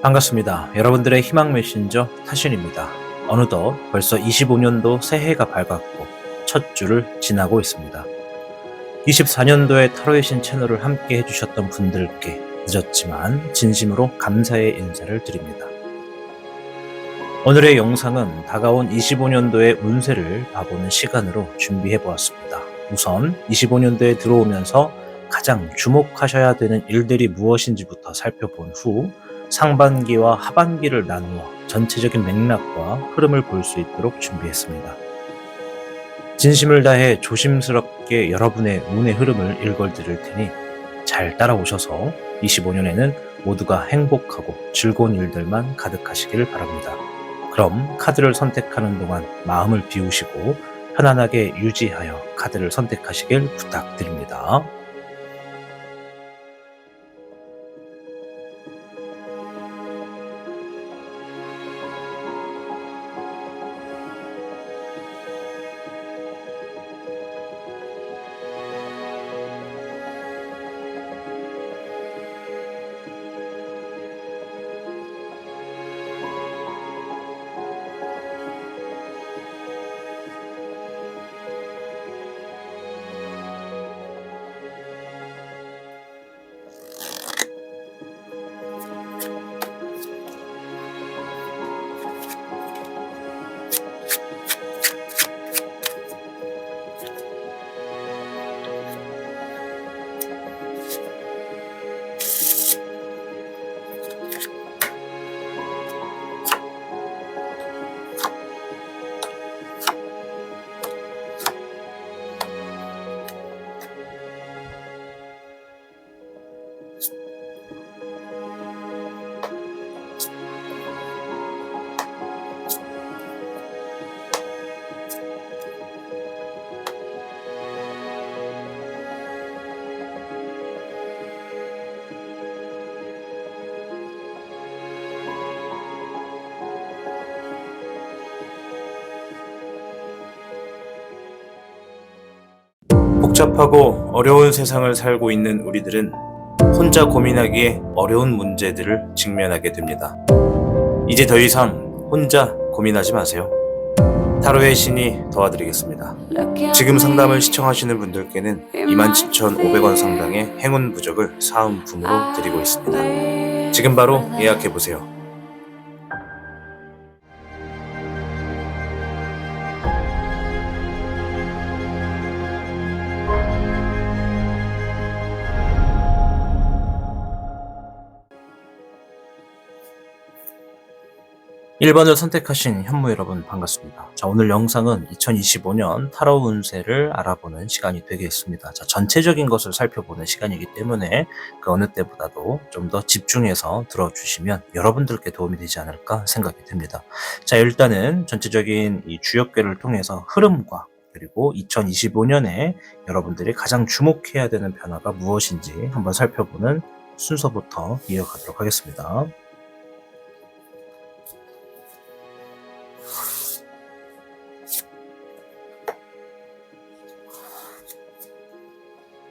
반갑습니다. 여러분들의 희망 메신저 타신입니다. 어느덧 벌써 25년도 새해가 밝았고 첫 주를 지나고 있습니다. 24년도에 타로의 신 채널을 함께 해주셨던 분들께 늦었지만 진심으로 감사의 인사를 드립니다. 오늘의 영상은 다가온 25년도의 운세를 봐보는 시간으로 준비해 보았습니다. 우선 25년도에 들어오면서 가장 주목하셔야 되는 일들이 무엇인지부터 살펴본 후 상반기와 하반기를 나누어 전체적인 맥락과 흐름을 볼 수 있도록 준비했습니다. 진심을 다해 조심스럽게 여러분의 운의 흐름을 읽어드릴 테니 잘 따라오셔서 25년에는 모두가 행복하고 즐거운 일들만 가득하시길 바랍니다. 그럼 카드를 선택하는 동안 마음을 비우시고 편안하게 유지하여 카드를 선택하시길 부탁드립니다. 복잡하고 어려운 세상을 살고 있는 우리들은 혼자 고민하기에 어려운 문제들을 직면하게 됩니다. 이제 더 이상 혼자 고민하지 마세요. 타로의 신이 도와드리겠습니다. 지금 상담을 시청하시는 분들께는 27,500원 상당의 행운 부적을 사은품으로 드리고 있습니다. 지금 바로 예약해보세요. (1번을) 선택하신 현무 여러분 반갑습니다. 자, 오늘 영상은 2025년 타로 운세를 알아보는 시간이 되겠습니다. 자, 전체적인 것을 살펴보는 시간이기 때문에 그 어느 때보다도 좀 더 집중해서 들어주시면 여러분들께 도움이 되지 않을까 생각이 듭니다. 자, 일단은 전체적인 이 주역궤를 통해서 흐름과 그리고 2025년에 여러분들이 가장 주목해야 되는 변화가 무엇인지 한번 살펴보는 순서부터 이어가도록 하겠습니다.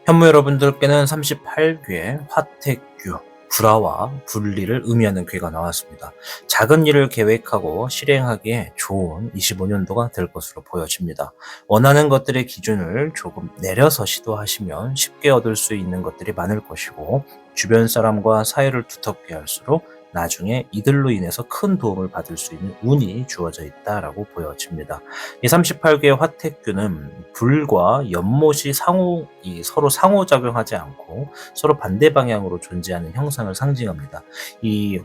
현무 여러분들께는 38귀의 화택규, 불화와 분리를 의미하는 괴가 나왔습니다. 작은 일을 계획하고 실행하기에 좋은 25년도가 될 것으로 보여집니다. 원하는 것들의 기준을 조금 내려서 시도하시면 쉽게 얻을 수 있는 것들이 많을 것이고, 주변 사람과 사이를 두텁게 할수록 나중에 이들로 인해서 큰 도움을 받을 수 있는 운이 주어져 있다라고 보여집니다. 이 38개의 화택규는 불과 연못이 서로 상호작용하지 않고 서로 반대 방향으로 존재하는 형상을 상징합니다. 이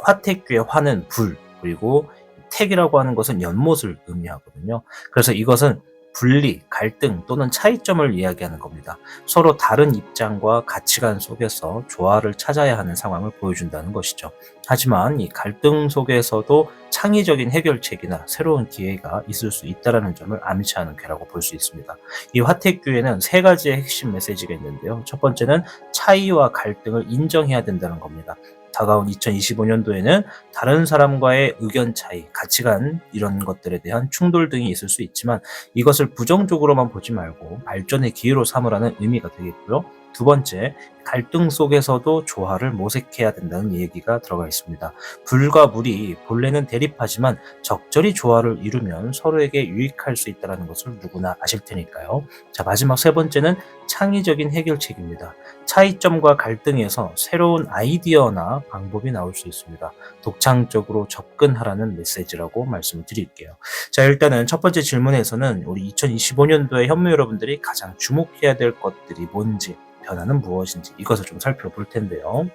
화택규의 화는 불, 그리고 택이라고 하는 것은 연못을 의미하거든요. 그래서 이것은 분리, 갈등 또는 차이점을 이야기하는 겁니다. 서로 다른 입장과 가치관 속에서 조화를 찾아야 하는 상황을 보여준다는 것이죠. 하지만 이 갈등 속에서도 창의적인 해결책이나 새로운 기회가 있을 수 있다는 점을 암시하는 괴라고 볼 수 있습니다. 이 화택규에는 세 가지의 핵심 메시지가 있는데요. 첫 번째는 차이와 갈등을 인정해야 된다는 겁니다. 다가온 2025년도에는 다른 사람과의 의견 차이, 가치관 이런 것들에 대한 충돌 등이 있을 수 있지만 이것을 부정적으로만 보지 말고 발전의 기회로 삼으라는 의미가 되겠고요. 두 번째, 갈등 속에서도 조화를 모색해야 된다는 얘기가 들어가 있습니다. 불과 물이 본래는 대립하지만 적절히 조화를 이루면 서로에게 유익할 수 있다는 것을 누구나 아실 테니까요. 자, 마지막 세 번째는 창의적인 해결책입니다. 차이점과 갈등에서 새로운 아이디어나 방법이 나올 수 있습니다. 독창적으로 접근하라는 메시지라고 말씀을 드릴게요. 자, 일단은 첫 번째 질문에서는 우리 2025년도에 현무 여러분들이 가장 주목해야 될 것들이 뭔지, 변화는 무엇인지 이것을 좀 살펴볼 텐데요.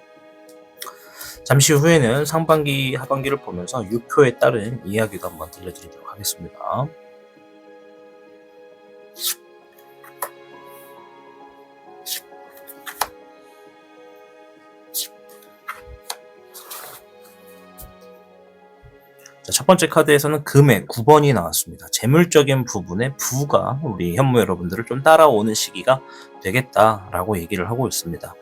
잠시 후에는 상반기, 하반기를 보면서 유표에 따른 이야기도 한번 들려드리도록 하겠습니다. 자, 첫 번째 카드에서는 금의 9번이 나왔습니다. 재물적인 부분에 부가 우리 현무 여러분들을 좀 따라오는 시기가 되겠다라고 얘기를 하고 있습니다.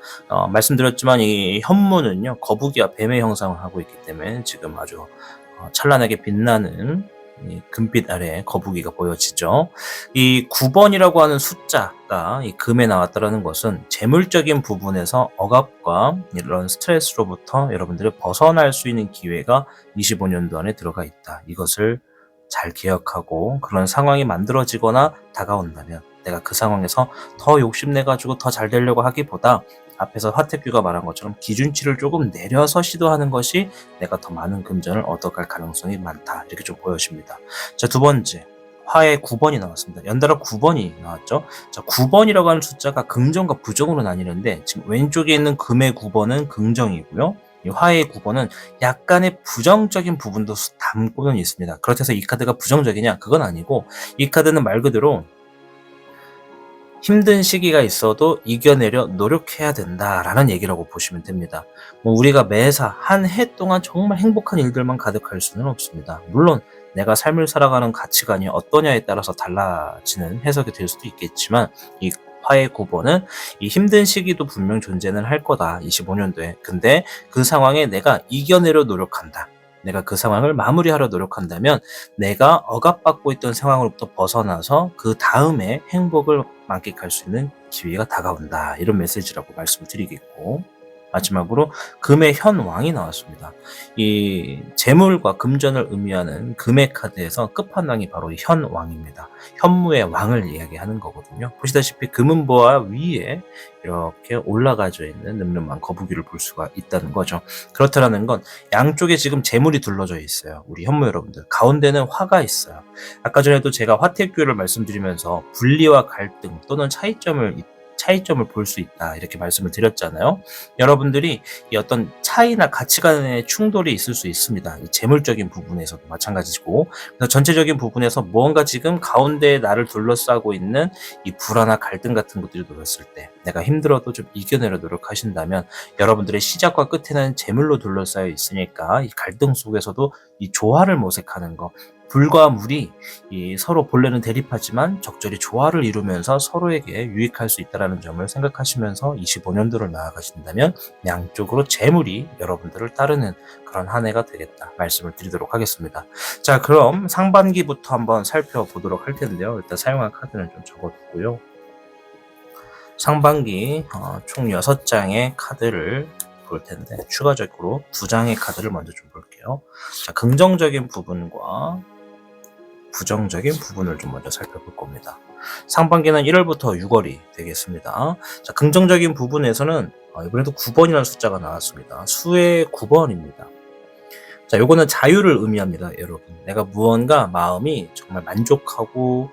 말씀드렸지만 이 현무는요, 거북이와 뱀의 형상을 하고 있기 때문에 지금 아주 찬란하게 빛나는 이 금빛 아래 거북이가 보여지죠. 이 9번이라고 하는 숫자가 이 금에 나왔다는 것은 재물적인 부분에서 억압과 이런 스트레스로부터 여러분들이 벗어날 수 있는 기회가 25년도 안에 들어가 있다. 이것을 잘 기억하고 그런 상황이 만들어지거나 다가온다면 내가 그 상황에서 더 욕심내가지고 더 잘 되려고 하기보다 앞에서 화택규가 말한 것처럼 기준치를 조금 내려서 시도하는 것이 내가 더 많은 금전을 얻어갈 가능성이 많다. 이렇게 좀 보여집니다. 자, 두 번째. 화의 9번이 나왔습니다. 연달아 9번이 나왔죠. 자, 9번이라고 하는 숫자가 긍정과 부정으로 나뉘는데 지금 왼쪽에 있는 금의 9번은 긍정이고요. 이 화의 9번은 약간의 부정적인 부분도 담고는 있습니다. 그렇다고 해서 이 카드가 부정적이냐? 그건 아니고 이 카드는 말 그대로 힘든 시기가 있어도 이겨내려 노력해야 된다라는 얘기라고 보시면 됩니다. 우리가 매사 한 해 동안 정말 행복한 일들만 가득할 수는 없습니다. 물론 내가 삶을 살아가는 가치관이 어떠냐에 따라서 달라지는 해석이 될 수도 있겠지만 이 화의 9번은 이 힘든 시기도 분명 존재는 할 거다. 25년도에. 근데 그 상황에 내가 이겨내려 노력한다. 내가 그 상황을 마무리하려 노력한다면 내가 억압받고 있던 상황으로부터 벗어나서 그 다음에 행복을 만끽할 수 있는 기회가 다가온다. 이런 메시지라고 말씀을 드리겠고, 마지막으로 금의 현왕이 나왔습니다. 이 재물과 금전을 의미하는 금의 카드에서 끝판왕이 바로 이 현왕입니다. 현무의 왕을 이야기하는 거거든요. 보시다시피 금은 보화 위에 이렇게 올라가져 있는 늠름한 거북이를 볼 수가 있다는 거죠. 그렇다는 건 양쪽에 지금 재물이 둘러져 있어요. 우리 현무 여러분들. 가운데는 화가 있어요. 아까 전에도 제가 화택교를 말씀드리면서 분리와 갈등 또는 차이점을 볼 수 있다 이렇게 말씀을 드렸잖아요. 여러분들이 이 어떤 차이나 가치관의 충돌이 있을 수 있습니다. 이 재물적인 부분에서도 마찬가지고, 그래서 전체적인 부분에서 무언가 지금 가운데에 나를 둘러싸고 있는 이 불안과 갈등 같은 것들이 놓였을 때 내가 힘들어도 좀 이겨내려 노력하신다면 여러분들의 시작과 끝에는 재물로 둘러싸여 있으니까 이 갈등 속에서도 이 조화를 모색하는 거, 불과 물이 서로 본래는 대립하지만 적절히 조화를 이루면서 서로에게 유익할 수 있다는 점을 생각하시면서 25년도를 나아가신다면 양쪽으로 재물이 여러분들을 따르는 그런 한 해가 되겠다 말씀을 드리도록 하겠습니다. 자, 그럼 상반기부터 한번 살펴보도록 할 텐데요. 일단 사용한 카드는 좀 적어두고요. 상반기 총 6장의 카드를 볼 텐데 추가적으로 2장의 카드를 먼저 좀 볼게요. 자, 긍정적인 부분과 부정적인 부분을 좀 먼저 살펴볼 겁니다. 상반기는 1월부터 6월이 되겠습니다. 자, 긍정적인 부분에서는 이번에도 9번이라는 숫자가 나왔습니다. 수의 9번입니다. 자, 요거는 자유를 의미합니다, 여러분. 내가 무언가 마음이 정말 만족하고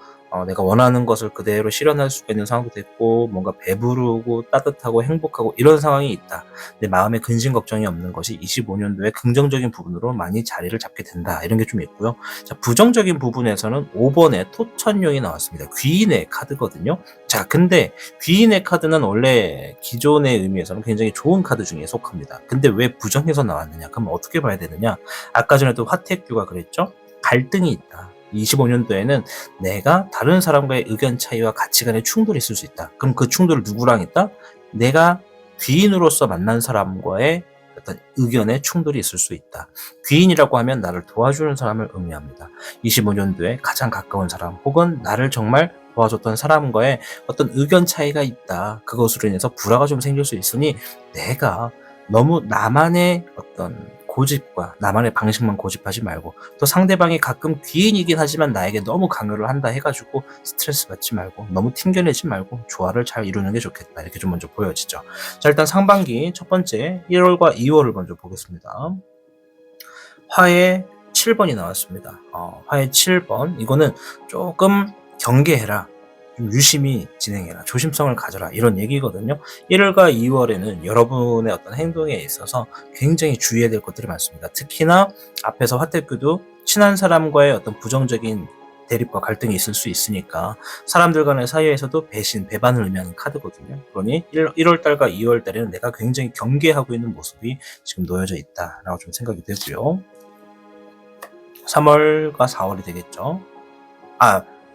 내가 원하는 것을 그대로 실현할 수가 있는 상황도 됐고, 뭔가 배부르고 따뜻하고 행복하고 이런 상황이 있다. 내 마음에 근심 걱정이 없는 것이 25년도에 긍정적인 부분으로 많이 자리를 잡게 된다. 이런 게 좀 있고요. 자, 부정적인 부분에서는 5번에 토천용이 나왔습니다. 귀인의 카드거든요. 자, 근데 귀인의 카드는 원래 기존의 의미에서는 굉장히 좋은 카드 중에 속합니다. 근데 왜 부정에서 나왔느냐? 그럼 어떻게 봐야 되느냐? 아까 전에도 화택규가 그랬죠? 갈등이 있다. 25년도에는 내가 다른 사람과의 의견 차이와 가치관의 충돌이 있을 수 있다. 그럼 그 충돌을 누구랑 있다? 내가 귀인으로서 만난 사람과의 어떤 의견의 충돌이 있을 수 있다. 귀인이라고 하면 나를 도와주는 사람을 의미합니다. 25년도에 가장 가까운 사람 혹은 나를 정말 도와줬던 사람과의 어떤 의견 차이가 있다. 그것으로 인해서 불화가 좀 생길 수 있으니 내가 너무 나만의 어떤 고집과 나만의 방식만 고집하지 말고 또 상대방이 가끔 귀인이긴 하지만 나에게 너무 강요를 한다 해가지고 스트레스 받지 말고 너무 튕겨내지 말고 조화를 잘 이루는 게 좋겠다. 이렇게 좀 먼저 보여지죠. 자, 일단 상반기 첫 번째 1월과 2월을 먼저 보겠습니다. 화해 7번이 나왔습니다. 화해 7번. 이거는 조금 경계해라. 좀 유심히 진행해라. 조심성을 가져라. 이런 얘기거든요. 1월과 2월에는 여러분의 어떤 행동에 있어서 굉장히 주의해야 될 것들이 많습니다. 특히나 앞에서 화태규도 친한 사람과의 어떤 부정적인 대립과 갈등이 있을 수 있으니까 사람들 간의 사이에서도 배신, 배반을 의미하는 카드거든요. 그러니 1월달과 2월달에는 내가 굉장히 경계하고 있는 모습이 지금 놓여져 있다라고 좀 생각이 되고요. 3월과 4월이 되겠죠.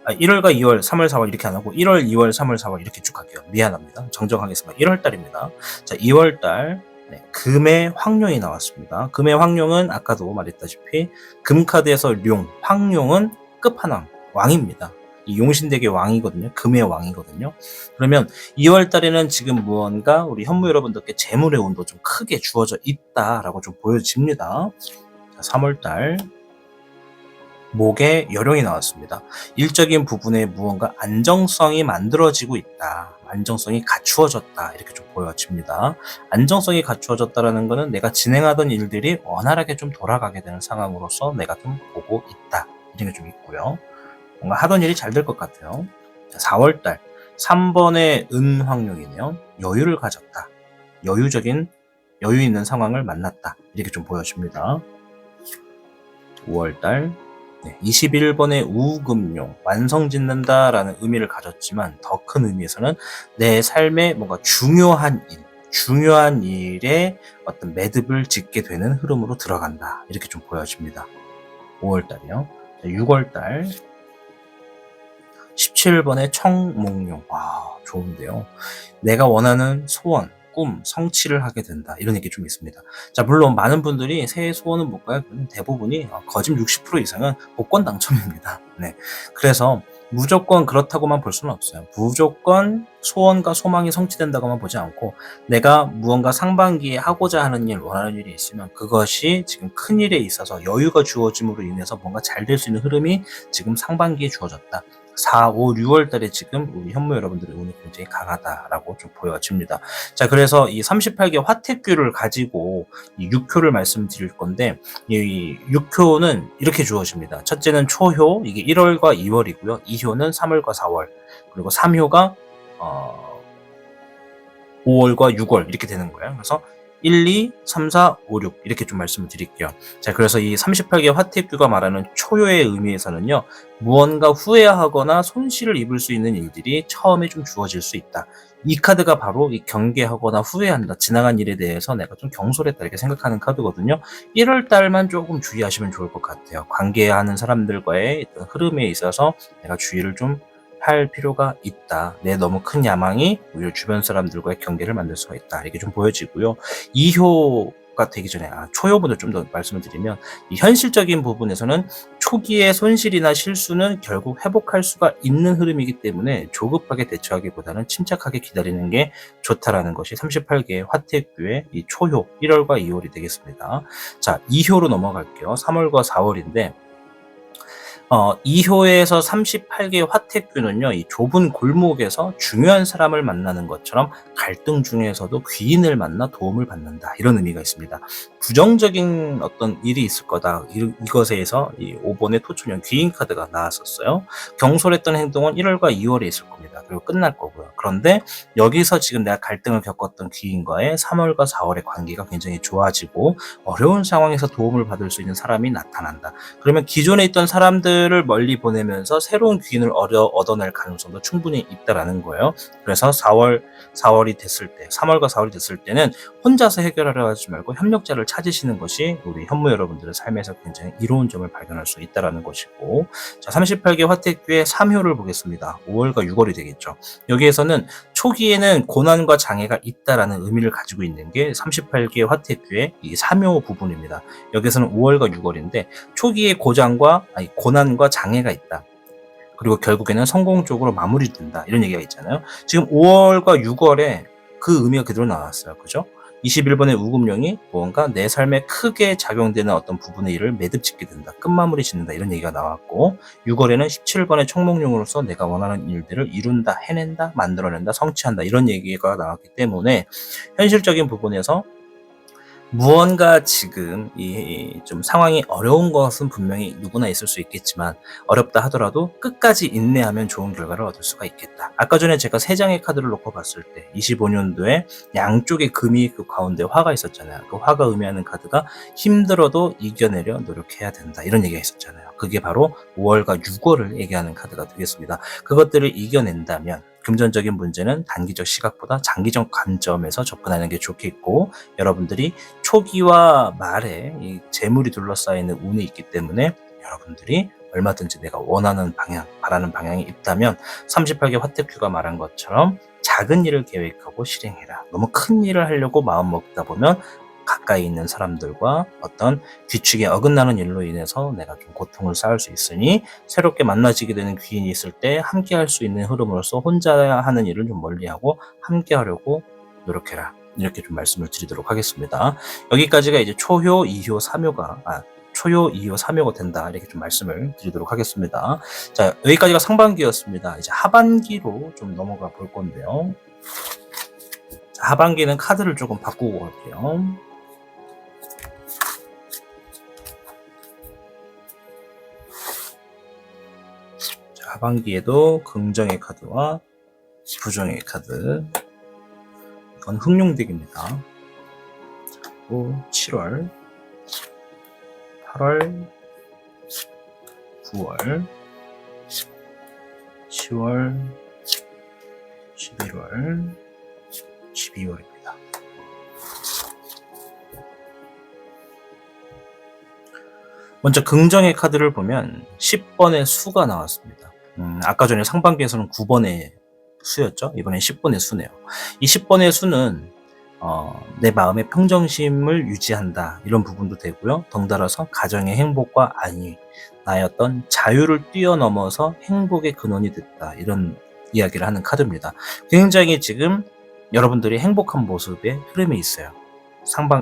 1월과 2월, 3월, 4월 이렇게 안 하고 1월, 2월, 3월, 4월 이렇게 쭉 할게요. 미안합니다. 정정하겠습니다. 1월 달입니다. 자, 2월 달 금의 황룡이 나왔습니다. 금의 황룡은 아까도 말했다시피 금카드에서 룡, 황룡은 끝판왕, 왕입니다. 이 용신대계 왕이거든요. 금의 왕이거든요. 그러면 2월 달에는 지금 무언가 우리 현무 여러분들께 재물의 운도 좀 크게 주어져 있다라고 좀 보여집니다. 자, 3월 달 목에 여룡이 나왔습니다. 일적인 부분에 무언가 안정성이 만들어지고 있다. 안정성이 갖추어졌다. 이렇게 좀 보여집니다. 안정성이 갖추어졌다라는 것은 내가 진행하던 일들이 원활하게 좀 돌아가게 되는 상황으로서 내가 좀 보고 있다. 이런 게 좀 있고요. 뭔가 하던 일이 잘 될 것 같아요. 자, 4월달 3번의 은황룡이네요. 여유를 가졌다. 여유 있는 상황을 만났다. 이렇게 좀 보여집니다. 5월달 21번의 우금룡, 완성짓는다라는 의미를 가졌지만 더 큰 의미에서는 내 삶에 뭔가 중요한 일에 어떤 매듭을 짓게 되는 흐름으로 들어간다. 이렇게 좀 보여집니다. 5월달이요. 6월달 17번의 청몽룡. 좋은데요. 내가 원하는 소원, 꿈, 성취를 하게 된다. 이런 얘기 좀 있습니다. 자, 물론 많은 분들이 새해 소원은 뭘까요? 대부분이 거짓 60% 이상은 복권 당첨입니다. 네. 그래서 무조건 그렇다고만 볼 수는 없어요. 무조건 소원과 소망이 성취된다고만 보지 않고 내가 무언가 상반기에 하고자 하는 일, 원하는 일이 있으면 그것이 지금 큰 일에 있어서 여유가 주어짐으로 인해서 뭔가 잘 될 수 있는 흐름이 지금 상반기에 주어졌다. 4, 5, 6월 달에 지금 우리 현무 여러분들의 운이 굉장히 강하다라고 좀 보여집니다. 자, 그래서 이 38개 화태규를 가지고 이 6효를 말씀드릴 건데, 이 6효는 이렇게 주어집니다. 첫째는 초효, 이게 1월과 2월이고요. 2효는 3월과 4월, 그리고 3효가 5월과 6월 이렇게 되는 거예요. 그래서 1, 2, 3, 4, 5, 6 이렇게 좀 말씀을 드릴게요. 자, 그래서 이 38개 화태규가 말하는 초효의 의미에서는요. 무언가 후회하거나 손실을 입을 수 있는 일들이 처음에 좀 주어질 수 있다. 이 카드가 바로 이 경계하거나 후회한다. 지나간 일에 대해서 내가 좀 경솔했다 이렇게 생각하는 카드거든요. 1월 달만 조금 주의하시면 좋을 것 같아요. 관계하는 사람들과의 어떤 흐름에 있어서 내가 주의를 좀 할 필요가 있다. 내 너무 큰 야망이 오히려 주변 사람들과의 경계를 만들 수가 있다. 이렇게 좀 보여지고요. 2효가 되기 전에 초효분을 좀 더 말씀을 드리면 이 현실적인 부분에서는 초기의 손실이나 실수는 결국 회복할 수가 있는 흐름이기 때문에 조급하게 대처하기보다는 침착하게 기다리는 게 좋다라는 것이 38개의 화태규의 이 초효 1월과 2월이 되겠습니다. 자, 2효로 넘어갈게요. 3월과 4월인데 2효에서 38개 화태규는요, 이 좁은 골목에서 중요한 사람을 만나는 것처럼 갈등 중에서도 귀인을 만나 도움을 받는다. 이런 의미가 있습니다. 부정적인 어떤 일이 있을 거다. 이것에서 이 5번의 토초년 귀인 카드가 나왔었어요. 경솔했던 행동은 1월과 2월에 있을 겁니다. 그리고 끝날 거고요. 그런데 여기서 지금 내가 갈등을 겪었던 귀인과의 3월과 4월의 관계가 굉장히 좋아지고 어려운 상황에서 도움을 받을 수 있는 사람이 나타난다. 그러면 기존에 있던 사람들을 멀리 보내면서 새로운 귀인을 얻어낼 가능성도 충분히 있다라는 거예요. 그래서 4월이 됐을 때, 3월과 4월이 됐을 때는 혼자서 해결하려 하지 말고 협력자를 찾으시는 것이 우리 현무 여러분들의 삶에서 굉장히 이로운 점을 발견할 수 있다라는 것이고, 자, 38개 화태규의 3효를 보겠습니다. 5월과 6월이 되겠죠. 여기에서는 초기에는 고난과 장애가 있다라는 의미를 가지고 있는 게 38개 화태규의 이 3효 부분입니다. 여기서는 5월과 6월인데 초기에 고난과 장애가 있다. 그리고 결국에는 성공적으로 마무리된다. 이런 얘기가 있잖아요. 지금 5월과 6월에 그 의미가 그대로 나왔어요. 그죠? 21번의 우금룡이 무언가 내 삶에 크게 작용되는 어떤 부분의 일을 매듭 짓게 된다. 끝마무리 짓는다. 이런 얘기가 나왔고 6월에는 17번의 청목룡으로서 내가 원하는 일들을 이룬다, 해낸다, 만들어낸다, 성취한다. 이런 얘기가 나왔기 때문에 현실적인 부분에서 무언가 지금 좀 상황이 어려운 것은 분명히 누구나 있을 수 있겠지만 어렵다 하더라도 끝까지 인내하면 좋은 결과를 얻을 수가 있겠다. 아까 전에 제가 3장의 카드를 놓고 봤을 때 25년도에 양쪽에 금이 그 가운데 화가 있었잖아요. 그 화가 의미하는 카드가 힘들어도 이겨내려 노력해야 된다. 이런 얘기가 있었잖아요. 그게 바로 5월과 6월을 얘기하는 카드가 되겠습니다. 그것들을 이겨낸다면 금전적인 문제는 단기적 시각보다 장기적 관점에서 접근하는 게 좋겠고 여러분들이 초기와 말에 이 재물이 둘러싸이는 운이 있기 때문에 여러분들이 얼마든지 내가 원하는 방향, 바라는 방향이 있다면 38개 화택큐가 말한 것처럼 작은 일을 계획하고 실행해라. 너무 큰 일을 하려고 마음 먹다 보면 가까이 있는 사람들과 어떤 규칙에 어긋나는 일로 인해서 내가 좀 고통을 쌓을 수 있으니 새롭게 만나지게 되는 귀인이 있을 때 함께 할 수 있는 흐름으로서 혼자 하는 일을 좀 멀리하고 함께 하려고 노력해라. 이렇게 좀 말씀을 드리도록 하겠습니다. 여기까지가 이제 초효, 2효, 3효가 초효, 2효, 3효가 된다. 이렇게 좀 말씀을 드리도록 하겠습니다. 자, 여기까지가 상반기였습니다. 이제 하반기로 좀 넘어가 볼 건데요. 자, 하반기는 카드를 조금 바꾸고 갈게요. 하반기에도 긍정의 카드와 부정의 카드. 이건 흑룡덱입니다. 그리고 7월, 8월, 9월, 10월, 11월, 12월입니다. 먼저 긍정의 카드를 보면 10번의 수가 나왔습니다. 아까 전에 상반기에서는 9번의 수였죠. 이번엔 10번의 수네요. 이 10번의 수는 내 마음의 평정심을 유지한다. 이런 부분도 되고요. 덩달아서 가정의 행복과 안위, 나의 어떤 자유를 뛰어넘어서 행복의 근원이 됐다. 이런 이야기를 하는 카드입니다. 굉장히 지금 여러분들이 행복한 모습의 흐름이 있어요.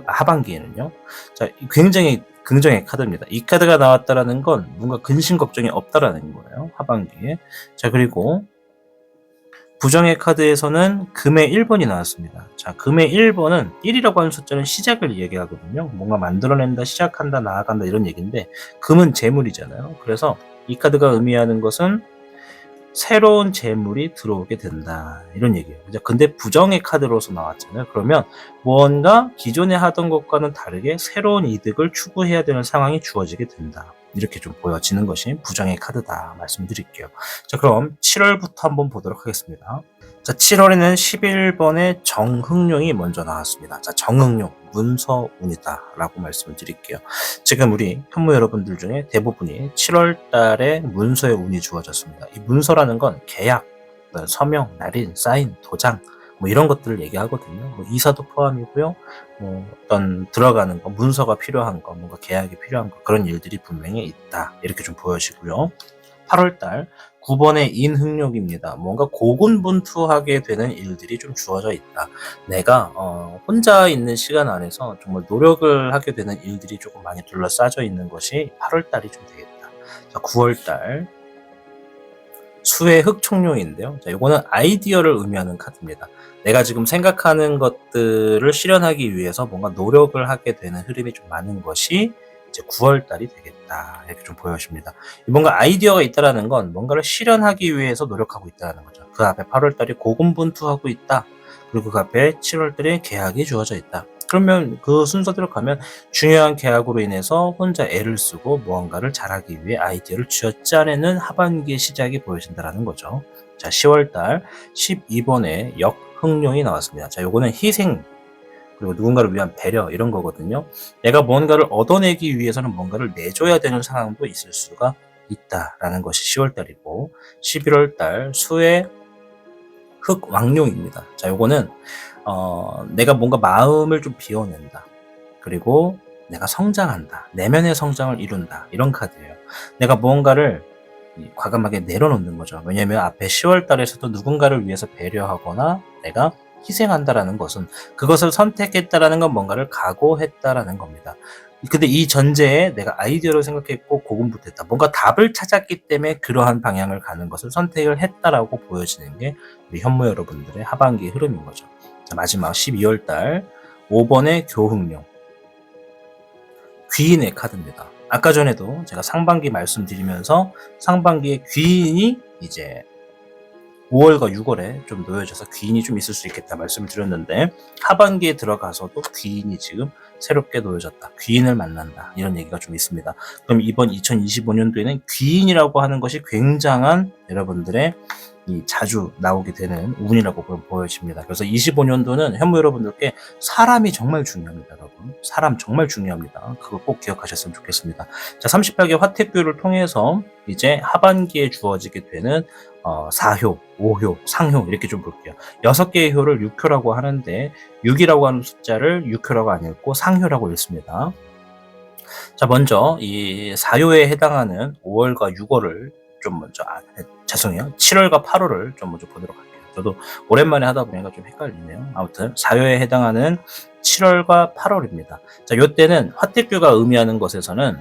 하반기에는요. 자, 굉장히 긍정의 카드입니다. 이 카드가 나왔다라는 건 뭔가 근심 걱정이 없다라는 거예요. 하반기에. 자, 그리고 부정의 카드에서는 금의 1번이 나왔습니다. 자, 금의 1번은 1이라고 하는 숫자는 시작을 얘기하거든요. 뭔가 만들어낸다, 시작한다, 나아간다 이런 얘기인데 금은 재물이잖아요. 그래서 이 카드가 의미하는 것은 새로운 재물이 들어오게 된다. 이런 얘기예요. 근데 부정의 카드로서 나왔잖아요. 그러면 무언가 기존에 하던 것과는 다르게 새로운 이득을 추구해야 되는 상황이 주어지게 된다. 이렇게 좀 보여지는 것이 부정의 카드다 말씀드릴게요. 자, 그럼 7월부터 한번 보도록 하겠습니다. 자, 7월에는 11번의 정흥룡이 먼저 나왔습니다. 자, 정흥룡, 문서운이다 라고 말씀을 드릴게요. 지금 우리 현무 여러분들 중에 대부분이 7월 달에 문서의 운이 주어졌습니다. 이 문서라는 건 계약, 서명, 날인, 사인, 도장 뭐 이런 것들을 얘기하거든요. 뭐 이사도 포함이고요. 뭐 어떤 들어가는 거, 문서가 필요한 거, 뭔가 계약이 필요한 거 그런 일들이 분명히 있다. 이렇게 좀 보여지고요. 8월달 9번의 인흥룡입니다. 뭔가 고군분투하게 되는 일들이 좀 주어져 있다. 내가 혼자 있는 시간 안에서 정말 노력을 하게 되는 일들이 조금 많이 둘러싸져 있는 것이 8월달이 좀 되겠다. 자, 9월달 수의 흑총룡인데요. 자, 이거는 아이디어를 의미하는 카드입니다. 내가 지금 생각하는 것들을 실현하기 위해서 뭔가 노력을 하게 되는 흐름이 좀 많은 것이 이제 9월달이 되겠다. 이렇게 좀 보여집니다. 뭔가 아이디어가 있다라는 건 뭔가를 실현하기 위해서 노력하고 있다는 거죠. 그 앞에 8월달이 고군분투하고 있다. 그리고 그 앞에 7월달에 계약이 주어져 있다. 그러면 그 순서대로 가면 중요한 계약으로 인해서 혼자 애를 쓰고 무언가를 잘하기 위해 아이디어를 쥐어짜내는 하반기의 시작이 보여진다는 거죠. 자, 10월달 12번에 역흥룡이 나왔습니다. 자, 요거는 희생 그리고 누군가를 위한 배려 이런 거거든요. 내가 뭔가를 얻어내기 위해서는 뭔가를 내줘야 되는 상황도 있을 수가 있다라는 것이 10월달이고 11월달 수의 흑왕룡입니다. 자, 요거는 내가 뭔가 마음을 좀 비워낸다. 그리고 내가 성장한다. 내면의 성장을 이룬다. 이런 카드예요. 내가 무언가를 과감하게 내려놓는 거죠. 왜냐하면 앞에 10월 달에서도 누군가를 위해서 배려하거나 내가 희생한다라는 것은 그것을 선택했다라는 건 뭔가를 각오했다라는 겁니다. 근데 이 전제에 내가 아이디어를 생각했고 고군분투했다. 뭔가 답을 찾았기 때문에 그러한 방향을 가는 것을 선택을 했다라고 보여지는 게 우리 현무 여러분들의 하반기 흐름인 거죠. 자, 마지막 12월 달 5번의 교흥용. 귀인의 카드입니다. 아까 전에도 제가 상반기 말씀드리면서 상반기에 귀인이 이제 5월과 6월에 좀 놓여져서 귀인이 좀 있을 수 있겠다 말씀을 드렸는데 하반기에 들어가서도 귀인이 지금 새롭게 놓여졌다. 귀인을 만난다. 이런 얘기가 좀 있습니다. 그럼 이번 2025년도에는 귀인이라고 하는 것이 굉장한 여러분들의 자주 나오게 되는 운이라고 보여집니다. 그래서 25년도는 현무 여러분들께 사람이 정말 중요합니다, 여러분. 사람 정말 중요합니다. 그거 꼭 기억하셨으면 좋겠습니다. 자, 38개 화택교를 통해서 이제 하반기에 주어지게 되는 4효, 5효, 상효 이렇게 좀 볼게요. 6개의 효를 6효라고 하는데 6이라고 하는 숫자를 6효라고 안 읽고 상효라고 읽습니다. 자, 먼저 이 4효에 해당하는 5월과 6월을 좀 먼저 죄송해요. 7월과 8월을 좀 먼저 보도록 할게요. 저도 오랜만에 하다 보니까 좀 헷갈리네요. 아무튼 4효에 해당하는 7월과 8월입니다. 자, 요때는 화택교가 의미하는 것에서는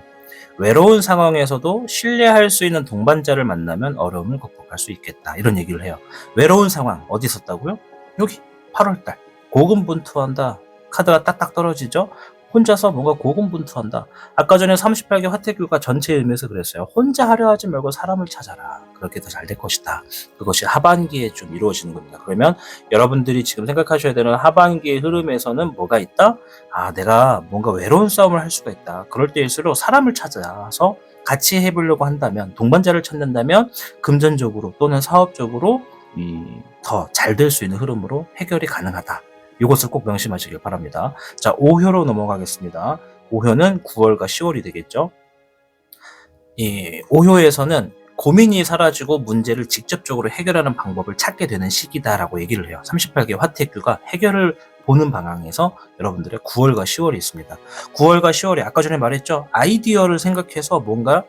외로운 상황에서도 신뢰할 수 있는 동반자를 만나면 어려움을 극복할 수 있겠다. 이런 얘기를 해요. 외로운 상황 어디 있었다고요? 여기 8월달 고군분투한다. 카드가 딱딱 떨어지죠. 혼자서 뭔가 고군분투한다. 아까 전에 38개 화택교가 전체 의미에서 그랬어요. 혼자 하려 하지 말고 사람을 찾아라. 그렇게 더 잘 될 것이다. 그것이 하반기에 좀 이루어지는 겁니다. 그러면 여러분들이 지금 생각하셔야 되는 하반기의 흐름에서는 뭐가 있다? 아, 내가 뭔가 외로운 싸움을 할 수가 있다. 그럴 때일수록 사람을 찾아서 같이 해보려고 한다면, 동반자를 찾는다면 금전적으로 또는 사업적으로 더 잘 될 수 있는 흐름으로 해결이 가능하다. 이것을 꼭 명심하시길 바랍니다. 자, 5효로 넘어가겠습니다. 5효는 9월과 10월이 되겠죠. 이 5효에서는 고민이 사라지고 문제를 직접적으로 해결하는 방법을 찾게 되는 시기다라고 얘기를 해요. 38개 화택교가 해결을 보는 방향에서 여러분들의 9월과 10월이 있습니다. 9월과 10월에 아까 전에 말했죠. 아이디어를 생각해서 뭔가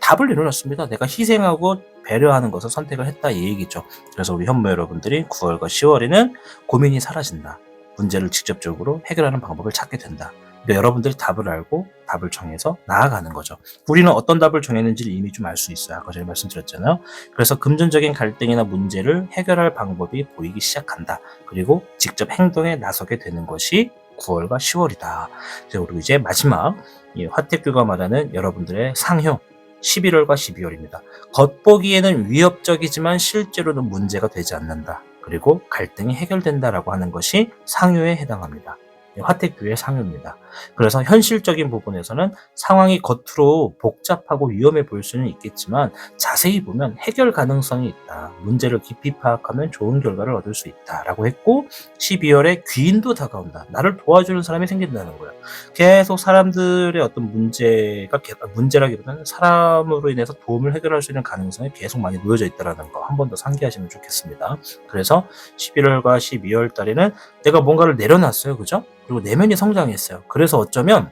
답을 내려놨습니다. 내가 희생하고 배려하는 것을 선택을 했다 이 얘기죠. 그래서 우리 현무 여러분들이 9월과 10월에는 고민이 사라진다. 문제를 직접적으로 해결하는 방법을 찾게 된다. 그러니까 여러분들이 답을 알고 답을 정해서 나아가는 거죠. 우리는 어떤 답을 정했는지를 이미 좀 알 수 있어요. 아까 전에 말씀드렸잖아요. 그래서 금전적인 갈등이나 문제를 해결할 방법이 보이기 시작한다. 그리고 직접 행동에 나서게 되는 것이 9월과 10월이다. 그리고 이제 마지막 화택교가 말하는 여러분들의 상효 11월과 12월입니다. 겉보기에는 위협적이지만 실제로는 문제가 되지 않는다. 그리고 갈등이 해결된다라고 하는 것이 상효에 해당합니다. 화택교의 상효입니다. 그래서 현실적인 부분에서는 상황이 겉으로 복잡하고 위험해 보일 수는 있겠지만 자세히 보면 해결 가능성이 있다. 문제를 깊이 파악하면 좋은 결과를 얻을 수 있다라고 했고 12월에 귀인도 다가온다. 나를 도와주는 사람이 생긴다는 거예요. 계속 사람들의 어떤 문제라기보다는 사람으로 인해서 도움을 해결할 수 있는 가능성이 계속 많이 놓여져 있다는 거 한 번 더 상기하시면 좋겠습니다. 그래서 11월과 12월 달에는 내가 뭔가를 내려놨어요. 그죠? 그리고 내면이 성장했어요. 그래서 어쩌면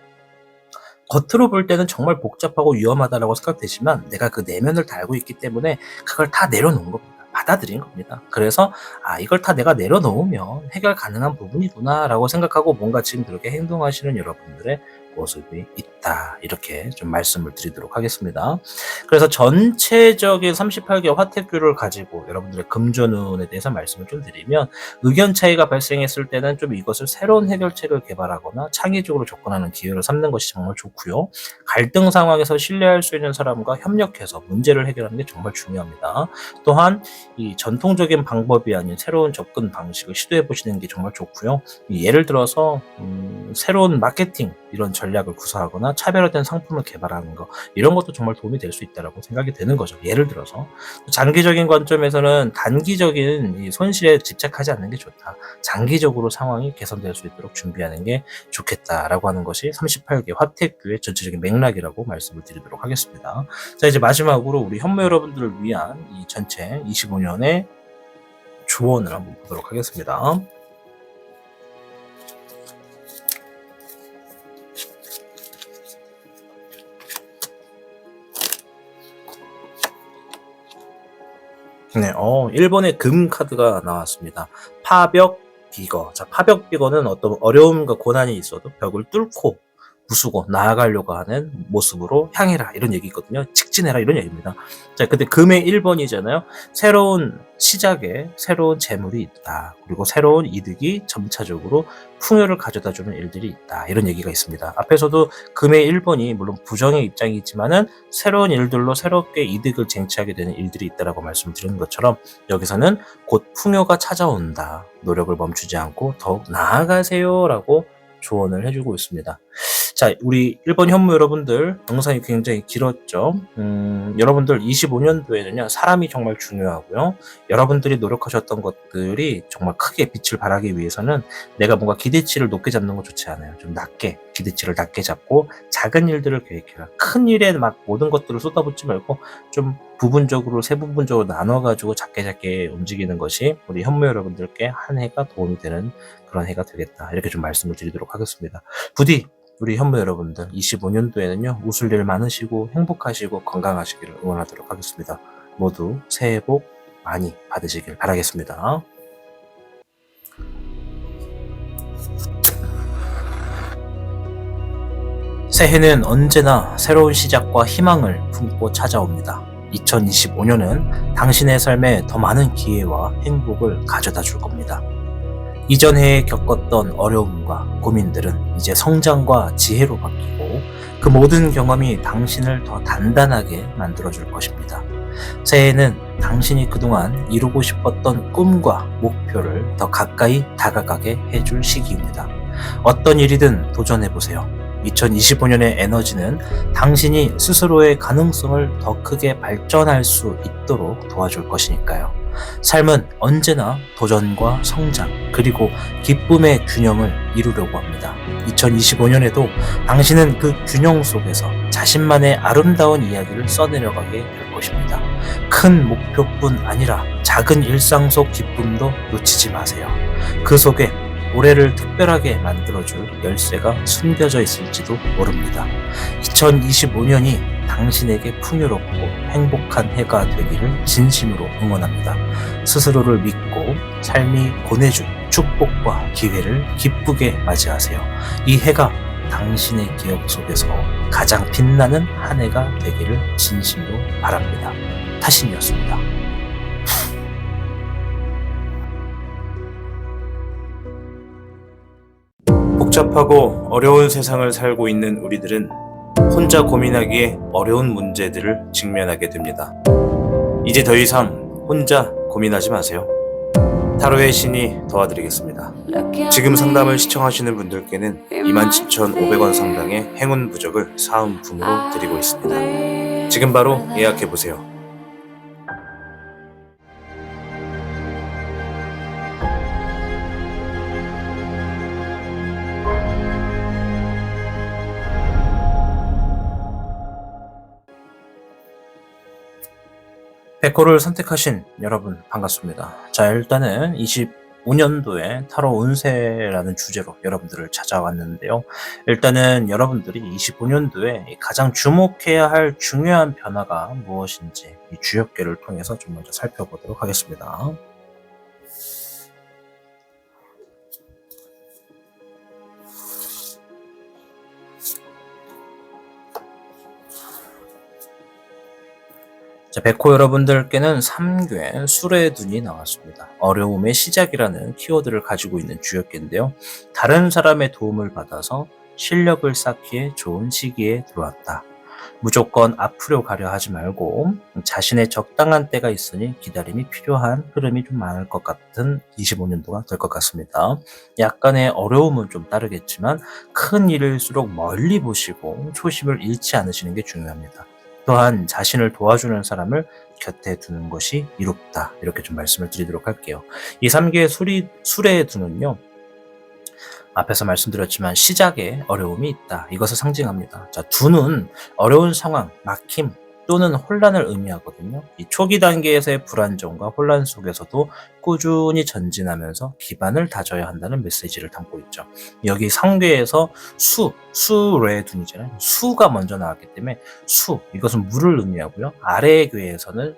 겉으로 볼 때는 정말 복잡하고 위험하다라고 생각되지만 내가 그 내면을 다 알고 있기 때문에 그걸 다 내려놓은 겁니다. 받아들인 겁니다. 그래서 이걸 다 내가 내려놓으면 해결 가능한 부분이구나 라고 생각하고 뭔가 지금 그렇게 행동하시는 여러분들의 모습이 있다. 이렇게 좀 말씀을 드리도록 하겠습니다. 그래서 전체적인 38개 화택교를 가지고 여러분들의 금전운에 대해서 말씀을 좀 드리면 의견 차이가 발생했을 때는 좀 이것을 새로운 해결책을 개발하거나 창의적으로 접근하는 기회를 삼는 것이 정말 좋고요. 갈등 상황에서 신뢰할 수 있는 사람과 협력해서 문제를 해결하는 게 정말 중요합니다. 또한 이 전통적인 방법이 아닌 새로운 접근 방식을 시도해 보시는 게 정말 좋고요. 예를 들어서 새로운 마케팅 이런 전략을 구사하거나 차별화된 상품을 개발하는 거 이런 것도 정말 도움이 될 수 있다고 생각이 되는 거죠. 예를 들어서 장기적인 관점에서는 단기적인 이 손실에 집착하지 않는 게 좋다. 장기적으로 상황이 개선될 수 있도록 준비하는 게 좋겠다라고 하는 것이 38개 화택교의 전체적인 맥락이라고 말씀을 드리도록 하겠습니다. 자, 이제 마지막으로 우리 현무 여러분들을 위한 이 전체 25년의 조언을 한번 보도록 하겠습니다. 네, 1번의 금 카드가 나왔습니다. 파벽 비거. 자, 파벽 비거는 어떤 어려움과 고난이 있어도 벽을 뚫고 부수고 나아가려고 하는 모습으로 향해라 이런 얘기거든요. 직진해라 이런 얘기입니다. 자, 근데 금의 1번이잖아요. 새로운 시작에 새로운 재물이 있다. 그리고 새로운 이득이 점차적으로 풍요를 가져다주는 일들이 있다. 이런 얘기가 있습니다. 앞에서도 금의 1번이 물론 부정의 입장이지만은 새로운 일들로 새롭게 이득을 쟁취하게 되는 일들이 있다라고 말씀드린 것처럼 여기서는 곧 풍요가 찾아온다. 노력을 멈추지 않고 더욱 나아가세요라고 조언을 해주고 있습니다. 자, 우리 1번 현무 여러분들 영상이 굉장히 길었죠. 여러분들 25년도에는요 사람이 정말 중요하고요. 여러분들이 노력하셨던 것들이 정말 크게 빛을 발하기 위해서는 내가 뭔가 기대치를 높게 잡는 건 좋지 않아요. 좀 낮게 기대치를 낮게 잡고 작은 일들을 계획해라. 큰 일에 막 모든 것들을 쏟아붓지 말고 좀 부분적으로 세부분적으로 나눠가지고 작게 움직이는 것이 우리 현무 여러분들께 한 해가 도움이 되는 그런 해가 되겠다. 이렇게 좀 말씀을 드리도록 하겠습니다. 부디 우리 현무 여러분들 25년도에는요 웃을 일 많으시고 행복하시고 건강하시기를 응원하도록 하겠습니다. 모두 새해 복 많이 받으시길 바라겠습니다. 새해는 언제나 새로운 시작과 희망을 품고 찾아옵니다. 2025년은 당신의 삶에 더 많은 기회와 행복을 가져다 줄 겁니다. 이전 해에 겪었던 어려움과 고민들은 이제 성장과 지혜로 바뀌고 그 모든 경험이 당신을 더 단단하게 만들어줄 것입니다. 새해에는 당신이 그동안 이루고 싶었던 꿈과 목표를 더 가까이 다가가게 해줄 시기입니다. 어떤 일이든 도전해보세요. 2025년의 에너지는 당신이 스스로의 가능성을 더 크게 발전할 수 있도록 도와줄 것이니까요. 삶은 언제나 도전과 성장, 그리고 기쁨의 균형을 이루려고 합니다. 2025년에도 당신은 그 균형 속에서 자신만의 아름다운 이야기를 써내려가게 될 것입니다. 큰 목표뿐 아니라 작은 일상 속 기쁨도 놓치지 마세요. 그 속에 올해를 특별하게 만들어줄 열쇠가 숨겨져 있을지도 모릅니다. 2025년이 당신에게 풍요롭고 행복한 해가 되기를 진심으로 응원합니다. 스스로를 믿고 삶이 보내준 축복과 기회를 기쁘게 맞이하세요. 이 해가 당신의 기억 속에서 가장 빛나는 한 해가 되기를 진심으로 바랍니다. 타신이었습니다. 복잡하고 어려운 세상을 살고 있는 우리들은 혼자 고민하기에 어려운 문제들을 직면하게 됩니다. 이제 더 이상 혼자 고민하지 마세요. 타로의 신이 도와드리겠습니다. 지금 상담을 시청하시는 분들께는 27,500원 상당의 행운 부적을 사은품으로 드리고 있습니다. 지금 바로 예약해보세요. 백호를 선택하신 여러분 반갑습니다. 자, 일단은 25년도에 타로 운세라는 주제로 여러분들을 찾아왔는데요. 일단은 여러분들이 25년도에 가장 주목해야 할 중요한 변화가 무엇인지 이 주역계를 통해서 좀 먼저 살펴보도록 하겠습니다. 자, 백호 여러분들께는 3괴 술의 눈이 나왔습니다. 어려움의 시작이라는 키워드를 가지고 있는 주역계인데요. 다른 사람의 도움을 받아서 실력을 쌓기에 좋은 시기에 들어왔다. 무조건 앞으로 가려 하지 말고 자신의 적당한 때가 있으니 기다림이 필요한 흐름이 좀 많을 것 같은 25년도가 될 것 같습니다. 약간의 어려움은 좀 따르겠지만 큰 일일수록 멀리 보시고 초심을 잃지 않으시는 게 중요합니다. 또한 자신을 도와주는 사람을 곁에 두는 것이 이롭다. 이렇게 좀 말씀을 드리도록 할게요. 이 3개의 술의 두는요. 앞에서 말씀드렸지만 시작에 어려움이 있다. 이것을 상징합니다. 자, 두는 어려운 상황, 막힘 또는 혼란을 의미하거든요. 이 초기 단계에서의 불안정과 혼란 속에서도 꾸준히 전진하면서 기반을 다져야 한다는 메시지를 담고 있죠. 여기 상계에서 수의 둔이잖아요. 수가 먼저 나왔기 때문에 이것은 물을 의미하고요. 아래의 괴에서는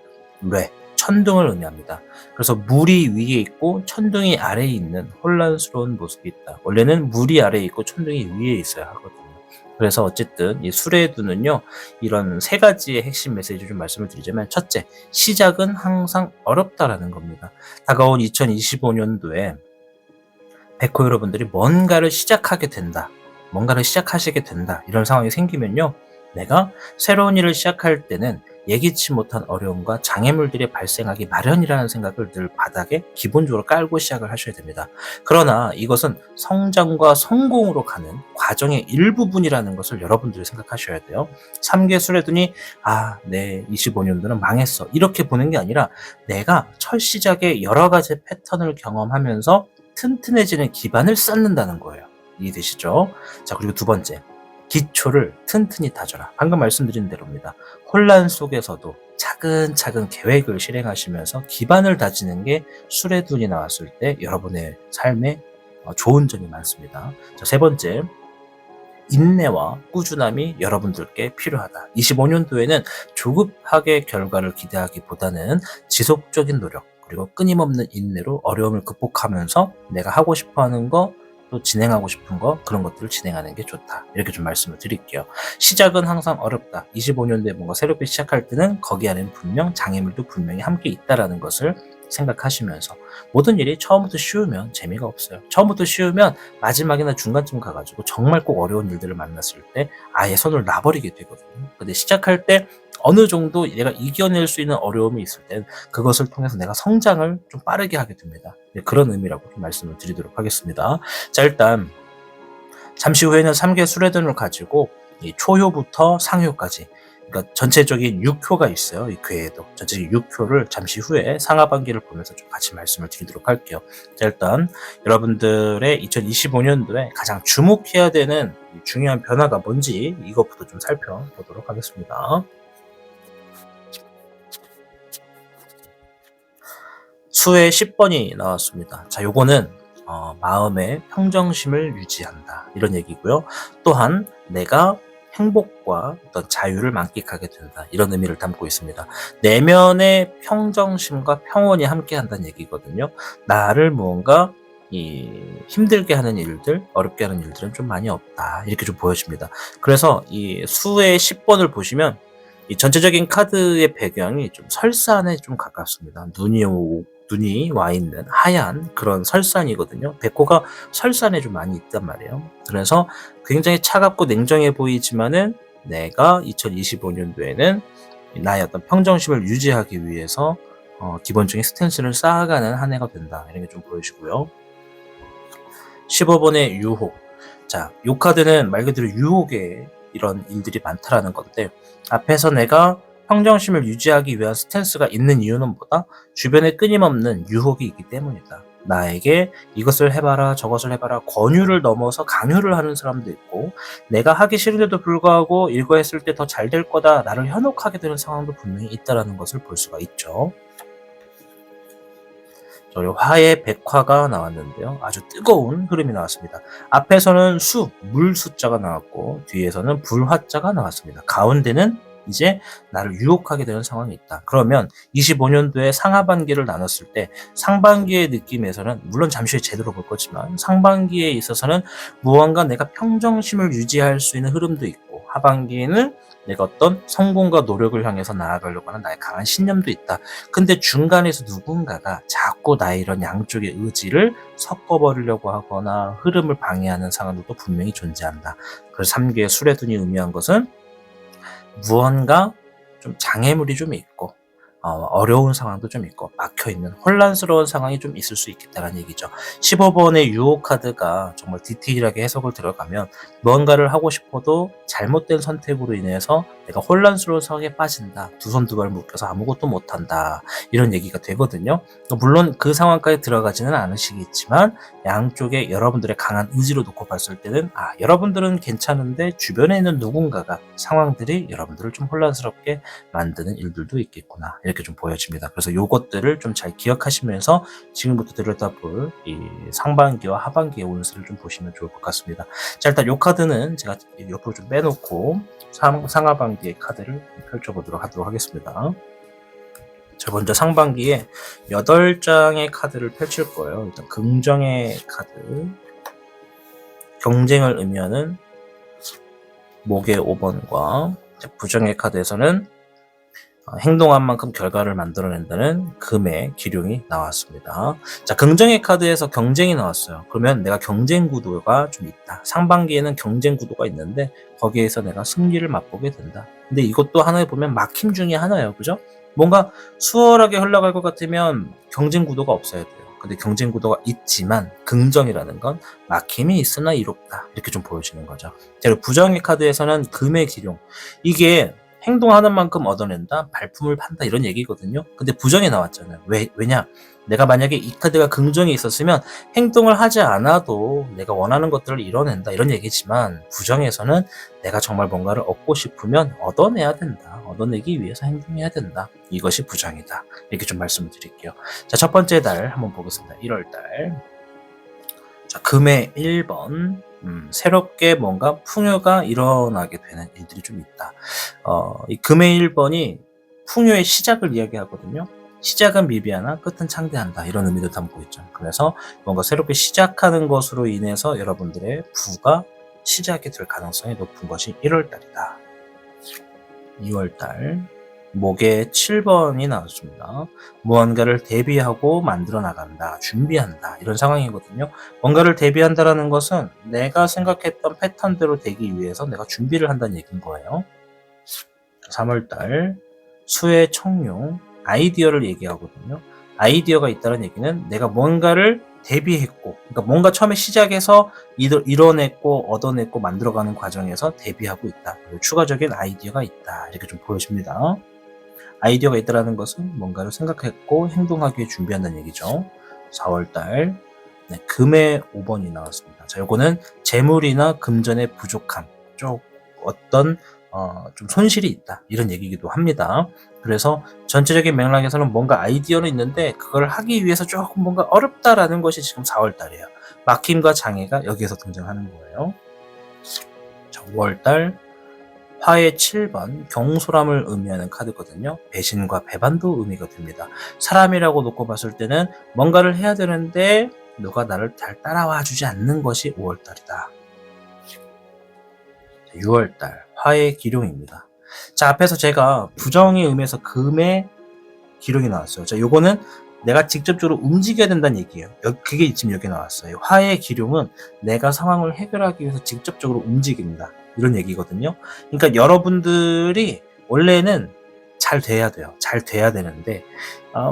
천둥을 의미합니다. 그래서 물이 위에 있고 천둥이 아래에 있는 혼란스러운 모습이 있다. 원래는 물이 아래에 있고 천둥이 위에 있어야 하거든요. 그래서 어쨌든 이 수레두는요, 이런 세 가지의 핵심 메시지를 좀 말씀을 드리자면, 첫째, 시작은 항상 어렵다라는 겁니다. 다가온 2025년도에 백호 여러분들이 뭔가를 시작하게 된다, 뭔가를 시작하시게 된다, 이런 상황이 생기면요, 내가 새로운 일을 시작할 때는 예기치 못한 어려움과 장애물들이 발생하기 마련이라는 생각을 늘 바닥에 기본적으로 깔고 시작을 하셔야 됩니다. 그러나 이것은 성장과 성공으로 가는 과정의 일부분이라는 것을 여러분들이 생각하셔야 돼요. 3개 수레둔이 내 25년도는 망했어, 이렇게 보는 게 아니라 내가 첫 시작에 여러 가지 패턴을 경험하면서 튼튼해지는 기반을 쌓는다는 거예요. 이해되시죠? 자, 그리고 두 번째, 기초를 튼튼히 다져라. 방금 말씀드린 대로입니다. 혼란 속에서도 차근차근 계획을 실행하시면서 기반을 다지는 게 수레둔이 나왔을 때 여러분의 삶에 좋은 점이 많습니다. 자, 세 번째, 인내와 꾸준함이 여러분들께 필요하다. 25년도에는 조급하게 결과를 기대하기보다는 지속적인 노력, 그리고 끊임없는 인내로 어려움을 극복하면서 내가 하고 싶어하는 거, 또 진행하고 싶은 거, 그런 것들을 진행하는 게 좋다. 이렇게 좀 말씀을 드릴게요. 시작은 항상 어렵다. 25년도에 뭔가 새롭게 시작할 때는 거기 안에는 분명 장애물도 분명히 함께 있다라는 것을 생각하시면서, 모든 일이 처음부터 쉬우면 재미가 없어요. 처음부터 쉬우면 마지막이나 중간쯤 가가지고 정말 꼭 어려운 일들을 만났을 때 아예 손을 놔버리게 되거든요. 근데 시작할 때 어느 정도 내가 이겨낼 수 있는 어려움이 있을 땐 그것을 통해서 내가 성장을 좀 빠르게 하게 됩니다. 그런 의미라고 좀 말씀을 드리도록 하겠습니다. 자, 일단 잠시 후에는 3개 수레돈을 가지고 이 초효부터 상효까지, 그러니까 전체적인 6효가 있어요. 이 괴에도 전체적인 6효를 잠시 후에 상하반기를 보면서 좀 같이 말씀을 드리도록 할게요. 자, 일단 여러분들의 2025년도에 가장 주목해야 되는 중요한 변화가 뭔지 이것부터 좀 살펴보도록 하겠습니다. 수의 10번이 나왔습니다. 자, 요거는 마음의 평정심을 유지한다, 이런 얘기고요. 또한 내가 행복과 어떤 자유를 만끽하게 된다, 이런 의미를 담고 있습니다. 내면의 평정심과 평온이 함께 한다는 얘기거든요. 나를 무언가 힘들게 하는 일들, 어렵게 하는 일들은 좀 많이 없다, 이렇게 좀 보여집니다. 그래서 이 수의 10번을 보시면 이 전체적인 카드의 배경이 좀 설산에 좀 가깝습니다. 눈이 와 있는 하얀 그런 설산이거든요. 백호가 설산에 좀 많이 있단 말이에요. 그래서 굉장히 차갑고 냉정해 보이지만은 내가 2025년도에는 나의 어떤 평정심을 유지하기 위해서 기본적인 스탠스를 쌓아가는 한 해가 된다, 이런 게 좀 보여지고요. 15번의 유혹. 자, 이 카드는 말 그대로 유혹의 이런 일들이 많다라는 건데, 앞에서 내가 평정심을 유지하기 위한 스탠스가 있는 이유는 뭐다? 주변에 끊임없는 유혹이 있기 때문이다. 나에게 이것을 해봐라, 저것을 해봐라, 권유를 넘어서 강요를 하는 사람도 있고, 내가 하기 싫은데도 불구하고 이거 했을 때 더 잘 될 거다, 나를 현혹하게 되는 상황도 분명히 있다라는 것을 볼 수가 있죠. 저희 화의 백화가 나왔는데요. 아주 뜨거운 흐름이 나왔습니다. 앞에서는 물 숫자가 나왔고, 뒤에서는 불화자가 나왔습니다. 가운데는 이제 나를 유혹하게 되는 상황이 있다. 그러면 25년도에 상하반기를 나눴을 때 상반기의 느낌에서는, 물론 잠시 후에 제대로 볼 거지만 상반기에 있어서는 무언가 내가 평정심을 유지할 수 있는 흐름도 있고, 하반기에는 내가 어떤 성공과 노력을 향해서 나아가려고 하는 나의 강한 신념도 있다. 근데 중간에서 누군가가 자꾸 나의 이런 양쪽의 의지를 섞어버리려고 하거나 흐름을 방해하는 상황들도 분명히 존재한다. 그래서 3개의 수레둔이 의미한 것은 무언가 좀 장애물이 좀 있고, 어려운 상황도 좀 있고, 막혀있는 혼란스러운 상황이 좀 있을 수 있겠다는 얘기죠. 15번의 유혹 카드가 정말 디테일하게 해석을 들어가면, 무언가를 하고 싶어도 잘못된 선택으로 인해서 내가 혼란스러운 상황에 빠진다, 두 손 두 발 묶여서 아무것도 못한다, 이런 얘기가 되거든요. 물론 그 상황까지 들어가지는 않으시겠지만 양쪽에 여러분들의 강한 의지로 놓고 봤을 때는 여러분들은 괜찮은데 주변에 있는 누군가가, 상황들이 여러분들을 좀 혼란스럽게 만드는 일들도 있겠구나, 이렇게 좀 보여집니다. 그래서 요것들을 좀 잘 기억하시면서 지금부터 들여다볼 이 상반기와 하반기의 운세를 좀 보시면 좋을 것 같습니다. 자, 일단 요 카드는 제가 옆으로 좀 빼놓고 상하반기의 카드를 펼쳐보도록 하겠습니다. 자, 먼저 상반기에 8장의 카드를 펼칠 거예요. 일단 긍정의 카드, 경쟁을 의미하는 목의 5번과 부정의 카드에서는 행동한 만큼 결과를 만들어낸다는 금의 기룡이 나왔습니다. 자, 긍정의 카드에서 경쟁이 나왔어요. 그러면 내가 경쟁 구도가 좀 있다. 상반기에는 경쟁 구도가 있는데 거기에서 내가 승리를 맛보게 된다. 근데 이것도 하나에 보면 막힘 중에 하나예요. 그죠? 뭔가 수월하게 흘러갈 것 같으면 경쟁 구도가 없어야 돼요. 근데 경쟁 구도가 있지만 긍정이라는 건 막힘이 있으나 이롭다. 이렇게 좀 보여지는 거죠. 그리고 부정의 카드에서는 금의 기룡. 이게 행동하는 만큼 얻어낸다, 발품을 판다 이런 얘기거든요. 근데 부정이 나왔잖아요. 왜냐? 내가 만약에 이 카드가 긍정이 있었으면 행동을 하지 않아도 내가 원하는 것들을 이뤄낸다 이런 얘기지만 부정에서는 내가 정말 뭔가를 얻고 싶으면 얻어내야 된다. 얻어내기 위해서 행동해야 된다. 이것이 부정이다. 이렇게 좀 말씀을 드릴게요. 자, 첫 번째 달 한번 보겠습니다. 1월 달. 자, 금의 1번. 새롭게 뭔가 풍요가 일어나게 되는 일들이 좀 있다. 이 금의 1번이 풍요의 시작을 이야기하거든요. 시작은 미비하나 끝은 창대한다. 이런 의미도 담고 있죠. 그래서 뭔가 새롭게 시작하는 것으로 인해서 여러분들의 부가 시작이 될 가능성이 높은 것이 1월달이다. 2월달 목에 7번이 나왔습니다. 무언가를 대비하고 만들어 나간다, 준비한다 이런 상황이거든요. 뭔가를 대비한다라는 것은 내가 생각했던 패턴대로 되기 위해서 내가 준비를 한다는 얘기인 거예요. 3월달 수의 청룡, 아이디어를 얘기하거든요. 아이디어가 있다는 얘기는 내가 뭔가를 대비했고, 그러니까 뭔가 처음에 시작해서 이뤄냈고 얻어냈고 만들어가는 과정에서 대비하고 있다. 그리고 추가적인 아이디어가 있다. 이렇게 좀 보여집니다. 아이디어가 있다는 것은 뭔가를 생각했고 행동하기에 준비한다는 얘기죠. 4월달 네, 금의 5번이 나왔습니다. 자, 요거는 재물이나 금전의 부족함, 어떤 좀 손실이 있다 이런 얘기이기도 합니다. 그래서 전체적인 맥락에서는 뭔가 아이디어는 있는데 그걸 하기 위해서 조금 뭔가 어렵다라는 것이 지금 4월달이에요. 막힘과 장애가 여기에서 등장하는 거예요. 자, 5월달 화의 7번 경솔함을 의미하는 카드거든요. 배신과 배반도 의미가 됩니다. 사람이라고 놓고 봤을 때는 뭔가를 해야 되는데 누가 나를 잘 따라와 주지 않는 것이 5월달이다. 6월달 화의 기룡입니다. 자, 앞에서 제가 부정의 의미에서 금의 기룡이 나왔어요. 자, 요거는 내가 직접적으로 움직여야 된다는 얘기예요. 그게 지금 여기 나왔어요. 화의 기룡은 내가 상황을 해결하기 위해서 직접적으로 움직인다. 이런 얘기거든요. 그러니까 여러분들이 원래는 잘 돼야 돼요. 잘 돼야 되는데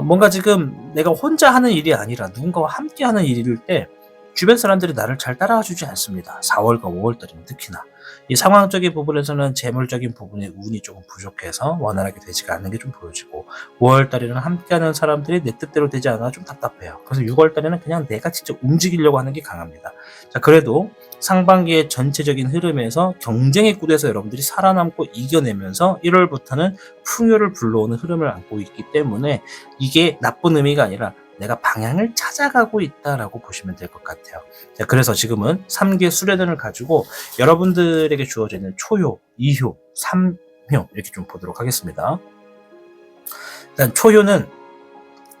뭔가 지금 내가 혼자 하는 일이 아니라 누군가와 함께 하는 일일 때 주변 사람들이 나를 잘 따라와 주지 않습니다. 4월과 5월달이면 특히나. 이 상황적인 부분에서는 재물적인 부분의 운이 조금 부족해서 원활하게 되지가 않는 게 좀 보여지고 5월달에는 함께하는 사람들이 내 뜻대로 되지 않아 좀 답답해요. 그래서 6월달에는 그냥 내가 직접 움직이려고 하는 게 강합니다. 자, 그래도 상반기의 전체적인 흐름에서 경쟁의 구도에서 여러분들이 살아남고 이겨내면서 1월부터는 풍요를 불러오는 흐름을 안고 있기 때문에 이게 나쁜 의미가 아니라 내가 방향을 찾아가고 있다라고 보시면 될 것 같아요. 자, 그래서 지금은 3개 수레전을 가지고 여러분들에게 주어져 있는 초효, 2효, 3효 이렇게 좀 보도록 하겠습니다. 일단 초효는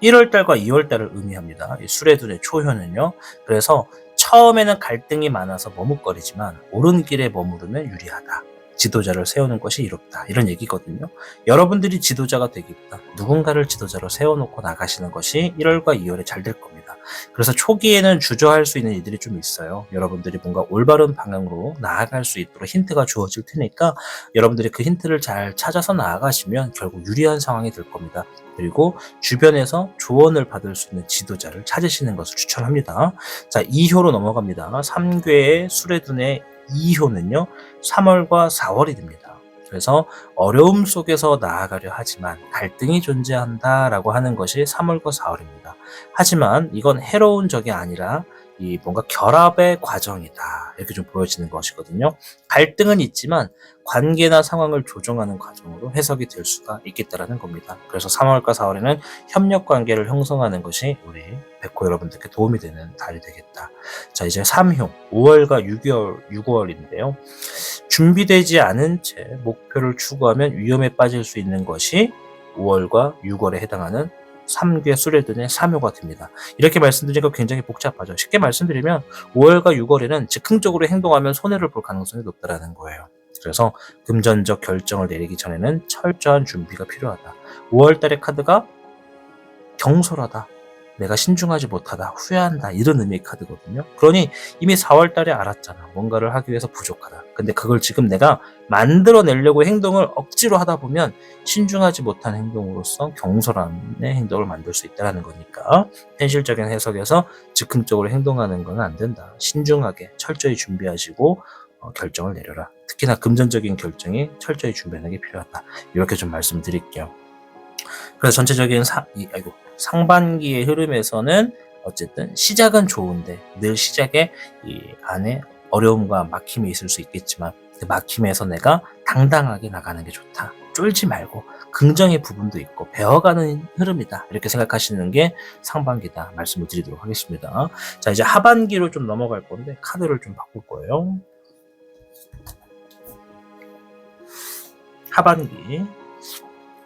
1월달과 2월달을 의미합니다. 이 수레둔의 초효는요. 그래서 처음에는 갈등이 많아서 머뭇거리지만 옳은 길에 머무르면 유리하다. 지도자를 세우는 것이 이롭다. 이런 얘기거든요. 여러분들이 지도자가 되기보다 누군가를 지도자로 세워놓고 나가시는 것이 1월과 2월에 잘 될 겁니다. 그래서 초기에는 주저할 수 있는 일들이 좀 있어요. 여러분들이 뭔가 올바른 방향으로 나아갈 수 있도록 힌트가 주어질 테니까 여러분들이 그 힌트를 잘 찾아서 나아가시면 결국 유리한 상황이 될 겁니다. 그리고 주변에서 조언을 받을 수 있는 지도자를 찾으시는 것을 추천합니다. 자, 2효로 넘어갑니다. 3궤의 수레둔의 2효는요 3월과 4월이 됩니다. 그래서 어려움 속에서 나아가려 하지만 갈등이 존재한다라고 하는 것이 3월과 4월입니다. 하지만 이건 해로운 적이 아니라 이 뭔가 결합의 과정이다 이렇게 좀 보여지는 것이거든요. 갈등은 있지만 관계나 상황을 조정하는 과정으로 해석이 될 수가 있겠다라는 겁니다. 그래서 3월과 4월에는 협력 관계를 형성하는 것이 우리 백호 여러분들께 도움이 되는 달이 되겠다. 자, 이제 3효 5월과 6월인데요. 준비되지 않은 채 목표를 추구하면 위험에 빠질 수 있는 것이 5월과 6월에 해당하는 3개 수레든의 3요가 됩니다. 이렇게 말씀드리니까 굉장히 복잡하죠. 쉽게 말씀드리면 5월과 6월에는 즉흥적으로 행동하면 손해를 볼 가능성이 높다는 거예요. 그래서 금전적 결정을 내리기 전에는 철저한 준비가 필요하다. 5월달의 카드가 경솔하다, 내가 신중하지 못하다, 후회한다, 이런 의미의 카드거든요. 그러니 이미 4월달에 알았잖아. 뭔가를 하기 위해서 부족하다. 근데 그걸 지금 내가 만들어내려고 행동을 억지로 하다 보면 신중하지 못한 행동으로서 경솔함의 행동을 만들 수 있다는 거니까, 현실적인 해석에서 즉흥적으로 행동하는 건 안 된다. 신중하게 철저히 준비하시고 결정을 내려라. 특히나 금전적인 결정이 철저히 준비하는 게 필요하다. 이렇게 좀 말씀드릴게요. 그래서 전체적인 상반기의 흐름에서는 어쨌든 시작은 좋은데 늘 시작에 이 안에 어려움과 막힘이 있을 수 있겠지만 그 막힘에서 내가 당당하게 나가는 게 좋다. 쫄지 말고 긍정의 부분도 있고 배워가는 흐름이다. 이렇게 생각하시는 게 상반기다 말씀을 드리도록 하겠습니다. 자, 이제 하반기로 좀 넘어갈 건데 카드를 좀 바꿀 거예요. 하반기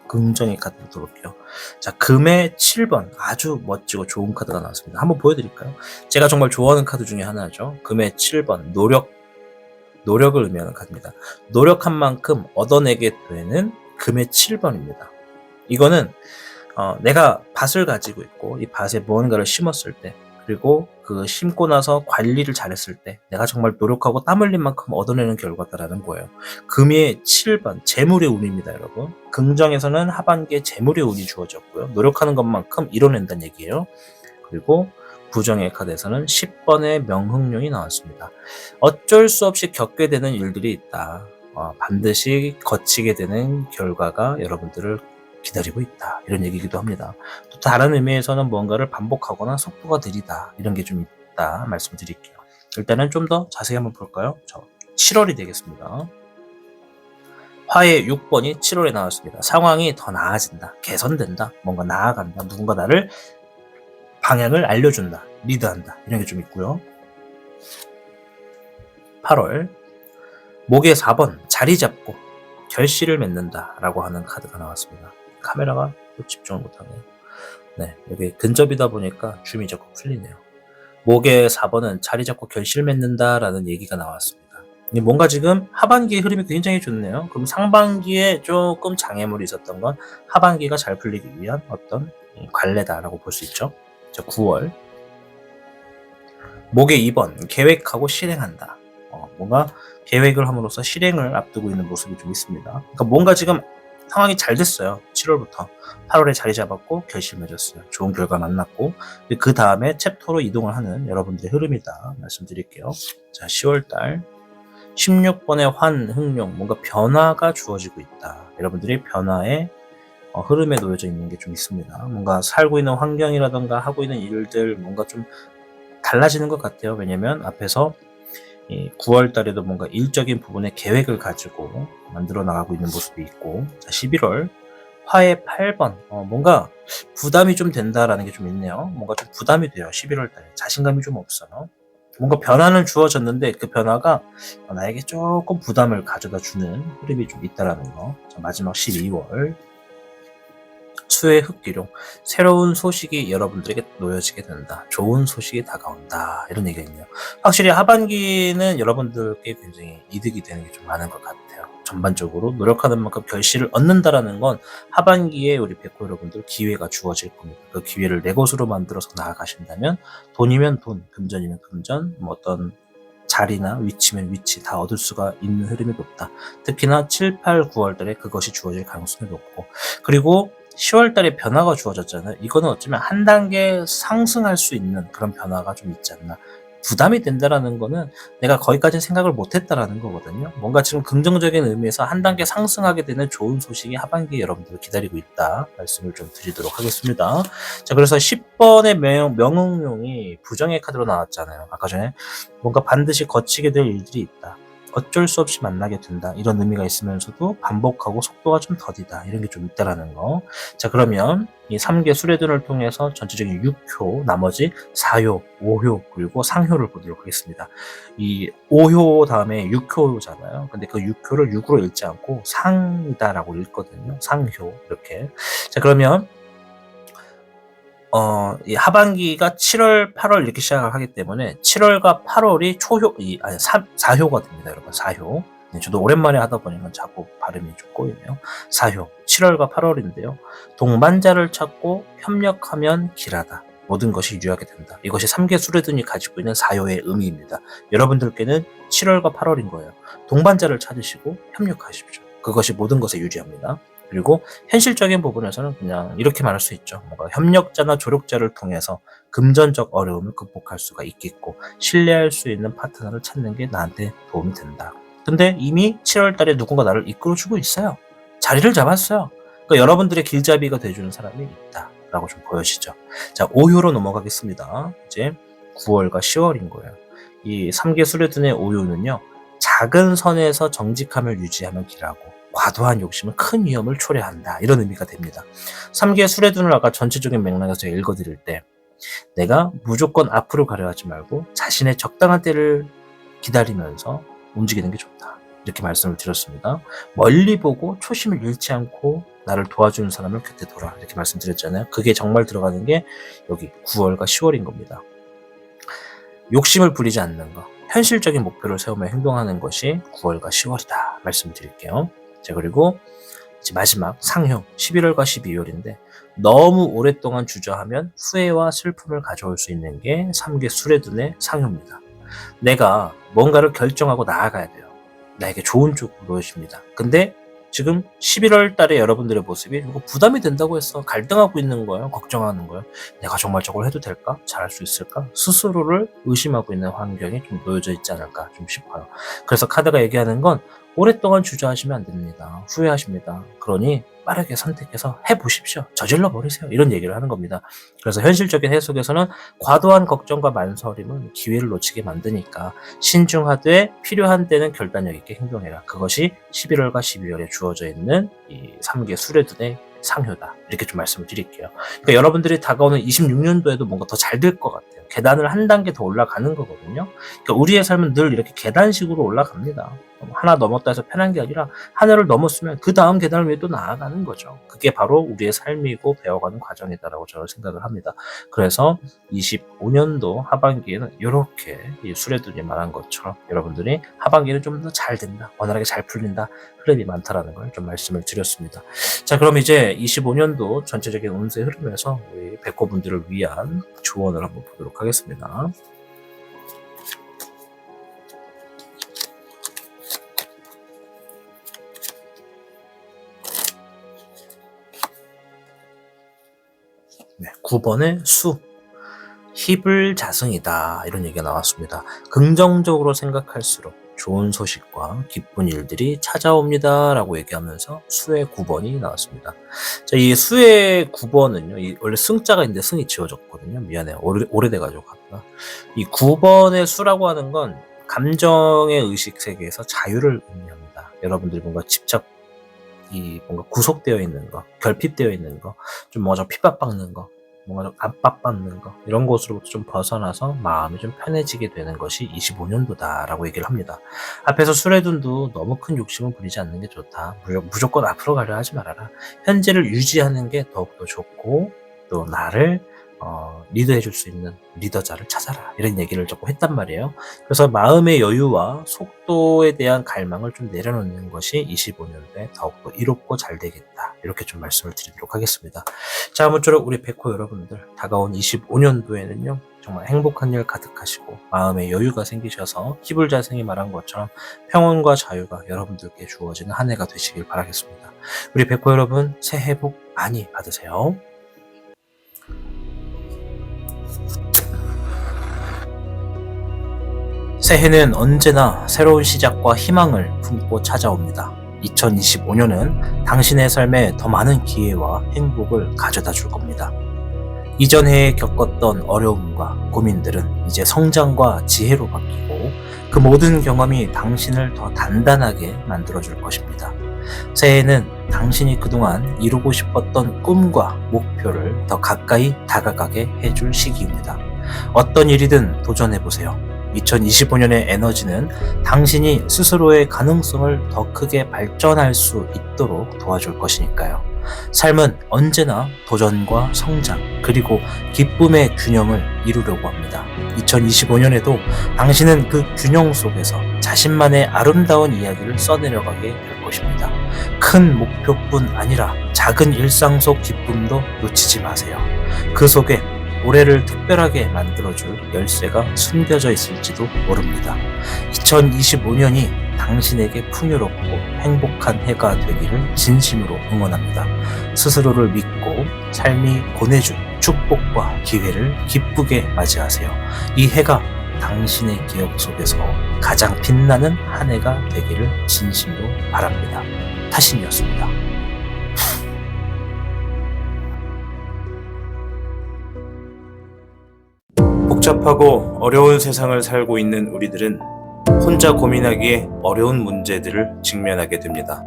긍정의 카드로 들어올게요. 자, 금의 7번 아주 멋지고 좋은 카드가 나왔습니다. 한번 보여드릴까요? 제가 정말 좋아하는 카드 중에 하나죠. 금의 7번 노력을 의미하는 카드입니다. 노력한 만큼 얻어내게 되는 금의 7번입니다. 이거는 내가 밭을 가지고 있고 이 밭에 무언가를 심었을 때, 그리고 그 심고 나서 관리를 잘했을 때 내가 정말 노력하고 땀 흘린 만큼 얻어내는 결과다라는 거예요. 금의 7번 재물의 운입니다, 여러분. 긍정에서는 하반기에 재물의 운이 주어졌고요. 노력하는 것만큼 이뤄낸다는 얘기예요. 그리고 부정의 카드에서는 10번의 명흥룡이 나왔습니다. 어쩔 수 없이 겪게 되는 일들이 있다. 반드시 거치게 되는 결과가 여러분들을 기다리고 있다. 이런 얘기이기도 합니다. 또 다른 의미에서는 뭔가를 반복하거나 속도가 느리다. 이런 게 좀 있다 말씀드릴게요. 일단은 좀 더 자세히 한번 볼까요? 7월이 되겠습니다. 화의 6번이 7월에 나왔습니다. 상황이 더 나아진다. 개선된다. 뭔가 나아간다. 누군가 나를 방향을 알려준다. 리드한다. 이런 게 좀 있고요. 8월 목의 4번 자리 잡고 결실을 맺는다 라고 하는 카드가 나왔습니다. 카메라가 또 집중을 못하네요. 네, 여기 근접이다 보니까 줌이 자꾸 풀리네요. 목의 4번은 자리 잡고 결실 맺는다 라는 얘기가 나왔습니다. 뭔가 지금 하반기의 흐름이 굉장히 좋네요. 그럼 상반기에 조금 장애물이 있었던 건 하반기가 잘 풀리기 위한 어떤 관례다라고 볼 수 있죠. 9월 목의 2번 계획하고 실행한다. 뭔가 계획을 함으로써 실행을 앞두고 있는 모습이 좀 있습니다. 그러니까 뭔가 지금 상황이 잘 됐어요. 7월부터 8월에 자리 잡았고 결실 맺었어요. 좋은 결과 만났고 그 다음에 챕터로 이동을 하는 여러분들의 흐름이다 말씀드릴게요. 자, 10월달 16번의 환흥룡, 뭔가 변화가 주어지고 있다. 여러분들이 변화의 흐름에 놓여져 있는 게 좀 있습니다. 뭔가 살고 있는 환경이라던가 하고 있는 일들 뭔가 좀 달라지는 것 같아요. 왜냐면 앞에서 9월 달에도 뭔가 일적인 부분의 계획을 가지고 만들어 나가고 있는 모습이 있고, 자, 11월 화의 8번 뭔가 부담이 좀 된다라는 게 좀 있네요. 뭔가 좀 부담이 돼요. 11월 달에 자신감이 좀 없어요. 뭔가 변화는 주어졌는데 그 변화가 나에게 조금 부담을 가져다 주는 흐름이 좀 있다라는 거. 자, 마지막 12월 수의 흑기룡, 새로운 소식이 여러분들에게 놓여지게 된다. 좋은 소식이 다가온다. 이런 얘기가 있네요. 확실히 하반기는 여러분들께 굉장히 이득이 되는 게 좀 많은 것 같아요. 전반적으로 노력하는 만큼 결실을 얻는다라는 건 하반기에 우리 백호 여러분들 기회가 주어질 겁니다. 그 기회를 내 것으로 만들어서 나아가신다면 돈이면 돈, 금전이면 금전, 뭐 어떤 자리나 위치면 위치 다 얻을 수가 있는 흐름이 높다. 특히나 7, 8, 9월 달에 그것이 주어질 가능성이 높고, 그리고 10월 달에 변화가 주어졌잖아요. 이거는 어쩌면 한 단계 상승할 수 있는 그런 변화가 좀 있지 않나. 부담이 된다라는 거는 내가 거기까지는 생각을 못했다라는 거거든요. 뭔가 지금 긍정적인 의미에서 한 단계 상승하게 되는 좋은 소식이 하반기에 여러분들을 기다리고 있다 말씀을 좀 드리도록 하겠습니다. 자, 그래서 10번의 명흥룡이 부정의 카드로 나왔잖아요. 아까 전에 뭔가 반드시 거치게 될 일들이 있다. 어쩔 수 없이 만나게 된다. 이런 의미가 있으면서도 반복하고 속도가 좀 더디다. 이런 게 좀 있다라는 거. 자, 그러면 이 3개 수레둔을 통해서 전체적인 6효, 나머지 4효, 5효, 그리고 상효를 보도록 하겠습니다. 이 5효 다음에 6효잖아요. 근데 그 6효를 6으로 읽지 않고 상이다라고 읽거든요. 상효. 이렇게. 자, 그러면 이 하반기가 7월, 8월 이렇게 시작을 하기 때문에 7월과 8월이 4효가 됩니다, 여러분. 4효. 네, 저도 오랜만에 하다 보니까 자꾸 발음이 좀 꼬이네요. 4효. 7월과 8월인데요. 동반자를 찾고 협력하면 길하다. 모든 것이 유하게 된다. 이것이 3개 수레둔이 가지고 있는 4효의 의미입니다. 여러분들께는 7월과 8월인 거예요. 동반자를 찾으시고 협력하십시오. 그것이 모든 것에 유리합니다. 그리고 현실적인 부분에서는 그냥 이렇게 말할 수 있죠. 뭔가 협력자나 조력자를 통해서 금전적 어려움을 극복할 수가 있겠고 신뢰할 수 있는 파트너를 찾는 게 나한테 도움이 된다. 근데 이미 7월 달에 누군가 나를 이끌어주고 있어요. 자리를 잡았어요. 그러니까 여러분들의 길잡이가 돼주는 사람이 있다라고 좀 보여지죠. 자, 5효로 넘어가겠습니다. 이제 9월과 10월인 거예요. 이 3개 수레둔의 5효는요. 작은 선에서 정직함을 유지하면 길하고 과도한 욕심은 큰 위험을 초래한다. 이런 의미가 됩니다. 3개 수레둔을 아까 전체적인 맥락에서 읽어드릴 때 내가 무조건 앞으로 가려 하지 말고 자신의 적당한 때를 기다리면서 움직이는 게 좋다. 이렇게 말씀을 드렸습니다. 멀리 보고 초심을 잃지 않고 나를 도와주는 사람을 곁에 둬라. 이렇게 말씀드렸잖아요. 그게 정말 들어가는 게 여기 9월과 10월인 겁니다. 욕심을 부리지 않는 것, 현실적인 목표를 세우며 행동하는 것이 9월과 10월이다. 말씀드릴게요. 자, 그리고 이제 마지막 상효 11월과 12월인데 너무 오랫동안 주저하면 후회와 슬픔을 가져올 수 있는 게 3개 수레둔의 상효입니다. 내가 뭔가를 결정하고 나아가야 돼요. 나에게 좋은 쪽으로 보여집니다. 근데 지금 11월 달에 여러분들의 모습이 부담이 된다고 해서 갈등하고 있는 거예요. 걱정하는 거예요. 내가 정말 저걸 해도 될까? 잘할 수 있을까? 스스로를 의심하고 있는 환경이 좀 놓여져 있지 않을까 좀 싶어요. 그래서 카드가 얘기하는 건 오랫동안 주저하시면 안 됩니다. 후회하십니다. 그러니 빠르게 선택해서 해보십시오. 저질러 버리세요. 이런 얘기를 하는 겁니다. 그래서 현실적인 해석에서는 과도한 걱정과 만서림은 기회를 놓치게 만드니까 신중하되 필요한 때는 결단력 있게 행동해라. 그것이 11월과 12월에 주어져 있는 이 3개 수레둔의 상효다. 이렇게 좀 말씀을 드릴게요. 그러니까 여러분들이 다가오는 26년도에도 뭔가 더 잘 될 것 같아요. 계단을 한 단계 더 올라가는 거거든요. 그러니까 우리의 삶은 늘 이렇게 계단식으로 올라갑니다. 하나 넘었다 해서 편한 게 아니라 하나를 넘었으면 그 다음 계단을 위해 또 나아가는 거죠. 그게 바로 우리의 삶이고 배워가는 과정이다라고 저는 생각을 합니다. 그래서 25년도 하반기에는 이렇게 수레둔이 말한 것처럼 여러분들이 하반기는 좀 더 잘 된다, 원활하게 잘 풀린다, 흐름이 많다라는 걸 좀 말씀을 드렸습니다. 자, 그럼 이제 25년도 전체적인 운세 흐름에서 우리 백호분들을 위한 조언을 한번 보도록 하겠습니다. 네, 9번의 수. 희불자승이다. 이런 얘기가 나왔습니다. 긍정적으로 생각할수록 좋은 소식과 기쁜 일들이 찾아옵니다. 라고 얘기하면서 수의 9번이 나왔습니다. 자, 이 수의 9번은요, 원래 승자가 있는데 승이 지워졌거든요. 미안해요. 오래돼가지고 갔구나. 이 9번의 수라고 하는 건 감정의 의식 세계에서 자유를 의미합니다. 여러분들이 뭔가 뭔가 구속되어 있는 거, 결핍되어 있는 거, 좀 뭔가 좀 핍박받는 거, 뭔가 좀 압박받는 거, 이런 것으로부터 좀 벗어나서 마음이 좀 편해지게 되는 것이 25년도다라고 얘기를 합니다. 앞에서 수레둔도 너무 큰 욕심을 부리지 않는 게 좋다. 무조건 앞으로 가려 하지 말아라. 현재를 유지하는 게 더욱더 좋고, 또 나를 리드해 줄 수 있는 리더자를 찾아라. 이런 얘기를 조금 했단 말이에요. 그래서 마음의 여유와 속도에 대한 갈망을 좀 내려놓는 것이 25년도에 더욱더 이롭고 잘 되겠다. 이렇게 좀 말씀을 드리도록 하겠습니다. 자, 아무쪼록 우리 백호 여러분들, 다가온 25년도에는요, 정말 행복한 일 가득하시고 마음의 여유가 생기셔서 희불자승이 말한 것처럼 평온과 자유가 여러분들께 주어지는 한 해가 되시길 바라겠습니다. 우리 백호 여러분, 새해 복 많이 받으세요. 새해는 언제나 새로운 시작과 희망을 품고 찾아옵니다. 2025년은 당신의 삶에 더 많은 기회와 행복을 가져다 줄 겁니다. 이전 해에 겪었던 어려움과 고민들은 이제 성장과 지혜로 바뀌고 그 모든 경험이 당신을 더 단단하게 만들어줄 것입니다. 새해에는 당신이 그동안 이루고 싶었던 꿈과 목표를 더 가까이 다가가게 해줄 시기입니다. 어떤 일이든 도전해보세요. 2025년의 에너지는 당신이 스스로의 가능성을 더 크게 발전할 수 있도록 도와줄 것이니까요. 삶은 언제나 도전과 성장, 그리고 기쁨의 균형을 이루려고 합니다. 2025년에도 당신은 그 균형 속에서 자신만의 아름다운 이야기를 써내려가게 될 것입니다. 큰 목표뿐 아니라 작은 일상 속 기쁨도 놓치지 마세요. 그 속에 올해를 특별하게 만들어줄 열쇠가 숨겨져 있을지도 모릅니다. 2025년이 당신에게 풍요롭고 행복한 해가 되기를 진심으로 응원합니다. 스스로를 믿고 삶이 보내준 축복과 기회를 기쁘게 맞이하세요. 이 해가 당신의 기억 속에서 가장 빛나는 한 해가 되기를 진심으로 바랍니다. 타신이었습니다. 복잡하고 어려운 세상을 살고 있는 우리들은 혼자 고민하기에 어려운 문제들을 직면하게 됩니다.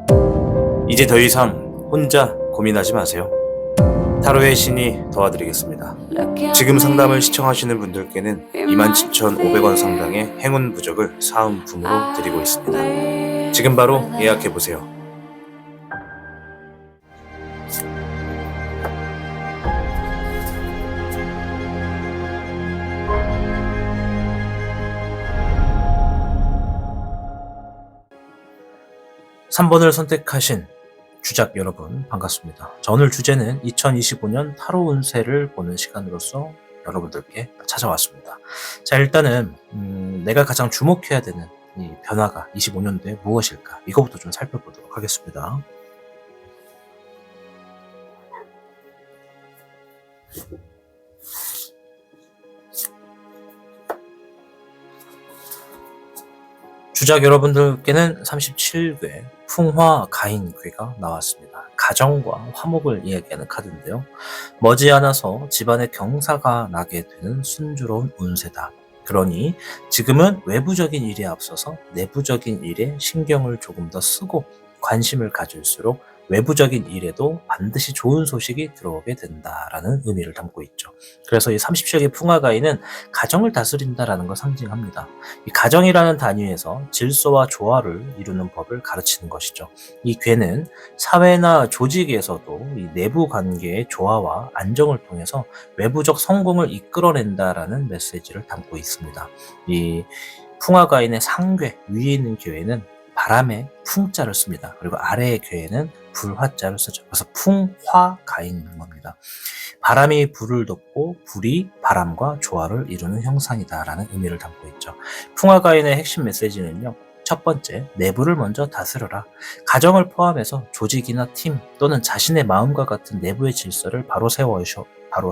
이제 더 이상 혼자 고민하지 마세요. 타로의 신이 도와드리겠습니다. 지금 상담을 시청하시는 분들께는 27,500원 상당의 행운 부적을 사은품으로 드리고 있습니다. 지금 바로 예약해보세요. (3번을) 선택하신 주작 여러분 반갑습니다. 자, 오늘 주제는 2025년 타로 운세를 보는 시간으로서 여러분들께 찾아왔습니다. 자, 일단은 내가 가장 주목해야 되는 이 변화가 25년도에 무엇일까, 이거부터 좀 살펴보도록 하겠습니다. 주작 여러분들께는 37궤 풍화가인궤가 나왔습니다. 가정과 화목을 이야기하는 카드인데요. 머지않아서 집안에 경사가 나게 되는 순조로운 운세다. 그러니 지금은 외부적인 일에 앞서서 내부적인 일에 신경을 조금 더 쓰고 관심을 가질수록 외부적인 일에도 반드시 좋은 소식이 들어오게 된다라는 의미를 담고 있죠. 그래서 이 30세기 풍화가인은 가정을 다스린다라는 걸 상징합니다. 이 가정이라는 단위에서 질서와 조화를 이루는 법을 가르치는 것이죠. 이 궤는 사회나 조직에서도 이 내부 관계의 조화와 안정을 통해서 외부적 성공을 이끌어낸다라는 메시지를 담고 있습니다. 이 풍화가인의 상궤 위에 있는 궤는 바람의 풍자를 씁니다. 그리고 아래의 궤에는 불화자를 쓰죠. 그래서 풍화가인인 겁니다. 바람이 불을 덮고 불이 바람과 조화를 이루는 형상이다라는 의미를 담고 있죠. 풍화가인의 핵심 메시지는요. 첫 번째, 내부를 먼저 다스려라. 가정을 포함해서 조직이나 팀 또는 자신의 마음과 같은 내부의 질서를 바로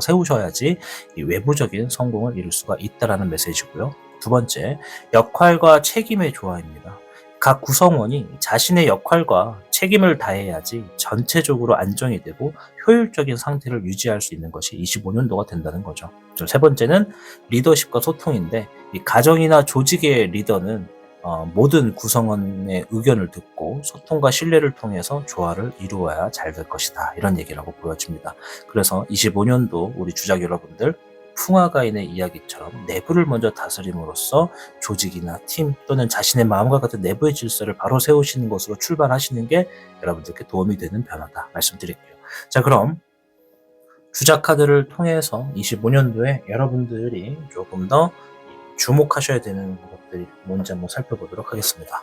세우셔야지 이 외부적인 성공을 이룰 수가 있다라는 메시지고요. 두 번째, 역할과 책임의 조화입니다. 각 구성원이 자신의 역할과 책임을 다해야지 전체적으로 안정이 되고 효율적인 상태를 유지할 수 있는 것이 25년도가 된다는 거죠. 세 번째는 리더십과 소통인데, 이 가정이나 조직의 리더는 모든 구성원의 의견을 듣고 소통과 신뢰를 통해서 조화를 이루어야 잘 될 것이다, 이런 얘기라고 보여집니다. 그래서 25년도 우리 주작 여러분들, 풍화가인의 이야기처럼 내부를 먼저 다스림으로써 조직이나 팀 또는 자신의 마음과 같은 내부의 질서를 바로 세우시는 것으로 출발하시는 게 여러분들께 도움이 되는 변화다 말씀드릴게요. 자, 그럼 주작 카드를 통해서 25년도에 여러분들이 조금 더 주목하셔야 되는 것들이 뭔지 한번 살펴보도록 하겠습니다.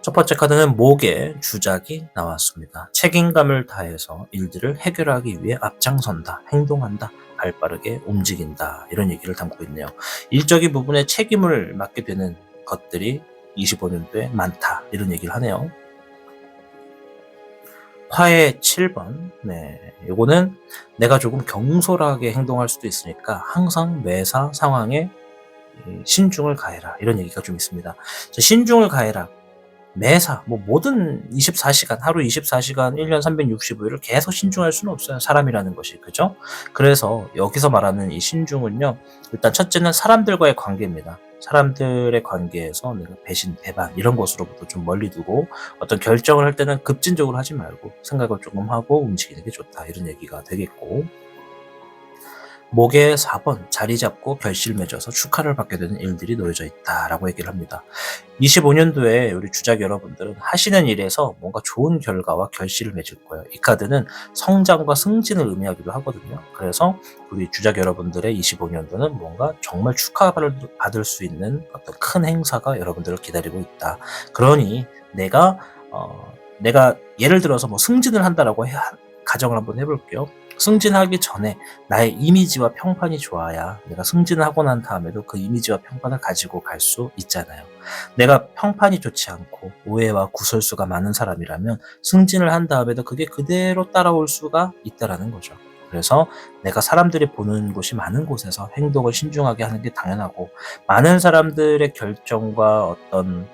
첫 번째 카드는 목의 주작이 나왔습니다. 책임감을 다해서 일들을 해결하기 위해 앞장선다, 행동한다, 발빠르게 움직인다, 이런 얘기를 담고 있네요. 일적인 부분에 책임을 맡게 되는 것들이 25년도에 많다, 이런 얘기를 하네요. 화의 7번. 네, 이거는 내가 조금 경솔하게 행동할 수도 있으니까 항상 매사 상황에 신중을 가해라 이런 얘기가 좀 있습니다. 자, 신중을 가해라. 매사 모든 24시간 하루 24시간 1년 365일을 계속 신중할 수는 없어요. 사람이라는 것이. 그죠? 그래서 여기서 말하는 이 신중은요. 일단 첫째는 사람들과의 관계입니다. 사람들의 관계에서 내가 배신, 배반 이런 것으로부터 좀 멀리 두고 어떤 결정을 할 때는 급진적으로 하지 말고 생각을 조금 하고 움직이는 게 좋다. 이런 얘기가 되겠고 목의 4번 자리 잡고 결실 맺어서 축하를 받게 되는 일들이 놓여져 있다라고 얘기를 합니다. 25년도에 우리 주작 여러분들은 하시는 일에서 뭔가 좋은 결과와 결실을 맺을 거예요. 이 카드는 성장과 승진을 의미하기도 하거든요. 그래서 우리 주작 여러분들의 25년도는 뭔가 정말 축하를 받을 수 있는 어떤 큰 행사가 여러분들을 기다리고 있다. 그러니 내가 예를 들어서 승진을 한다라고 가정을 한번 해볼게요. 승진하기 전에 나의 이미지와 평판이 좋아야 내가 승진을 하고 난 다음에도 그 이미지와 평판을 가지고 갈 수 있잖아요. 내가 평판이 좋지 않고 오해와 구설수가 많은 사람이라면 승진을 한 다음에도 그게 그대로 따라올 수가 있다라는 거죠. 그래서 내가 사람들이 보는 곳이 많은 곳에서 행동을 신중하게 하는 게 당연하고 많은 사람들의 결정과 어떤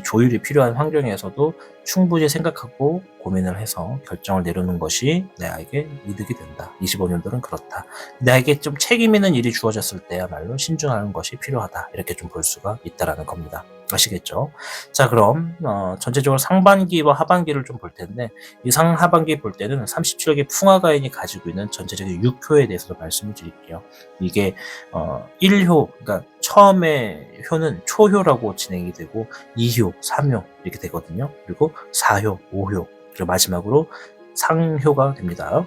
조율이 필요한 환경에서도 충분히 생각하고 고민을 해서 결정을 내리는 것이 나에게 이득이 된다. 25년도는 그렇다. 나에게 좀 책임 있는 일이 주어졌을 때야말로 신중하는 것이 필요하다. 이렇게 좀 볼 수가 있다라는 겁니다. 아시겠죠? 자, 그럼 전체적으로 상반기와 하반기를 좀 볼 텐데 이 상하반기 볼 때는 37개 풍화가인이 가지고 있는 전체적인 6효에 대해서도 말씀을 드릴게요. 이게 1효, 그러니까 처음에 효는 초효라고 진행이 되고 2효, 3효 이렇게 되거든요. 그리고 4효, 5효, 그리고 마지막으로 상효가 됩니다.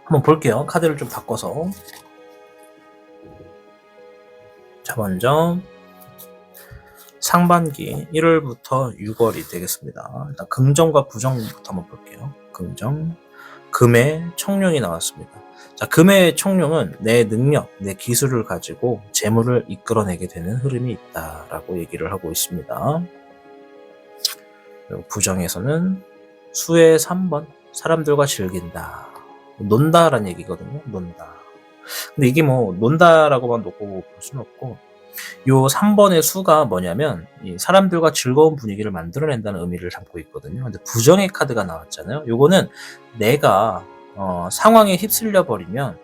한번 볼게요. 카드를 좀 바꿔서. 자, 먼저 상반기 1월부터 6월이 되겠습니다. 일단 긍정과 부정부터 한번 볼게요. 긍정, 금의 청룡이 나왔습니다. 자, 금의 청룡은 내 능력, 내 기술을 가지고 재물을 이끌어내게 되는 흐름이 있다라고 얘기를 하고 있습니다. 그리고 부정에서는 수의 3번, 사람들과 즐긴다. 논다라는 얘기거든요. 논다. 근데 이게 논다라고만 놓고 볼 수는 없고 요 3번의 수가 뭐냐면 이 사람들과 즐거운 분위기를 만들어낸다는 의미를 담고 있거든요. 근데 부정의 카드가 나왔잖아요. 요거는 내가 상황에 휩쓸려 버리면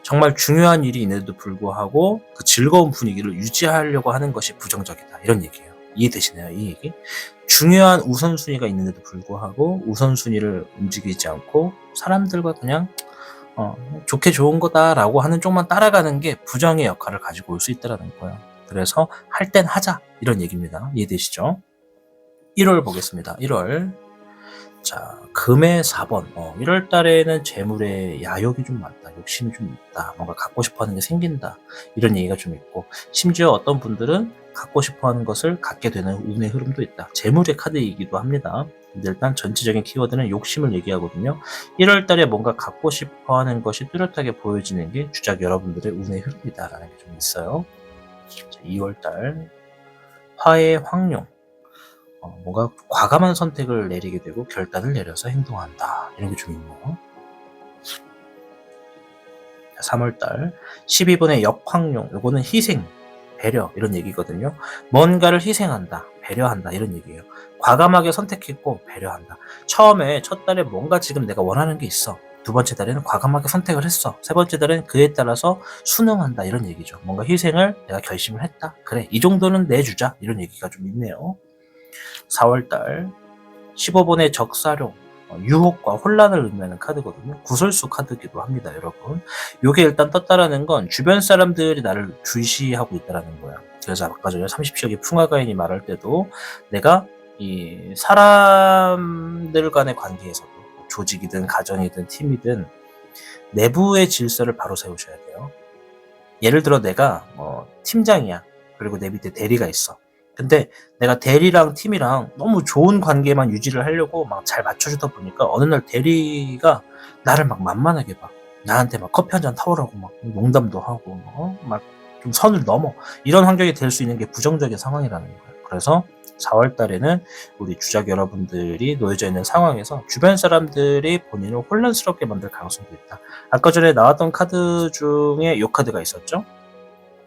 정말 중요한 일이 있는데도 불구하고 그 즐거운 분위기를 유지하려고 하는 것이 부정적이다. 이런 얘기예요. 이해되시나요? 이 얘기? 중요한 우선순위가 있는데도 불구하고 우선순위를 움직이지 않고 사람들과 그냥 좋게 좋은 거다라고 하는 쪽만 따라가는 게 부정의 역할을 가지고 올 수 있다는 거예요. 그래서 할 땐 하자 이런 얘기입니다. 이해되시죠? 1월 보겠습니다. 1월. 자, 금의 4번. 1월 달에는 재물에 야욕이 좀 많다. 욕심이 좀 있다. 뭔가 갖고 싶어 하는 게 생긴다. 이런 얘기가 좀 있고, 심지어 어떤 분들은 갖고 싶어 하는 것을 갖게 되는 운의 흐름도 있다. 재물의 카드이기도 합니다. 근데 일단 전체적인 키워드는 욕심을 얘기하거든요. 1월 달에 뭔가 갖고 싶어 하는 것이 뚜렷하게 보여지는 게 주작 여러분들의 운의 흐름이다라는 게 좀 있어요. 자, 2월 달. 화의 황룡. 뭔가 과감한 선택을 내리게 되고 결단을 내려서 행동한다. 이런 게 좀 있네요. 3월달 12번의 역황용, 요거는 희생, 배려 이런 얘기거든요. 뭔가를 희생한다, 배려한다 이런 얘기예요. 과감하게 선택했고 배려한다. 처음에 첫 달에 뭔가 지금 내가 원하는 게 있어. 두 번째 달에는 과감하게 선택을 했어. 세 번째 달에는 그에 따라서 순응한다 이런 얘기죠. 뭔가 희생을 내가 결심을 했다. 그래, 이 정도는 내주자 이런 얘기가 좀 있네요. 4월달 15번의 적사룡, 유혹과 혼란을 의미하는 카드거든요. 구설수 카드기도 합니다, 여러분. 요게 일단 떴다라는 건 주변 사람들이 나를 주시하고 있다라는 거야. 그래서 아까 전에 30시역의 풍화가인이 말할 때도 내가 이 사람들 간의 관계에서도 조직이든 가정이든 팀이든 내부의 질서를 바로 세우셔야 돼요. 예를 들어 내가 팀장이야. 그리고 내 밑에 대리가 있어. 근데 내가 대리랑 팀이랑 너무 좋은 관계만 유지를 하려고 막 잘 맞춰주다 보니까 어느 날 대리가 나를 막 만만하게 봐. 나한테 막 커피 한잔 타오라고 막 농담도 하고 막 좀 선을 넘어. 이런 환경이 될 수 있는 게 부정적인 상황이라는 거예요. 그래서 4월 달에는 우리 주작 여러분들이 놓여져 있는 상황에서 주변 사람들이 본인을 혼란스럽게 만들 가능성도 있다. 아까 전에 나왔던 카드 중에 이 카드가 있었죠.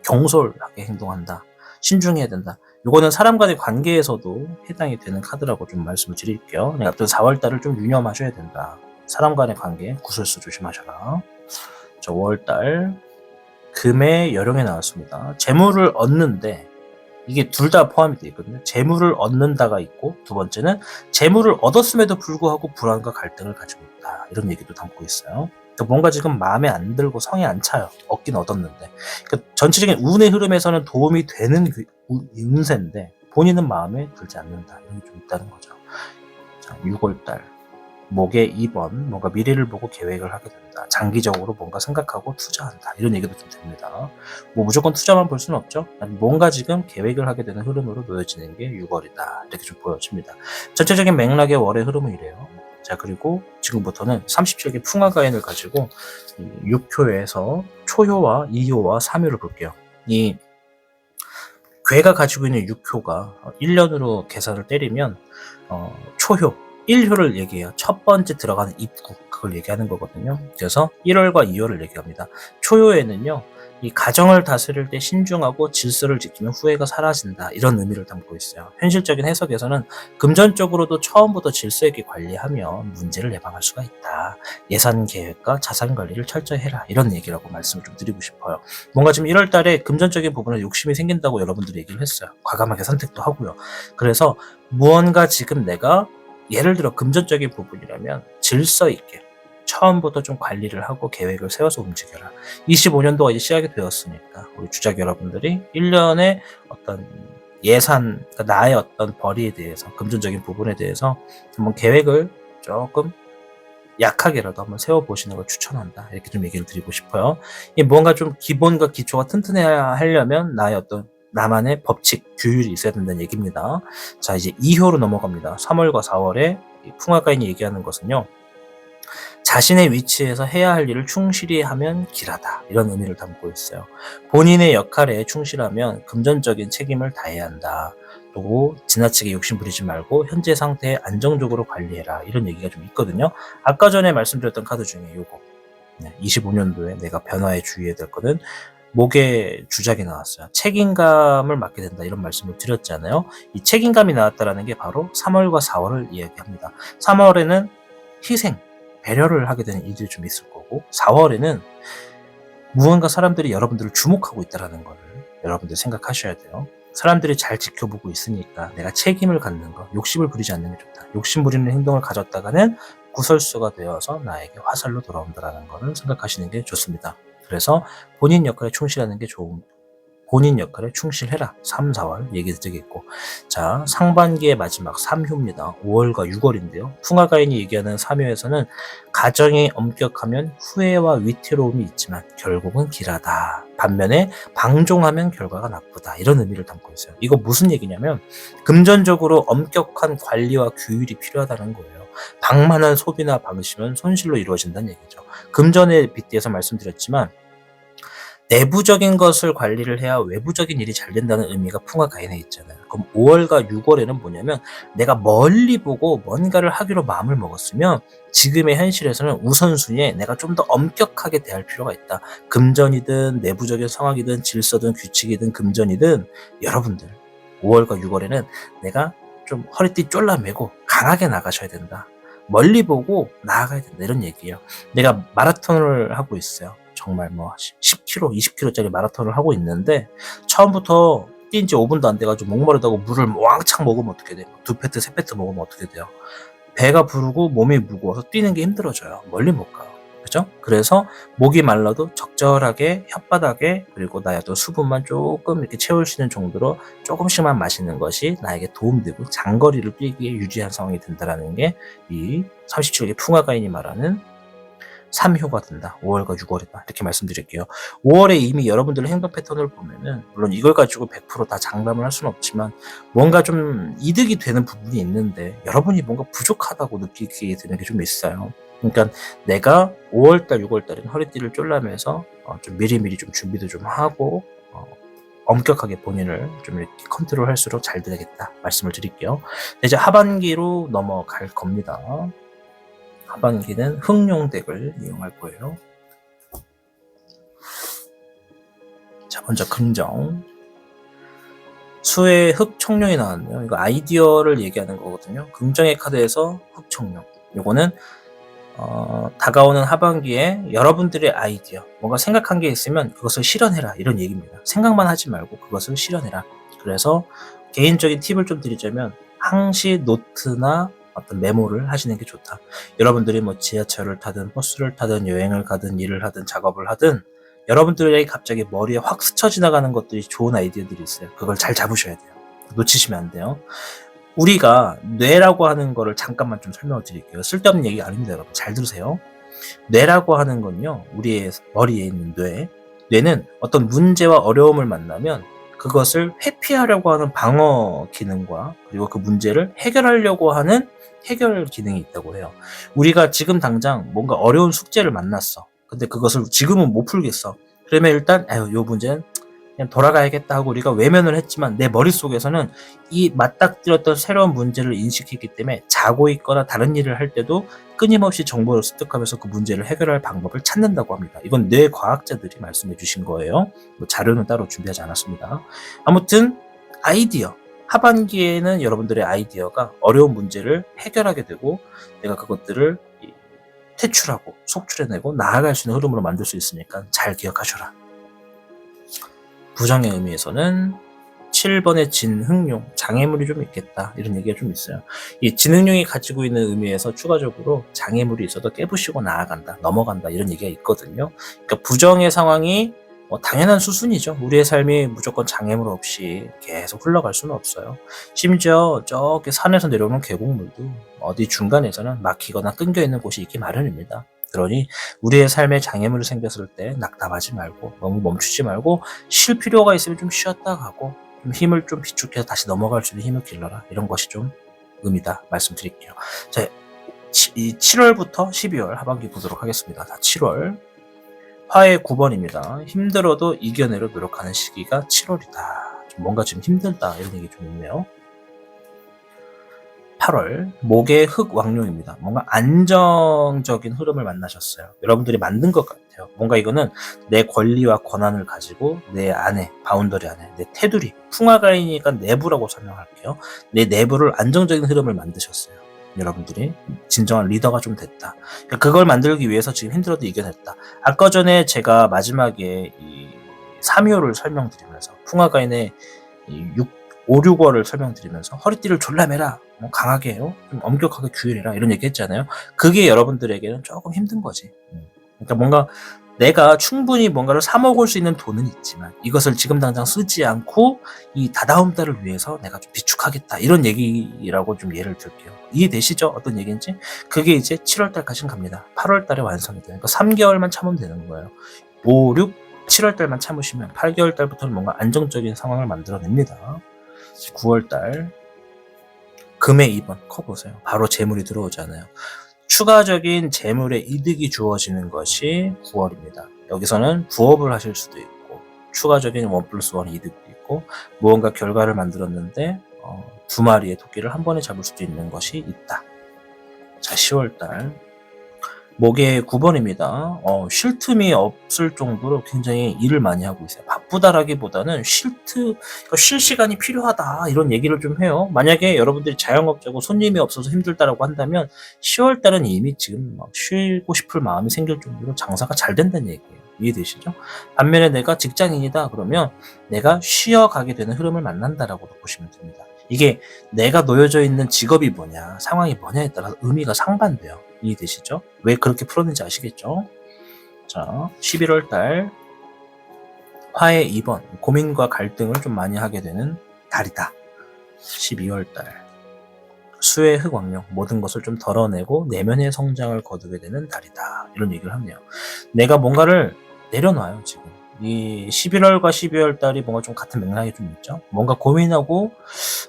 경솔하게 행동한다. 신중해야 된다. 이거는 사람 간의 관계에서도 해당이 되는 카드라고 좀 말씀을 드릴게요. 아무튼 4월달을 좀 유념하셔야 된다. 사람 간의 관계 구설수 조심하셔라. 자, 5월달 금의 여령에 나왔습니다. 재물을 얻는데 이게 둘 다 포함이 되어 있거든요. 재물을 얻는다가 있고 두 번째는 재물을 얻었음에도 불구하고 불안과 갈등을 가지고 있다. 이런 얘기도 담고 있어요. 그러니까 뭔가 지금 마음에 안 들고 성에 안 차요. 얻긴 얻었는데. 그러니까 전체적인 운의 흐름에서는 도움이 되는 운세인데 본인은 마음에 들지 않는다. 이런 게 좀 있다는 거죠. 자, 6월달 목의 2번 뭔가 미래를 보고 계획을 하게 된다. 장기적으로 뭔가 생각하고 투자한다. 이런 얘기도 좀 됩니다. 뭐 무조건 투자만 볼 수는 없죠. 뭔가 지금 계획을 하게 되는 흐름으로 놓여지는 게 6월이다. 이렇게 좀 보여집니다. 전체적인 맥락의 월의 흐름은 이래요. 자, 그리고 지금부터는 37개 풍화가인을 가지고 6효에서 초효와 2효와 3효를 볼게요. 이 괴가 가지고 있는 6효가 1년으로 계산을 때리면 초효 1효를 얘기해요. 첫 번째 들어가는 입구 그걸 얘기하는 거거든요. 그래서 1월과 2월을 얘기합니다. 초효에는요. 이 가정을 다스릴 때 신중하고 질서를 지키면 후회가 사라진다. 이런 의미를 담고 있어요. 현실적인 해석에서는 금전적으로도 처음부터 질서 있게 관리하며 문제를 예방할 수가 있다. 예산 계획과 자산 관리를 철저히 해라. 이런 얘기라고 말씀을 좀 드리고 싶어요. 뭔가 지금 1월 달에 금전적인 부분에 욕심이 생긴다고 여러분들이 얘기를 했어요. 과감하게 선택도 하고요. 그래서 무언가 지금 내가 예를 들어 금전적인 부분이라면 질서 있게 처음부터 좀 관리를 하고 계획을 세워서 움직여라. 25년도가 이제 시작이 되었으니까 우리 주작 여러분들이 1년에 어떤 예산, 그러니까 나의 어떤 벌이에 대해서 금전적인 부분에 대해서 한번 계획을 조금 약하게라도 한번 세워보시는 걸 추천한다. 이렇게 좀 얘기를 드리고 싶어요. 뭔가 좀 기본과 기초가 튼튼해야 하려면 나의 어떤 나만의 법칙, 규율이 있어야 된다는 얘기입니다. 자, 이제 2효로 넘어갑니다. 3월과 4월에 풍화가인이 얘기하는 것은요. 자신의 위치에서 해야 할 일을 충실히 하면 길하다. 이런 의미를 담고 있어요. 본인의 역할에 충실하면 금전적인 책임을 다해야 한다. 또 지나치게 욕심 부리지 말고 현재 상태에 안정적으로 관리해라. 이런 얘기가 좀 있거든요. 아까 전에 말씀드렸던 카드 중에 요거 25년도에 내가 변화에 주의해야 될 거는 목의 주작이 나왔어요. 책임감을 맡게 된다. 이런 말씀을 드렸잖아요. 이 책임감이 나왔다는 게 바로 3월과 4월을 이야기합니다. 3월에는 희생, 배려를 하게 되는 일들이 좀 있을 거고 4월에는 무언가 사람들이 여러분들을 주목하고 있다는 것을 여러분들 생각하셔야 돼요. 사람들이 잘 지켜보고 있으니까 내가 책임을 갖는 거, 욕심을 부리지 않는 게 좋다. 욕심 부리는 행동을 가졌다가는 구설수가 되어서 나에게 화살로 돌아온다는 것을 생각하시는 게 좋습니다. 그래서 본인 역할에 충실하는 게 좋은 본인 역할에 충실해라. 3, 4월 얘기 드리겠고 자 상반기의 마지막 3효입니다. 5월과 6월인데요. 풍화가인이 얘기하는 3효에서는 가정이 엄격하면 후회와 위태로움이 있지만 결국은 길하다. 반면에 방종하면 결과가 나쁘다. 이런 의미를 담고 있어요. 이거 무슨 얘기냐면 금전적으로 엄격한 관리와 규율이 필요하다는 거예요. 방만한 소비나 방심은 손실로 이루어진다는 얘기죠. 금전에 빗대서 말씀드렸지만 내부적인 것을 관리를 해야 외부적인 일이 잘 된다는 의미가 풍화가인에 있잖아요. 그럼 5월과 6월에는 뭐냐면 내가 멀리 보고 뭔가를 하기로 마음을 먹었으면 지금의 현실에서는 우선순위에 내가 좀 더 엄격하게 대할 필요가 있다. 금전이든 내부적인 상황이든 질서든 규칙이든 금전이든 여러분들 5월과 6월에는 내가 좀 허리띠 쫄라매고 강하게 나가셔야 된다. 멀리 보고 나아가야 된다. 이런 얘기예요. 내가 마라톤을 하고 있어요. 정말 뭐 10km, 20km짜리 마라톤을 하고 있는데 처음부터 뛴 지 5분도 안 돼가지고 목마르다고 물을 왕창 먹으면 어떻게 돼요? 2페트, 3페트 먹으면 어떻게 돼요? 배가 부르고 몸이 무거워서 뛰는 게 힘들어져요. 멀리 못 가요. 그죠? 그래서 목이 말라도 적절하게 혓바닥에 그리고 나의 어떤 수분만 조금 이렇게 채울 수 있는 정도로 조금씩만 마시는 것이 나에게 도움되고 장거리를 뛰기에 유리한 상황이 된다는 게 이 37개 풍화가인이 말하는 3효가 된다. 5월과 6월이다. 이렇게 말씀드릴게요. 5월에 이미 여러분들의 행동 패턴을 보면은 물론 이걸 가지고 100% 다 장담을 할 수는 없지만 뭔가 좀 이득이 되는 부분이 있는데 여러분이 뭔가 부족하다고 느끼게 되는 게 좀 있어요. 그러니까 내가 5월달, 6월달엔 허리띠를 쫄라매서 좀 미리미리 좀 준비도 좀 하고 엄격하게 본인을 좀 이렇게 컨트롤할수록 잘 되겠다 말씀을 드릴게요. 이제 하반기로 넘어갈 겁니다. 하반기는 흑룡덱을 이용할 거예요. 자, 먼저 긍정. 수의 흑청룡이 나왔네요. 이거 아이디어를 얘기하는 거거든요. 긍정의 카드에서 흑청룡. 요거는 다가오는 하반기에 여러분들의 아이디어, 뭔가 생각한 게 있으면 그것을 실현해라, 이런 얘기입니다. 생각만 하지 말고 그것을 실현해라. 그래서 개인적인 팁을 좀 드리자면 항시 노트나 어떤 메모를 하시는 게 좋다. 여러분들이 뭐 지하철을 타든 버스를 타든 여행을 가든 일을 하든 작업을 하든 여러분들에게 갑자기 머리에 확 스쳐 지나가는 것들이 좋은 아이디어들이 있어요. 그걸 잘 잡으셔야 돼요. 놓치시면 안 돼요. 우리가 뇌라고 하는 거를 잠깐만 좀 설명을 드릴게요. 쓸데없는 얘기 아닙니다, 여러분. 잘 들으세요. 뇌라고 하는 건요, 우리의 머리에 있는 뇌는 어떤 문제와 어려움을 만나면 그것을 회피하려고 하는 방어 기능과 그리고 그 문제를 해결하려고 하는 해결 기능이 있다고 해요. 우리가 지금 당장 뭔가 어려운 숙제를 만났어. 근데 그것을 지금은 못 풀겠어. 그러면 일단 요 문제는 그냥 돌아가야겠다 하고 우리가 외면을 했지만 내 머릿속에서는 이 맞닥뜨렸던 새로운 문제를 인식했기 때문에 자고 있거나 다른 일을 할 때도 끊임없이 정보를 습득하면서 그 문제를 해결할 방법을 찾는다고 합니다. 이건 뇌과학자들이 말씀해 주신 거예요. 뭐 자료는 따로 준비하지 않았습니다. 아무튼 아이디어. 하반기에는 여러분들의 아이디어가 어려운 문제를 해결하게 되고 내가 그것들을 퇴출하고 속출해내고 나아갈 수 있는 흐름으로 만들 수 있으니까 잘 기억하셔라. 부정의 의미에서는 7번의 진흥룡, 장애물이 좀 있겠다, 이런 얘기가 좀 있어요. 이 진흥룡이 가지고 있는 의미에서 추가적으로 장애물이 있어도 깨부시고 나아간다, 넘어간다, 이런 얘기가 있거든요. 그러니까 부정의 상황이 당연한 수순이죠. 우리의 삶이 무조건 장애물 없이 계속 흘러갈 수는 없어요. 심지어 저기 산에서 내려오는 계곡물도 어디 중간에서는 막히거나 끊겨있는 곳이 있기 마련입니다. 그러니 우리의 삶에 장애물이 생겼을 때 낙담하지 말고 너무 멈추지 말고 쉴 필요가 있으면 좀 쉬었다 가고 좀 힘을 좀 비축해서 다시 넘어갈 수 있는 힘을 길러라, 이런 것이 좀 의미다 말씀드릴게요. 자, 이 7월부터 12월 하반기 보도록 하겠습니다. 자, 7월 화의 9번입니다. 힘들어도 이겨내려 노력하는 시기가 7월이다. 뭔가 지금 힘들다, 이런 얘기 좀 있네요. 8월 목의 흑왕룡입니다. 뭔가 안정적인 흐름을 만나셨어요. 여러분들이 만든 것 같아요. 뭔가 이거는 내 권리와 권한을 가지고 내 안에, 바운더리 안에 내 테두리, 풍화가이니까 내부라고 설명할게요. 내 내부를 안정적인 흐름을 만드셨어요. 여러분들이 진정한 리더가 좀 됐다. 그걸 만들기 위해서 지금 힘들어도 이겨냈다. 아까 전에 제가 마지막에 이 3요를 설명드리면서 풍화가인의 5, 6월을 설명드리면서 허리띠를 졸라 매라, 강하게 해요, 좀 엄격하게 규율해라, 이런 얘기 했잖아요. 그게 여러분들에게는 조금 힘든 거지. 그러니까 뭔가 내가 충분히 뭔가를 사 먹을 수 있는 돈은 있지만 이것을 지금 당장 쓰지 않고 이 다다음 달을 위해서 내가 좀 비축하겠다, 이런 얘기라고 좀 예를 들게요. 이해되시죠? 어떤 얘기인지? 그게 이제 7월 달까지는 갑니다. 8월 달에 완성이 돼요. 그러니까 3개월만 참으면 되는 거예요. 5, 6, 7월 달만 참으시면 8개월 달부터는 뭔가 안정적인 상황을 만들어냅니다. 9월 달 금의 2번 커 보세요. 바로 재물이 들어오잖아요. 추가적인 재물의 이득이 주어지는 것이 9월입니다. 여기서는 부업을 하실 수도 있고 추가적인 1+1 이득도 있고 무언가 결과를 만들었는데 2마리의 토끼를 한 번에 잡을 수도 있는 것이 있다. 자, 10월달 목의 9번입니다. 쉴 틈이 없을 정도로 굉장히 일을 많이 하고 있어요. 바쁘다라기보다는 쉴 시간이 필요하다, 이런 얘기를 좀 해요. 만약에 여러분들이 자영업자고 손님이 없어서 힘들다라고 한다면 10월달은 이미 지금 막 쉬고 싶을 마음이 생길 정도로 장사가 잘 된다는 얘기예요. 이해되시죠? 반면에 내가 직장인이다 그러면 내가 쉬어가게 되는 흐름을 만난다라고 보시면 됩니다. 이게 내가 놓여져 있는 직업이 뭐냐, 상황이 뭐냐에 따라서 의미가 상반돼요. 이해되시죠? 왜 그렇게 풀었는지 아시겠죠? 자, 11월 달 화의 2번 고민과 갈등을 좀 많이 하게 되는 달이다. 12월 달 수의 흑왕룡 모든 것을 좀 덜어내고 내면의 성장을 거두게 되는 달이다. 이런 얘기를 하네요. 내가 뭔가를 내려놔요, 지금. 이 11월과 12월 달이 뭔가 좀 같은 맥락이 좀 있죠. 뭔가 고민하고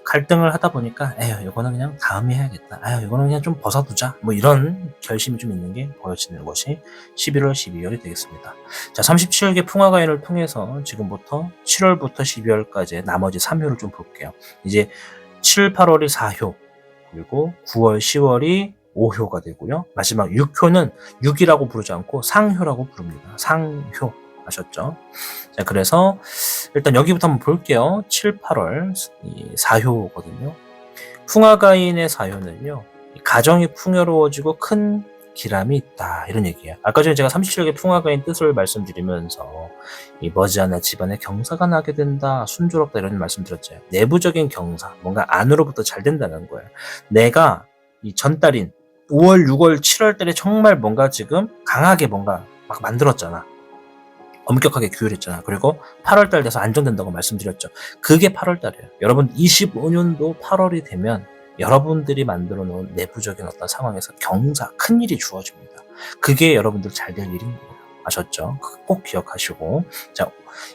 갈등을 하다 보니까 이거는 그냥 다음에 해야겠다. 이거는 그냥 좀 벗어두자. 뭐 이런 결심이 좀 있는 게 보여지는 것이 11월, 12월이 되겠습니다. 자, 37개 풍화가인을 통해서 지금부터 7월부터 12월까지 나머지 3효를 좀 볼게요. 이제 7, 8월이 4효, 그리고 9월, 10월이 5효가 되고요. 마지막 6효는 6이라고 부르지 않고 상효라고 부릅니다. 상효. 아셨죠? 자, 그래서 일단 여기부터 한번 볼게요. 7, 8월 4효거든요. 풍화가인의 4효는요. 가정이 풍요로워지고 큰 기람이 있다, 이런 얘기예요. 아까 전에 제가 37개 풍화가인 뜻을 말씀드리면서 머지않아 집안에 경사가 나게 된다, 순조롭다, 이런 말씀 드렸죠. 내부적인 경사, 뭔가 안으로부터 잘 된다는 거예요. 내가 이 전달인 5월, 6월, 7월 달에 정말 뭔가 지금 강하게 뭔가 막 만들었잖아. 엄격하게 규율했잖아. 그리고 8월 달 돼서 안정된다고 말씀드렸죠. 그게 8월 달이에요. 여러분 25년도 8월이 되면 여러분들이 만들어 놓은 내부적인 어떤 상황에서 경사, 큰일이 주어집니다. 그게 여러분들 잘 될 일인 거예요. 아셨죠? 꼭 기억하시고. 자,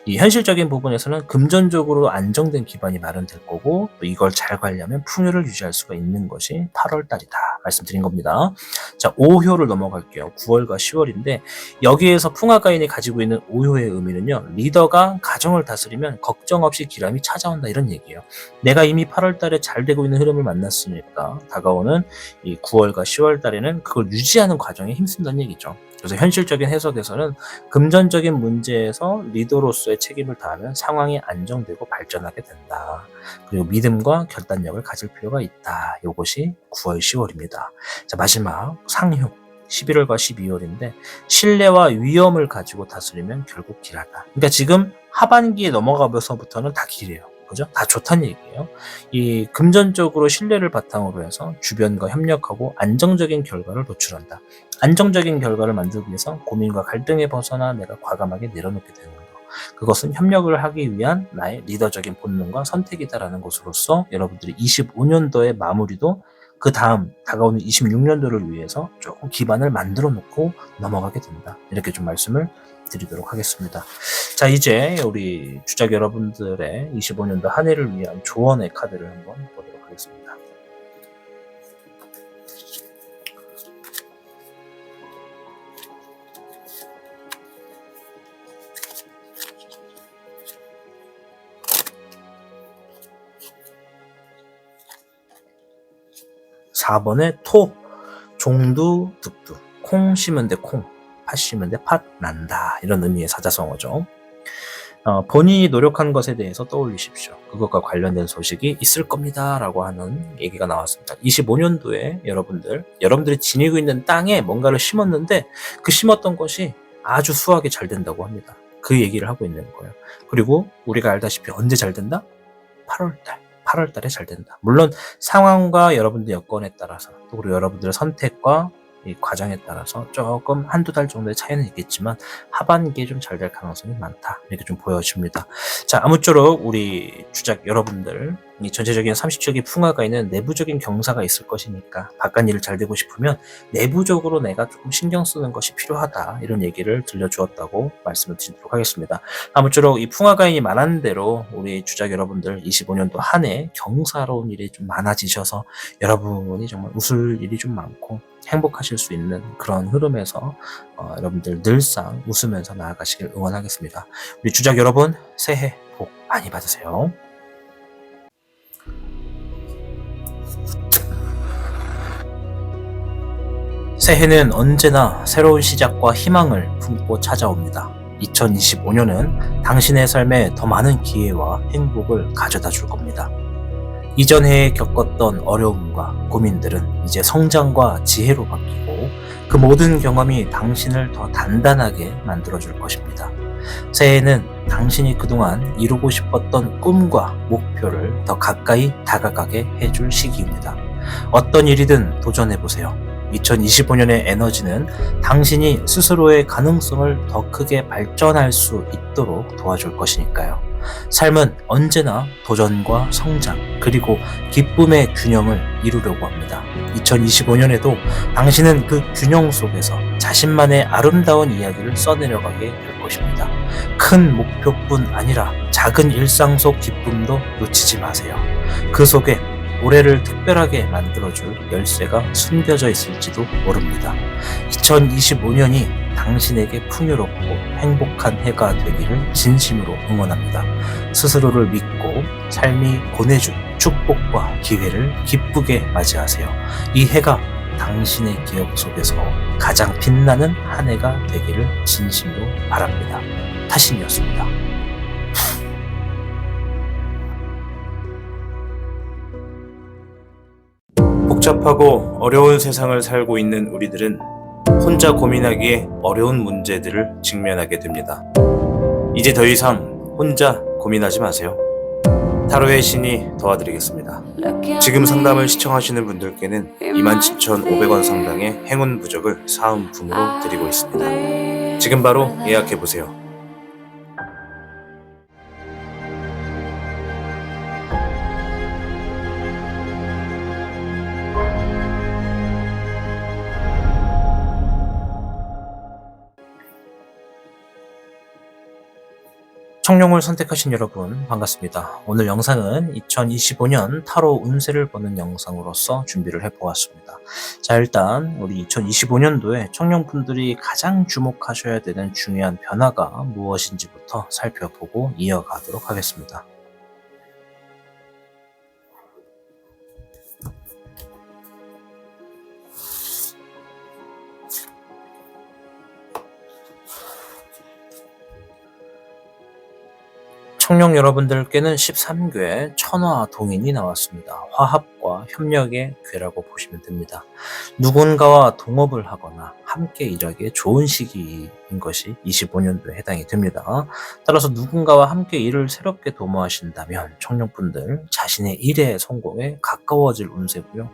이 현실적인 부분에서는 금전적으로 안정된 기반이 마련될 거고, 또 이걸 잘 관리하면 풍요를 유지할 수가 있는 것이 8월 달이다 말씀드린 겁니다. 자, 5효를 넘어갈게요. 9월과 10월인데 여기에서 풍화가인이 가지고 있는 5효의 의미는요, 리더가 가정을 다스리면 걱정 없이 기람이 찾아온다, 이런 얘기예요. 내가 이미 8월 달에 잘 되고 있는 흐름을 만났으니까 다가오는 이 9월과 10월 달에는 그걸 유지하는 과정에 힘쓴다는 얘기죠. 그래서 현실적인 해석에서는 금전적인 문제에서 리더로서의 책임을 다하면 상황이 안정되고 발전하게 된다. 그리고 믿음과 결단력을 가질 필요가 있다. 이것이 9월, 10월입니다. 자, 마지막 상효 11월과 12월인데 신뢰와 위험을 가지고 다스리면 결국 길하다. 그러니까 지금 하반기에 넘어가면서부터는 다 길이에요. 그죠? 다 좋다는 얘기예요. 이 금전적으로 신뢰를 바탕으로 해서 주변과 협력하고 안정적인 결과를 도출한다. 안정적인 결과를 만들기 위해서 고민과 갈등에 벗어나 내가 과감하게 내려놓게 되는 것. 그것은 협력을 하기 위한 나의 리더적인 본능과 선택이다라는 것으로서 여러분들이 25년도의 마무리도 그 다음 다가오는 26년도를 위해서 조금 기반을 만들어 놓고 넘어가게 된다. 이렇게 좀 말씀을 드리도록 하겠습니다. 자, 이제 우리 주작 여러분들의 25년도 한 해를 위한 조언의 카드를 한번 보도록 하겠습니다. (4번에) 토, 종두, 득두, 콩 심은 데 콩, 팥 심은 데 팥 난다, 이런 의미의 사자성어죠. 본인이 노력한 것에 대해서 떠올리십시오. 그것과 관련된 소식이 있을 겁니다 라고 하는 얘기가 나왔습니다. 25년도에 여러분들이 지니고 있는 땅에 뭔가를 심었는데 그 심었던 것이 아주 수확이 잘 된다고 합니다. 그 얘기를 하고 있는 거예요. 그리고 우리가 알다시피 언제 잘 된다? 8월 달에 잘 된다. 물론 상황과 여러분들 여건에 따라서 또 그리고 여러분들의 선택과 이 과정에 따라서 조금 한두 달 정도의 차이는 있겠지만 하반기에 좀 잘 될 가능성이 많다, 이렇게 좀 보여집니다. 자, 아무쪼록 우리 주작 여러분들, 이 전체적인 30주기 풍화가에는 내부적인 경사가 있을 것이니까 바깥 일을 잘 되고 싶으면 내부적으로 내가 조금 신경 쓰는 것이 필요하다, 이런 얘기를 들려주었다고 말씀을 드리도록 하겠습니다. 아무쪼록 이 풍화가인이 말하는 대로 우리 주작 여러분들 25년도 한 해 경사로운 일이 좀 많아지셔서 여러분이 정말 웃을 일이 좀 많고 행복하실 수 있는 그런 흐름에서 여러분들 늘상 웃으면서 나아가시길 응원하겠습니다. 우리 주작 여러분, 새해 복 많이 받으세요. 새해는 언제나 새로운 시작과 희망을 품고 찾아옵니다. 2025년은 당신의 삶에 더 많은 기회와 행복을 가져다 줄 겁니다. 이전 해에 겪었던 어려움과 고민들은 이제 성장과 지혜로 바뀌고 그 모든 경험이 당신을 더 단단하게 만들어줄 것입니다. 새해에는 당신이 그동안 이루고 싶었던 꿈과 목표를 더 가까이 다가가게 해줄 시기입니다. 어떤 일이든 도전해보세요. 2025년의 에너지는 당신이 스스로의 가능성을 더 크게 발전할 수 있도록 도와줄 것이니까요. 삶은 언제나 도전과 성장, 그리고 기쁨의 균형을 이루려고 합니다. 2025년에도 당신은 그 균형 속에서 자신만의 아름다운 이야기를 써내려가게 될 것입니다. 큰 목표뿐 아니라 작은 일상 속 기쁨도 놓치지 마세요. 그 속에 올해를 특별하게 만들어줄 열쇠가 숨겨져 있을지도 모릅니다. 2025년이 당신에게 풍요롭고 행복한 해가 되기를 진심으로 응원합니다. 스스로를 믿고 삶이 보내준 축복과 기회를 기쁘게 맞이하세요. 이 해가 당신의 기억 속에서 가장 빛나는 한 해가 되기를 진심으로 바랍니다. 타신이었습니다. 복잡하고 어려운 세상을 살고 있는 우리들은 혼자 고민하기에 어려운 문제들을 직면하게 됩니다. 이제 더 이상 혼자 고민하지 마세요. 타로의 신이 도와드리겠습니다. 지금 상담을 시청하시는 분들께는 27,500원 상당의 행운 부적을 사은품으로 드리고 있습니다. 지금 바로 예약해보세요. 청룡을 선택하신 여러분 반갑습니다. 오늘 영상은 2025년 타로 운세를 보는 영상으로서 준비를 해보았습니다. 자, 일단 우리 2025년도에 청룡분들이 가장 주목하셔야 되는 중요한 변화가 무엇인지부터 살펴보고 이어가도록 하겠습니다. 청룡 여러분들께는 13궤 천화동인이 나왔습니다. 화합과 협력의 궤라고 보시면 됩니다. 누군가와 동업을 하거나 함께 일하기에 좋은 시기인 것이 25년도에 해당이 됩니다. 따라서 누군가와 함께 일을 새롭게 도모하신다면 청룡분들 자신의 일의 성공에 가까워질 운세고요.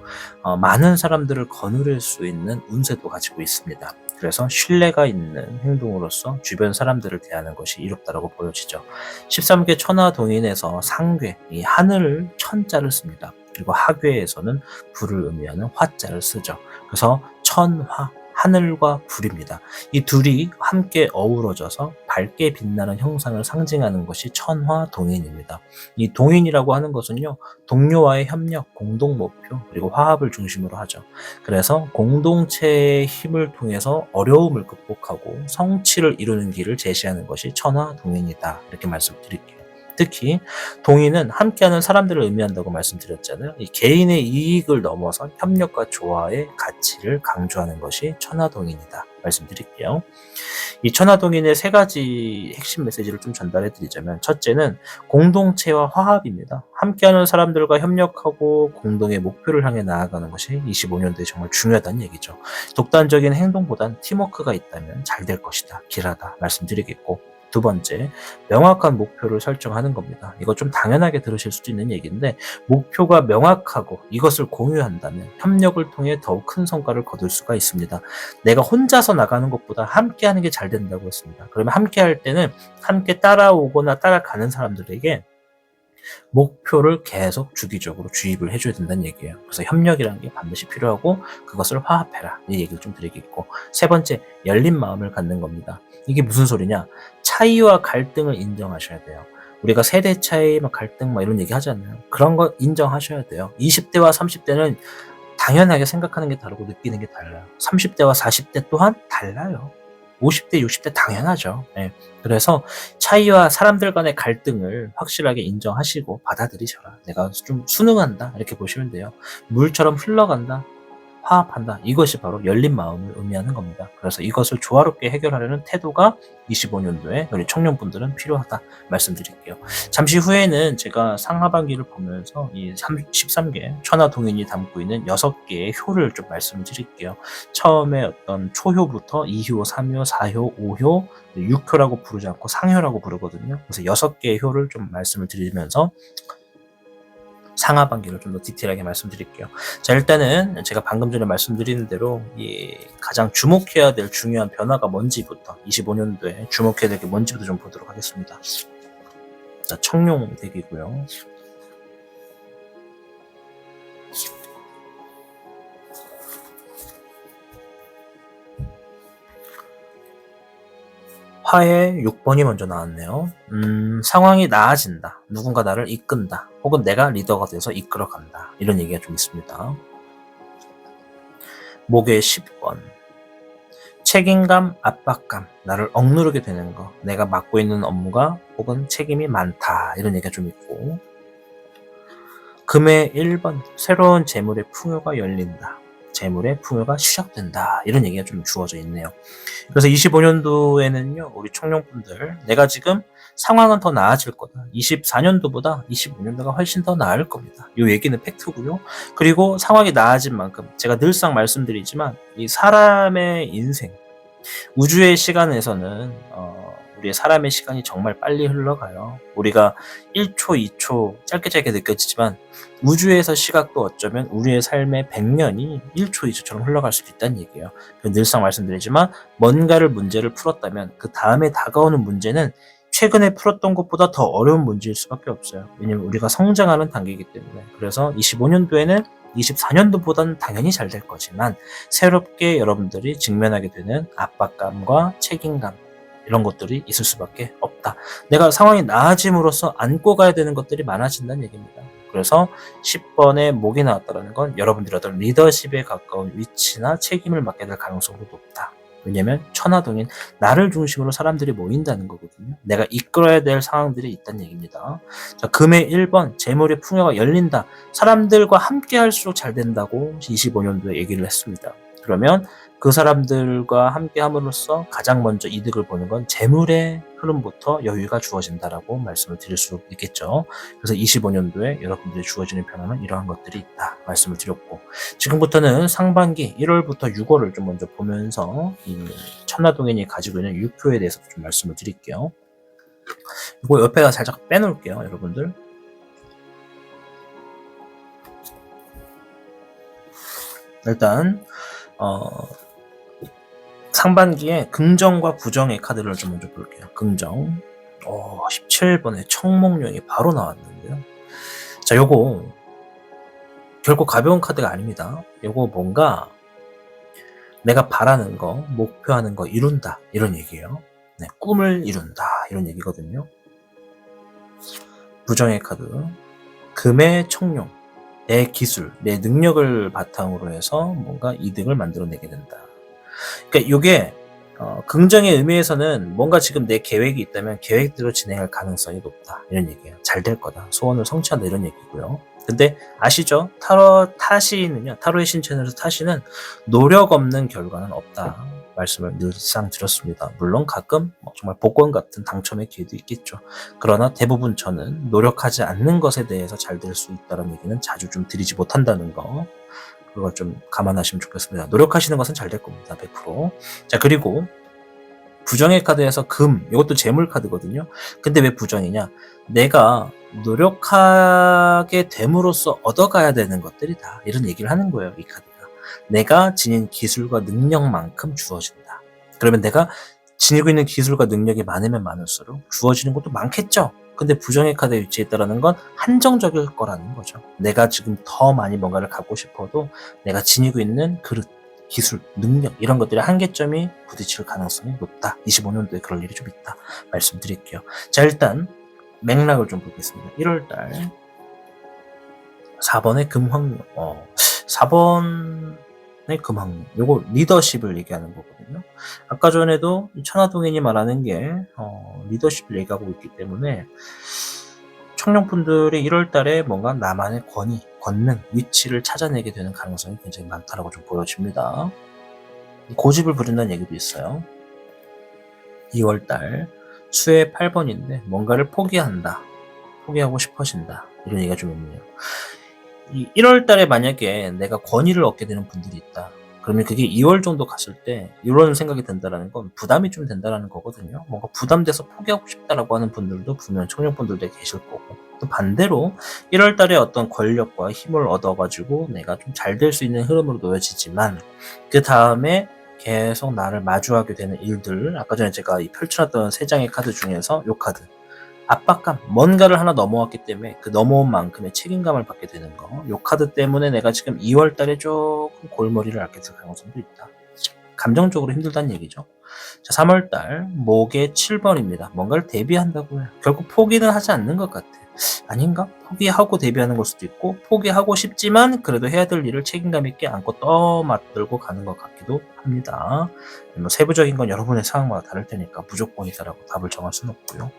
많은 사람들을 거느릴 수 있는 운세도 가지고 있습니다. 그래서 신뢰가 있는 행동으로서 주변 사람들을 대하는 것이 이롭다고 보여지죠. 13개 천하동인에서 상괴, 이 하늘을 천자를 씁니다. 그리고 하괴에서는 불을 의미하는 화자를 쓰죠. 그래서 천화, 하늘과 불입니다. 이 둘이 함께 어우러져서 밝게 빛나는 형상을 상징하는 것이 천화동인입니다. 이 동인이라고 하는 것은요, 동료와의 협력, 공동 목표, 그리고 화합을 중심으로 하죠. 그래서 공동체의 힘을 통해서 어려움을 극복하고 성취를 이루는 길을 제시하는 것이 천화동인이다. 이렇게 말씀드릴게요. 특히 동인은 함께하는 사람들을 의미한다고 말씀드렸잖아요. 이 개인의 이익을 넘어선 협력과 조화의 가치를 강조하는 것이 천하동인이다 말씀드릴게요. 이 천하동인의 세 가지 핵심 메시지를 좀 전달해 드리자면, 첫째는 공동체와 화합입니다. 함께하는 사람들과 협력하고 공동의 목표를 향해 나아가는 것이 25년도에 정말 중요하다는 얘기죠. 독단적인 행동보단 팀워크가 있다면 잘 될 것이다, 길하다 말씀드리겠고, 두 번째, 명확한 목표를 설정하는 겁니다. 이거 좀 당연하게 들으실 수도 있는 얘기인데, 목표가 명확하고 이것을 공유한다면 협력을 통해 더욱 큰 성과를 거둘 수가 있습니다. 내가 혼자서 나가는 것보다 함께 하는 게 잘 된다고 했습니다. 그러면 함께 할 때는 함께 따라오거나 따라가는 사람들에게 목표를 계속 주기적으로 주입을 해줘야 된다는 얘기예요. 그래서 협력이라는 게 반드시 필요하고 그것을 화합해라, 이 얘기를 좀 드리겠고, 세 번째, 열린 마음을 갖는 겁니다. 이게 무슨 소리냐? 차이와 갈등을 인정하셔야 돼요. 우리가 세대 차이, 갈등 이런 얘기 하잖아요. 그런 거 인정하셔야 돼요. 20대와 30대는 당연하게 생각하는 게 다르고 느끼는 게 달라요. 30대와 40대 또한 달라요. 50대, 60대 당연하죠. 네. 그래서 차이와 사람들 간의 갈등을 확실하게 인정하시고 받아들이셔라. 내가 좀 순응한다, 이렇게 보시면 돼요. 물처럼 흘러간다, 화합한다. 이것이 바로 열린 마음을 의미하는 겁니다. 그래서 이것을 조화롭게 해결하려는 태도가 25년도에 우리 청년분들은 필요하다 말씀드릴게요. 잠시 후에는 제가 상하반기를 보면서 이 13개 천하동인이 담고 있는 6개의 효를 좀 말씀을 드릴게요. 처음에 어떤 초효부터 2효, 3효, 4효, 5효, 6효라고 부르지 않고 상효라고 부르거든요. 그래서 6개의 효를 좀 말씀을 드리면서 상하반기를 좀 더 디테일하게 말씀드릴게요. 자, 일단은 제가 방금 전에 말씀드린 대로 가장 주목해야 될 중요한 변화가 뭔지부터, 25년도에 주목해야 될 게 뭔지부터 좀 보도록 하겠습니다. 자, 청룡 덱이고요. 화의 6번이 먼저 나왔네요. 상황이 나아진다. 누군가 나를 이끈다. 혹은 내가 리더가 돼서 이끌어간다. 이런 얘기가 좀 있습니다. 목의 10번. 책임감, 압박감, 나를 억누르게 되는 거. 내가 맡고 있는 업무가 혹은 책임이 많다. 이런 얘기가 좀 있고. 금의 1번. 새로운 재물의 풍요가 열린다. 재물의 풍요가 시작된다. 이런 얘기가 좀 주어져 있네요. 그래서 25년도에는요, 우리 청룡분들, 내가 지금 상황은 더 나아질 거다. 24년도보다 25년도가 훨씬 더 나을 겁니다. 이 얘기는 팩트고요. 그리고 상황이 나아진 만큼 제가 늘상 말씀드리지만 이 사람의 인생, 우주의 시간에서는 우리의 사람의 시간이 정말 빨리 흘러가요. 우리가 1초, 2초 짧게 느껴지지만 우주에서 시각도 어쩌면 우리의 삶의 100년이 1초, 2초처럼 흘러갈 수도 있다는 얘기예요. 늘상 말씀드리지만 뭔가를 문제를 풀었다면 그 다음에 다가오는 문제는 최근에 풀었던 것보다 더 어려운 문제일 수밖에 없어요. 왜냐면 우리가 성장하는 단계이기 때문에. 그래서 25년도에는 24년도보다는 당연히 잘 될 거지만 새롭게 여러분들이 직면하게 되는 압박감과 책임감 이런 것들이 있을 수밖에 없다. 내가 상황이 나아짐으로써 안고 가야 되는 것들이 많아진다는 얘기입니다. 그래서 10번의 목이 나왔다는 건 여러분들이 어떤 리더십에 가까운 위치나 책임을 맡게 될 가능성도 높다. 왜냐면 천하동인 나를 중심으로 사람들이 모인다는 거거든요. 내가 이끌어야 될 상황들이 있다는 얘기입니다. 자, 금의 1번 재물의 풍요가 열린다. 사람들과 함께 할수록 잘 된다고 25년도에 얘기를 했습니다. 그러면 그 사람들과 함께 함으로써 가장 먼저 이득을 보는 건 재물의 흐름부터 여유가 주어진다라고 말씀을 드릴 수 있겠죠. 그래서 25년도에 여러분들이 주어지는 변화는 이러한 것들이 있다 말씀을 드렸고, 지금부터는 상반기 1월부터 6월을 좀 먼저 보면서 이 천하동인이 가지고 있는 육효에 대해서 좀 말씀을 드릴게요. 이거 옆에다 살짝 빼놓을게요, 여러분들. 일단 상반기에 긍정과 부정의 카드를 좀 먼저 볼게요. 긍정. 17번에 청목령이 바로 나왔는데요. 자, 요거 결코 가벼운 카드가 아닙니다. 요거 뭔가 내가 바라는 거, 목표하는 거 이룬다 이런 얘기예요. 네, 꿈을 이룬다 이런 얘기거든요. 부정의 카드. 금의 청룡. 내 기술, 내 능력을 바탕으로 해서 뭔가 이득을 만들어내게 된다. 그러니까 이게 긍정의 의미에서는 뭔가 지금 내 계획이 있다면 계획대로 진행할 가능성이 높다 이런 얘기예요. 잘 될 거다, 소원을 성취한다 이런 얘기고요. 근데 아시죠? 타로의 신천에서 타시는 노력 없는 결과는 없다 말씀을 늘상 드렸습니다. 물론 가끔 정말 복권 같은 당첨의 기회도 있겠죠. 그러나 대부분 저는 노력하지 않는 것에 대해서 잘 될 수 있다는 얘기는 자주 좀 드리지 못한다는 거, 그걸 좀 감안하시면 좋겠습니다. 노력하시는 것은 잘 될 겁니다. 100%. 자, 그리고 부정의 카드에서 금, 이것도 재물 카드거든요. 근데 왜 부정이냐? 내가 노력하게 됨으로써 얻어가야 되는 것들이다. 이런 얘기를 하는 거예요, 이 카드가. 내가 지닌 기술과 능력만큼 주어진다. 그러면 내가 지니고 있는 기술과 능력이 많으면 많을수록 주어지는 것도 많겠죠. 근데 부정의 카드에 위치했다라는 건 한정적일 거라는 거죠. 내가 지금 더 많이 뭔가를 갖고 싶어도 내가 지니고 있는 그릇, 기술, 능력 이런 것들의 한계점이 부딪힐 가능성이 높다. 25년도에 그럴 일이 좀 있다 말씀드릴게요. 자, 일단 맥락을 좀 보겠습니다. 1월달 4번의 금황룡. 4번의 금황룡. 요거 리더십을 얘기하는 거거든요. 아까 전에도 천하동인이 말하는 게 리더십을 얘기하고 있기 때문에 청룡분들이 1월달에 뭔가 나만의 권위, 권능, 위치를 찾아내게 되는 가능성이 굉장히 많다라고 좀 보여집니다. 고집을 부린다는 얘기도 있어요. 2월달 수의 8번인데 뭔가를 포기한다, 포기하고 싶어진다 이런 얘기가 좀 있네요. 이 1월달에 만약에 내가 권위를 얻게 되는 분들이 있다, 그러면 그게 2월 정도 갔을 때 이런 생각이 든다는 건 부담이 좀 된다는 거거든요. 뭔가 부담돼서 포기하고 싶다라고 하는 분들도 분명 청년분들도 계실 거고, 또 반대로 1월 달에 어떤 권력과 힘을 얻어가지고 내가 좀 잘 될 수 있는 흐름으로 놓여지지만 그 다음에 계속 나를 마주하게 되는 일들, 아까 전에 제가 펼쳐놨던 3장의 카드 중에서 이 카드, 압박감, 뭔가를 하나 넘어왔기 때문에 그 넘어온 만큼의 책임감을 받게 되는 거, 이 카드 때문에 내가 지금 2월 달에 조금 골머리를 앓게 될 가능성도 있다. 감정적으로 힘들다는 얘기죠. 자, 3월 달 목의 7번입니다. 뭔가를 대비한다고 해요. 결국 포기는 하지 않는 것 같아. 아닌가? 포기하고 대비하는 걸 수도 있고, 포기하고 싶지만 그래도 해야 될 일을 책임감 있게 안고 떠맡들고 가는 것 같기도 합니다. 뭐 세부적인 건 여러분의 상황마다 다를 테니까 무조건이다라고 답을 정할 수는 없고요.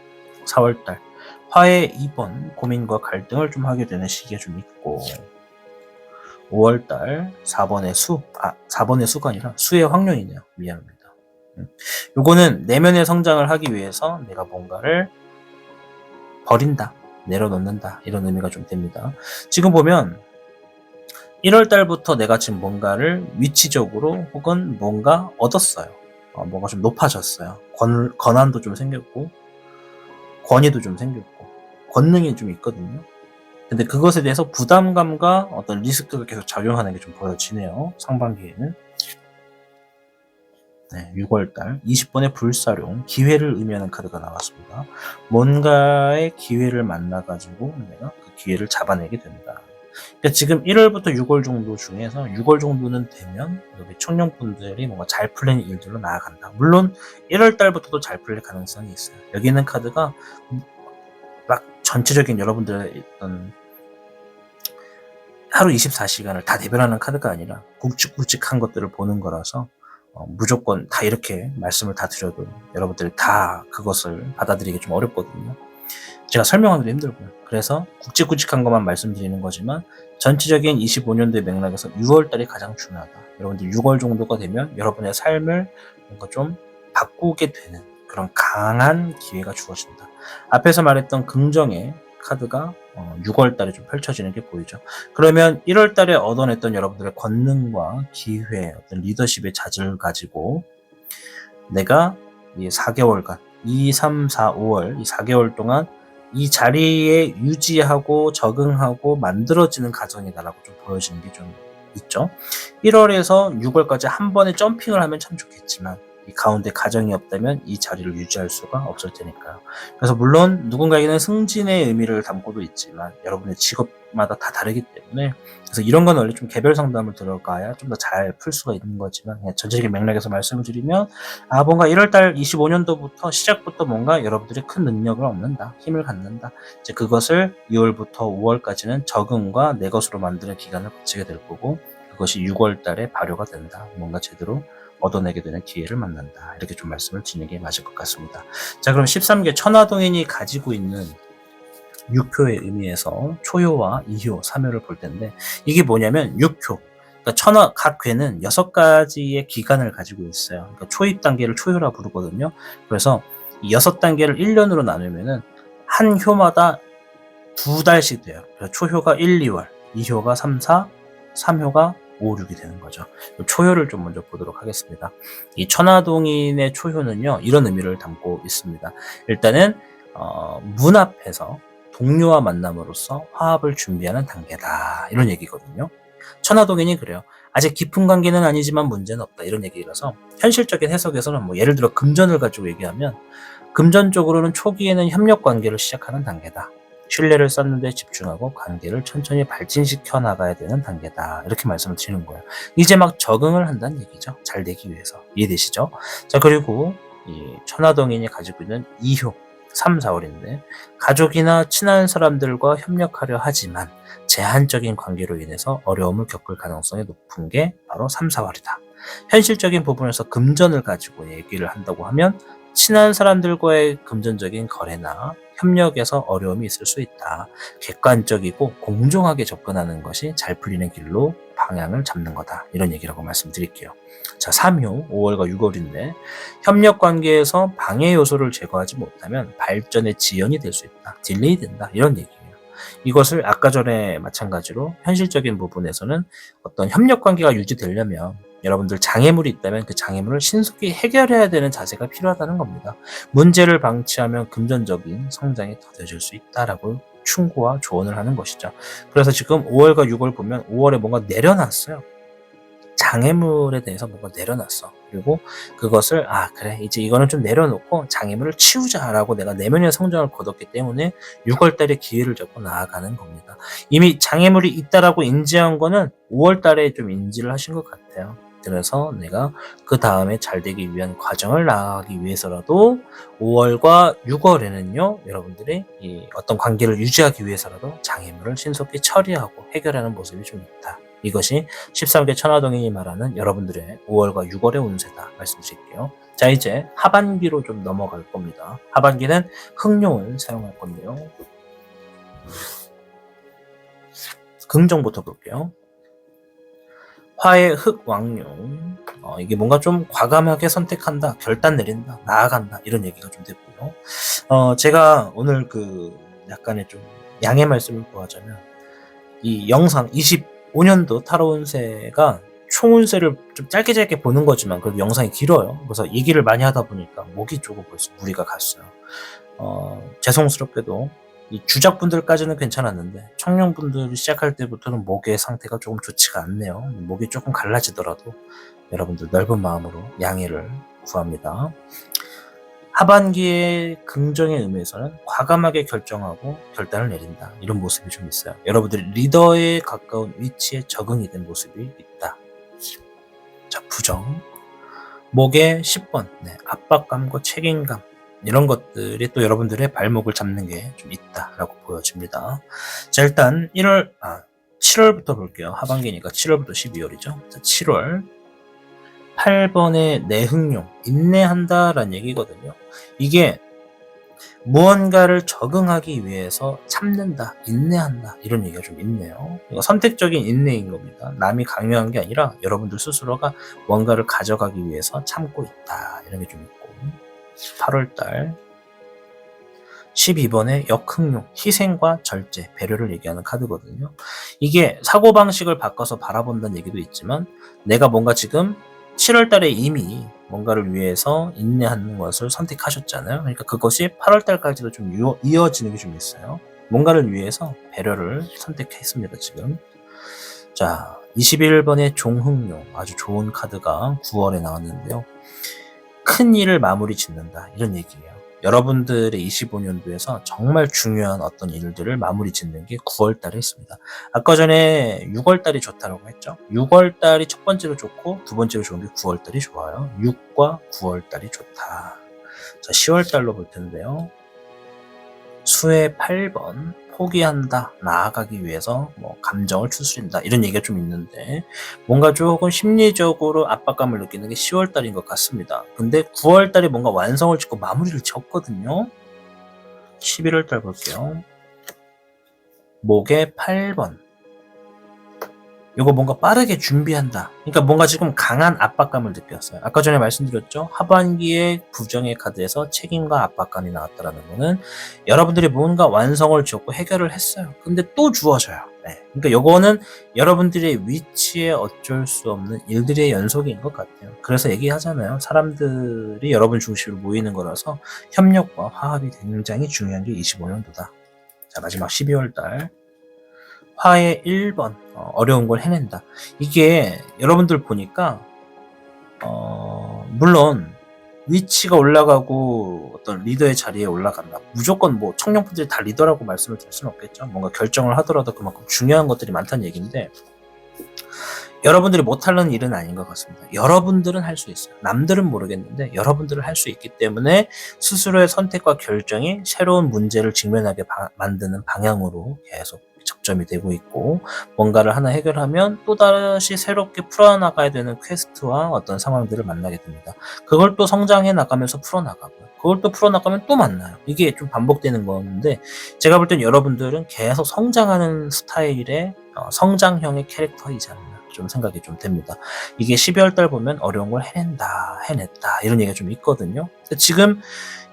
4월달 화해 2번, 고민과 갈등을 좀 하게 되는 시기가 좀 있고, 5월달 4번의 수가 아니라 수의 확률이네요. 미안합니다. 요거는 내면의 성장을 하기 위해서 내가 뭔가를 버린다, 내려놓는다, 이런 의미가 좀 됩니다. 지금 보면 1월 달부터 내가 지금 뭔가를 위치적으로 혹은 뭔가 얻었어요. 뭔가 좀 높아졌어요. 권한도 좀 생겼고, 권위도 좀 생겼고, 권능이 좀 있거든요. 근데 그것에 대해서 부담감과 어떤 리스크가 계속 작용하는 게 좀 보여지네요. 상반기에는. 네, 6월달 20번의 불사룡, 기회를 의미하는 카드가 나왔습니다. 뭔가의 기회를 만나가지고 내가 그 기회를 잡아내게 된다. 그러니까 지금 1월부터 6월 정도 중에서 6월 정도는 되면 여기 청년분들이 뭔가 잘 풀리는 일들로 나아간다. 물론 1월 달부터도 잘 풀릴 가능성이 있어요. 여기 있는 카드가 막 전체적인 여러분들의 어떤 하루 24시간을 다 대변하는 카드가 아니라 굵직굵직한 것들을 보는 거라서 무조건 다 이렇게 말씀을 다 드려도 여러분들이 다 그것을 받아들이기 좀 어렵거든요. 제가 설명하기도 힘들고요. 그래서 굵직굵직한 것만 말씀드리는 거지만 전체적인 25년도의 맥락에서 6월달이 가장 중요하다. 여러분들 6월 정도가 되면 여러분의 삶을 뭔가 좀 바꾸게 되는 그런 강한 기회가 주어진다. 앞에서 말했던 긍정의 카드가 6월달에 좀 펼쳐지는 게 보이죠. 그러면 1월달에 얻어냈던 여러분들의 권능과 기회, 어떤 리더십의 자질을 가지고 내가 이 4개월간 2, 3, 4, 5월 이 4개월 동안 이 자리에 유지하고 적응하고 만들어지는 과정이다라고 좀 보여지는 게 좀 있죠. 1월에서 6월까지 한 번에 점핑을 하면 참 좋겠지만 이 가운데 과정이 없다면 이 자리를 유지할 수가 없을 테니까요. 그래서 물론 누군가에게는 승진의 의미를 담고도 있지만 여러분의 직업마다 다 다르기 때문에 그래서 이런 건 원래 좀 개별 상담을 들어가야 좀 더 잘 풀 수가 있는 거지만 그냥 전체적인 맥락에서 말씀을 드리면 뭔가 1월달 25년도부터 시작부터 뭔가 여러분들이 큰 능력을 얻는다, 힘을 갖는다. 이제 그것을 2월부터 5월까지는 적응과 내 것으로 만드는 기간을 거치게 될 거고 그것이 6월달에 발효가 된다. 뭔가 제대로 얻어내게 되는 기회를 만난다. 이렇게 좀 말씀을 드리는 게 맞을 것 같습니다. 자, 그럼 13개 천하동인이 가지고 있는 6효의 의미에서 초효와 2효, 3효를 볼 텐데 이게 뭐냐면 6효. 그러니까 각 괴는 6가지의 기간을 가지고 있어요. 그러니까 초입 단계를 초효라 부르거든요. 그래서 이 6단계를 1년으로 나누면은 한 효마다 2달씩 돼요. 그래서 초효가 1, 2월, 2효가 3, 4, 3효가 5, 6이 되는 거죠. 초효를 좀 먼저 보도록 하겠습니다. 이 천하동인의 초효는요, 이런 의미를 담고 있습니다. 일단은 문 앞에서 동료와 만남으로써 화합을 준비하는 단계다. 이런 얘기거든요. 천하동인이 그래요. 아직 깊은 관계는 아니지만 문제는 없다. 이런 얘기라서 현실적인 해석에서는 뭐 예를 들어 금전을 가지고 얘기하면 금전적으로는 초기에는 협력 관계를 시작하는 단계다. 신뢰를 쌓는 데 집중하고 관계를 천천히 발전시켜 나가야 되는 단계다. 이렇게 말씀을 드리는 거예요. 이제 막 적응을 한다는 얘기죠. 잘 되기 위해서. 이해되시죠? 자, 그리고 이 천하동인이 가지고 있는 2효, 3, 4월인데 가족이나 친한 사람들과 협력하려 하지만 제한적인 관계로 인해서 어려움을 겪을 가능성이 높은 게 바로 3, 4월이다. 현실적인 부분에서 금전을 가지고 얘기를 한다고 하면 친한 사람들과의 금전적인 거래나 협력에서 어려움이 있을 수 있다. 객관적이고 공정하게 접근하는 것이 잘 풀리는 길로 방향을 잡는 거다. 이런 얘기라고 말씀드릴게요. 자, 3효, 5월과 6월인데 협력 관계에서 방해 요소를 제거하지 못하면 발전의 지연이 될 수 있다. 딜레이 된다. 이런 얘기예요. 이것을 아까 전에 마찬가지로 현실적인 부분에서는 어떤 협력 관계가 유지되려면 여러분들 장애물이 있다면 그 장애물을 신속히 해결해야 되는 자세가 필요하다는 겁니다. 문제를 방치하면 금전적인 성장이 더뎌질 수 있다라고 충고와 조언을 하는 것이죠. 그래서 지금 5월과 6월 보면 5월에 뭔가 내려놨어요. 장애물에 대해서 뭔가 내려놨어. 그리고 그것을 그래 이제 이거는 좀 내려놓고 장애물을 치우자라고 내가 내면의 성장을 거뒀기 때문에 6월달에 기회를 잡고 나아가는 겁니다. 이미 장애물이 있다라고 인지한 거는 5월달에 좀 인지를 하신 것 같아요. 그래서 내가 그 다음에 잘 되기 위한 과정을 나아가기 위해서라도 5월과 6월에는요 여러분들이 이 어떤 관계를 유지하기 위해서라도 장애물을 신속히 처리하고 해결하는 모습이 좀 있다. 이것이 13개 천하동인이 말하는 여러분들의 5월과 6월의 운세다 말씀드릴게요. 자, 이제 하반기로 좀 넘어갈 겁니다. 하반기는 흑룡을 사용할 건데요. 긍정부터 볼게요. 화의 흑왕룡. 이게 뭔가 좀 과감하게 선택한다, 결단 내린다, 나아간다, 이런 얘기가 좀 됐고요. 제가 오늘 약간의 좀 양해 말씀을 구하자면, 이 영상 25년도 타로 운세가 총 운세를 좀 짧게 보는 거지만 그래도 영상이 길어요. 그래서 얘기를 많이 하다 보니까 목이 조금 벌써 무리가 갔어요. 죄송스럽게도 이 주작분들까지는 괜찮았는데 청년분들이 시작할 때부터는 목의 상태가 조금 좋지가 않네요. 목이 조금 갈라지더라도 여러분들 넓은 마음으로 양해를 구합니다. 하반기의 긍정의 의미에서는 과감하게 결정하고 결단을 내린다, 이런 모습이 좀 있어요. 여러분들이 리더에 가까운 위치에 적응이 된 모습이 있다. 자, 부정. 목의 10번, 압박감과 책임감, 이런 것들이 또 여러분들의 발목을 잡는 게 좀 있다라고 보여집니다. 자, 일단 7월부터 볼게요. 하반기니까 7월부터 12월이죠. 자, 7월 8번의 내흥용, 인내한다라는 얘기거든요. 이게 무언가를 적응하기 위해서 참는다, 인내한다, 이런 얘기가 좀 있네요. 이거 선택적인 인내인 겁니다. 남이 강요한 게 아니라 여러분들 스스로가 뭔가를 가져가기 위해서 참고 있다, 이런 게 좀 있고. 8월달 12번의 역흥용, 희생과 절제, 배려를 얘기하는 카드거든요. 이게 사고방식을 바꿔서 바라본다는 얘기도 있지만, 내가 뭔가 지금 7월달에 이미 뭔가를 위해서 인내하는 것을 선택하셨잖아요. 그러니까 그것이 8월달까지도 좀 이어지는 게 좀 있어요. 뭔가를 위해서 배려를 선택했습니다, 지금. 자, 21번의 종흥용, 아주 좋은 카드가 9월에 나왔는데요. 큰 일을 마무리 짓는다, 이런 얘기예요. 여러분들의 25년도에서 정말 중요한 어떤 일들을 마무리 짓는 게 9월달에 있습니다. 아까 전에 6월달이 좋다고 했죠. 6월달이 첫 번째로 좋고 두 번째로 좋은 게 9월달이 좋아요. 6과 9월달이 좋다. 자, 10월달로 볼 텐데요. 수의 8번, 포기한다, 나아가기 위해서 감정을 추스린다, 이런 얘기가 좀 있는데, 뭔가 조금 심리적으로 압박감을 느끼는 게 10월달인 것 같습니다. 근데 9월달에 뭔가 완성을 짓고 마무리를 지었거든요. 11월달 볼게요. 목의 8번, 이거 뭔가 빠르게 준비한다. 그러니까 뭔가 지금 강한 압박감을 느꼈어요. 아까 전에 말씀드렸죠. 하반기에 부정의 카드에서 책임과 압박감이 나왔다는 거는 여러분들이 뭔가 완성을 지었고 해결을 했어요. 근데 또 주어져요. 그러니까 요거는 여러분들의 위치에 어쩔 수 없는 일들의 연속인 것 같아요. 그래서 얘기하잖아요. 사람들이 여러분 중심으로 모이는 거라서 협력과 화합이 굉장히 중요한 게 25년도다. 자, 마지막 12월 달. 화의 1번, 어려운 걸 해낸다. 이게 여러분들 보니까 물론 위치가 올라가고 어떤 리더의 자리에 올라간다, 무조건 청년분들이 다 리더라고 말씀을 드릴 수는 없겠죠. 뭔가 결정을 하더라도 그만큼 중요한 것들이 많다는 얘기인데, 여러분들이 못하는 일은 아닌 것 같습니다. 여러분들은 할 수 있어요. 남들은 모르겠는데 여러분들은 할 수 있기 때문에 스스로의 선택과 결정이 새로운 문제를 직면하게 만드는 방향으로 계속 접점이 되고 있고, 뭔가를 하나 해결하면 또다시 새롭게 풀어나가야 되는 퀘스트와 어떤 상황들을 만나게 됩니다. 그걸 또 성장해 나가면서 풀어나가고요. 그걸 또 풀어나가면 또 만나요. 이게 좀 반복되는 건데, 제가 볼 땐 여러분들은 계속 성장하는 스타일의 성장형의 캐릭터이지 않나, 좀 생각이 좀 됩니다. 이게 12월 달 보면 어려운 걸 해냈다, 이런 얘기가 좀 있거든요. 지금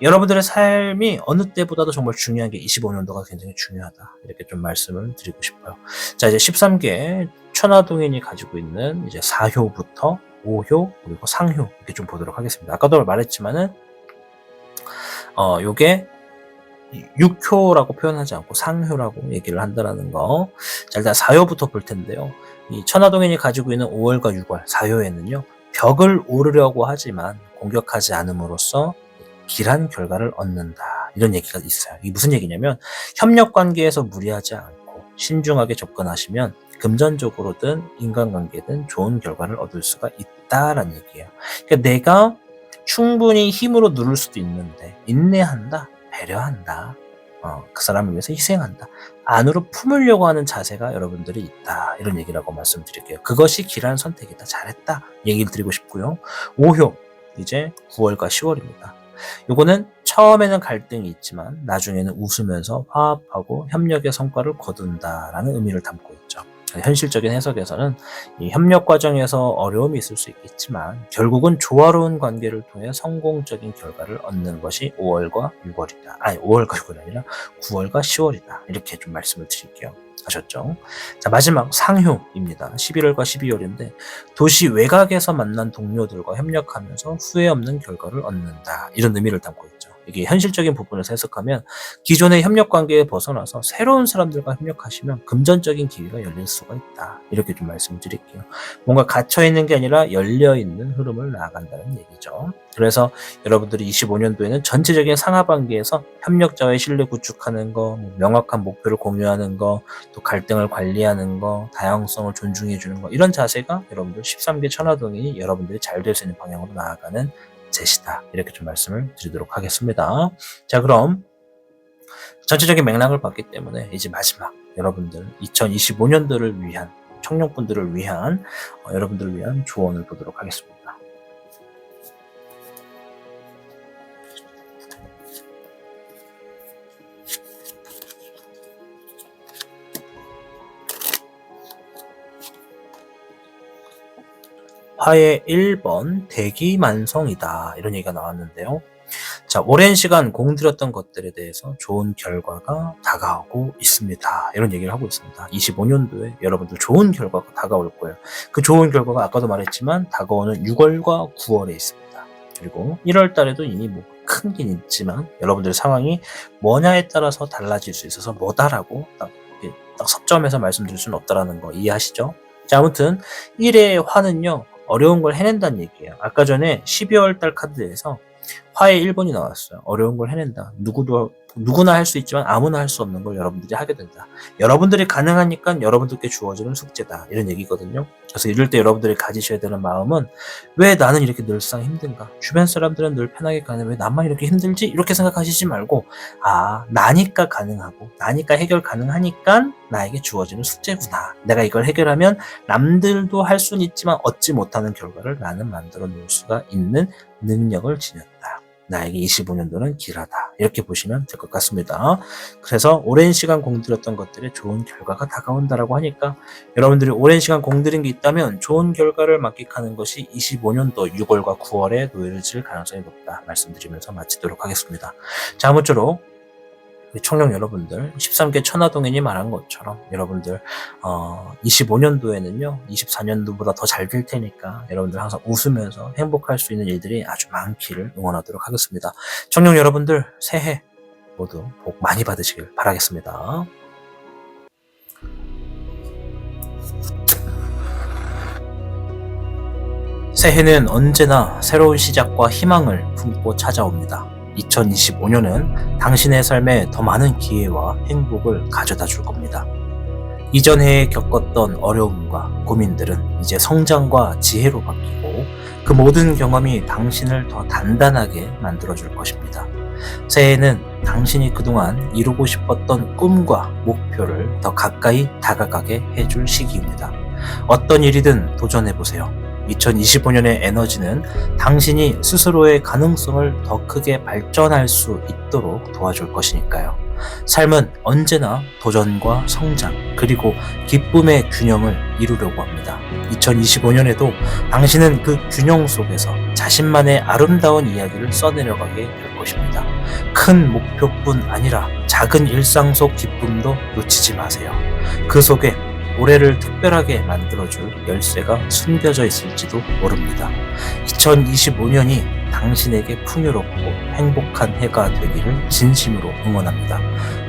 여러분들의 삶이 어느 때보다도 정말 중요한 게 25년도가 굉장히 중요하다, 이렇게 좀 말씀을 드리고 싶어요. 자, 이제 13개 천하동인이 가지고 있는 이제 4효부터 5효 그리고 상효, 이렇게 좀 보도록 하겠습니다. 아까도 말했지만은 요게 6효라고 표현하지 않고 상효라고 얘기를 한다는 거. 자, 일단 4효부터 볼 텐데요. 이 천하동인이 가지고 있는 5월과 6월 4효에는요, 벽을 오르려고 하지만 공격하지 않음으로써 길한 결과를 얻는다, 이런 얘기가 있어요. 이게 무슨 얘기냐면, 협력 관계에서 무리하지 않고 신중하게 접근하시면 금전적으로든 인간관계든 좋은 결과를 얻을 수가 있다라는 얘기예요. 그러니까 내가 충분히 힘으로 누를 수도 있는데 인내한다, 배려한다, 그 사람을 위해서 희생한다, 안으로 품으려고 하는 자세가 여러분들이 있다, 이런 얘기라고 말씀드릴게요. 그것이 길한 선택이다, 잘했다, 얘기를 드리고 싶고요. 5효, 이제 9월과 10월입니다. 요거는 처음에는 갈등이 있지만 나중에는 웃으면서 화합하고 협력의 성과를 거둔다라는 의미를 담고 있죠. 현실적인 해석에서는 이 협력 과정에서 어려움이 있을 수 있겠지만 결국은 조화로운 관계를 통해 성공적인 결과를 얻는 것이 5월과 6월이다. 아니 5월과 6월이 아니라 9월과 10월이다. 이렇게 좀 말씀을 드릴게요. 아셨죠? 자, 마지막 상휴입니다. 11월과 12월인데 도시 외곽에서 만난 동료들과 협력하면서 후회 없는 결과를 얻는다. 이런 의미를 담고 있죠. 이게 현실적인 부분에서 해석하면 기존의 협력 관계에 벗어나서 새로운 사람들과 협력하시면 금전적인 기회가 열릴 수가 있다. 이렇게 좀 말씀을 드릴게요. 뭔가 갇혀있는 게 아니라 열려있는 흐름을 나아간다는 얘기죠. 그래서 여러분들이 25년도에는 전체적인 상하반기에서 협력자와의 신뢰 구축하는 거, 명확한 목표를 공유하는 거, 또 갈등을 관리하는 거, 다양성을 존중해 주는 거, 이런 자세가 여러분들 13개 천하동인이 여러분들이 잘 될 수 있는 방향으로 나아가는 제시다. 이렇게 좀 말씀을 드리도록 하겠습니다. 자, 그럼 전체적인 맥락을 봤기 때문에 이제 마지막 여러분들 2025년도를 위한 청년분들을 위한 여러분들을 위한 조언을 보도록 하겠습니다. 화의 1번 대기만성이다. 이런 얘기가 나왔는데요. 자, 오랜 시간 공들였던 것들에 대해서 좋은 결과가 다가오고 있습니다. 이런 얘기를 하고 있습니다. 25년도에 여러분들 좋은 결과가 다가올 거예요. 그 좋은 결과가 아까도 말했지만 다가오는 6월과 9월에 있습니다. 그리고 1월 달에도 이미 뭐 큰 게 있지만 여러분들 상황이 뭐냐에 따라서 달라질 수 있어서 뭐다라고 딱 석점해서 말씀드릴 수는 없다라는 거 이해하시죠? 자, 아무튼 1의 화는요. 어려운 걸 해낸다는 얘기예요. 아까 전에 12월 달 카드에서 화의 1번이 나왔어요. 어려운 걸 해낸다. 누구나 할 수 있지만 아무나 할 수 없는 걸 여러분들이 하게 된다. 여러분들이 가능하니까 여러분들께 주어지는 숙제다. 이런 얘기거든요. 그래서 이럴 때 여러분들이 가지셔야 되는 마음은 왜 나는 이렇게 늘상 힘든가? 주변 사람들은 늘 편하게 가는데 왜 나만 이렇게 힘들지? 이렇게 생각하시지 말고 나니까 가능하고 나니까 해결 가능하니까 나에게 주어지는 숙제구나. 내가 이걸 해결하면 남들도 할 수는 있지만 얻지 못하는 결과를 나는 만들어 놓을 수가 있는 능력을 지녔다. 나에게 25년도는 길하다. 이렇게 보시면 될 것 같습니다. 그래서 오랜 시간 공들였던 것들에 좋은 결과가 다가온다라고 하니까 여러분들이 오랜 시간 공들인 게 있다면 좋은 결과를 만끽하는 것이 25년도 6월과 9월에 놓여질 가능성이 높다. 말씀드리면서 마치도록 하겠습니다. 자, 아무쪼록 우리 청년 여러분들 13개 천하동인이 말한 것처럼 여러분들 25년도에는요 24년도보다 더 잘 될 테니까 여러분들 항상 웃으면서 행복할 수 있는 일들이 아주 많기를 응원하도록 하겠습니다. 청년 여러분들 새해 모두 복 많이 받으시길 바라겠습니다. 새해는 언제나 새로운 시작과 희망을 품고 찾아옵니다. 2025년은 당신의 삶에 더 많은 기회와 행복을 가져다 줄 겁니다. 이전 해에 겪었던 어려움과 고민들은 이제 성장과 지혜로 바뀌고 그 모든 경험이 당신을 더 단단하게 만들어 줄 것입니다. 새해는 당신이 그동안 이루고 싶었던 꿈과 목표를 더 가까이 다가가게 해줄 시기입니다. 어떤 일이든 도전해보세요. 2025년의 에너지는 당신이 스스로의 가능성을 더 크게 발전할 수 있도록 도와줄 것이니까요. 삶은 언제나 도전과 성장, 그리고 기쁨의 균형을 이루려고 합니다. 2025년에도 당신은 그 균형 속에서 자신만의 아름다운 이야기를 써내려가게 될 것입니다. 큰 목표뿐 아니라 작은 일상 속 기쁨도 놓치지 마세요. 그 속에 올해를 특별하게 만들어줄 열쇠가 숨겨져 있을지도 모릅니다. 2025년이 당신에게 풍요롭고 행복한 해가 되기를 진심으로 응원합니다.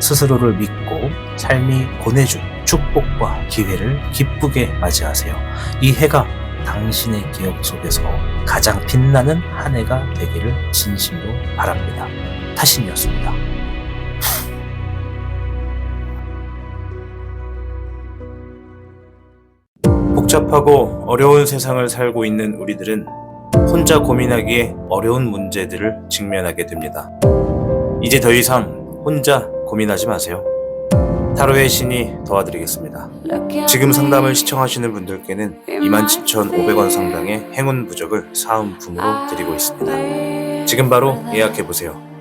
스스로를 믿고 삶이 보내준 축복과 기회를 기쁘게 맞이하세요. 이 해가 당신의 기억 속에서 가장 빛나는 한 해가 되기를 진심으로 바랍니다. 타신이었습니다. 복잡하고 어려운 세상을 살고 있는 우리들은 혼자 고민하기에 어려운 문제들을 직면하게 됩니다. 이제 더 이상 혼자 고민하지 마세요. 타로의 신이 도와드리겠습니다. 지금 상담을 시청하시는 분들께는 27,500원 상당의 행운 부적을 사은품으로 드리고 있습니다. 지금 바로 예약해보세요.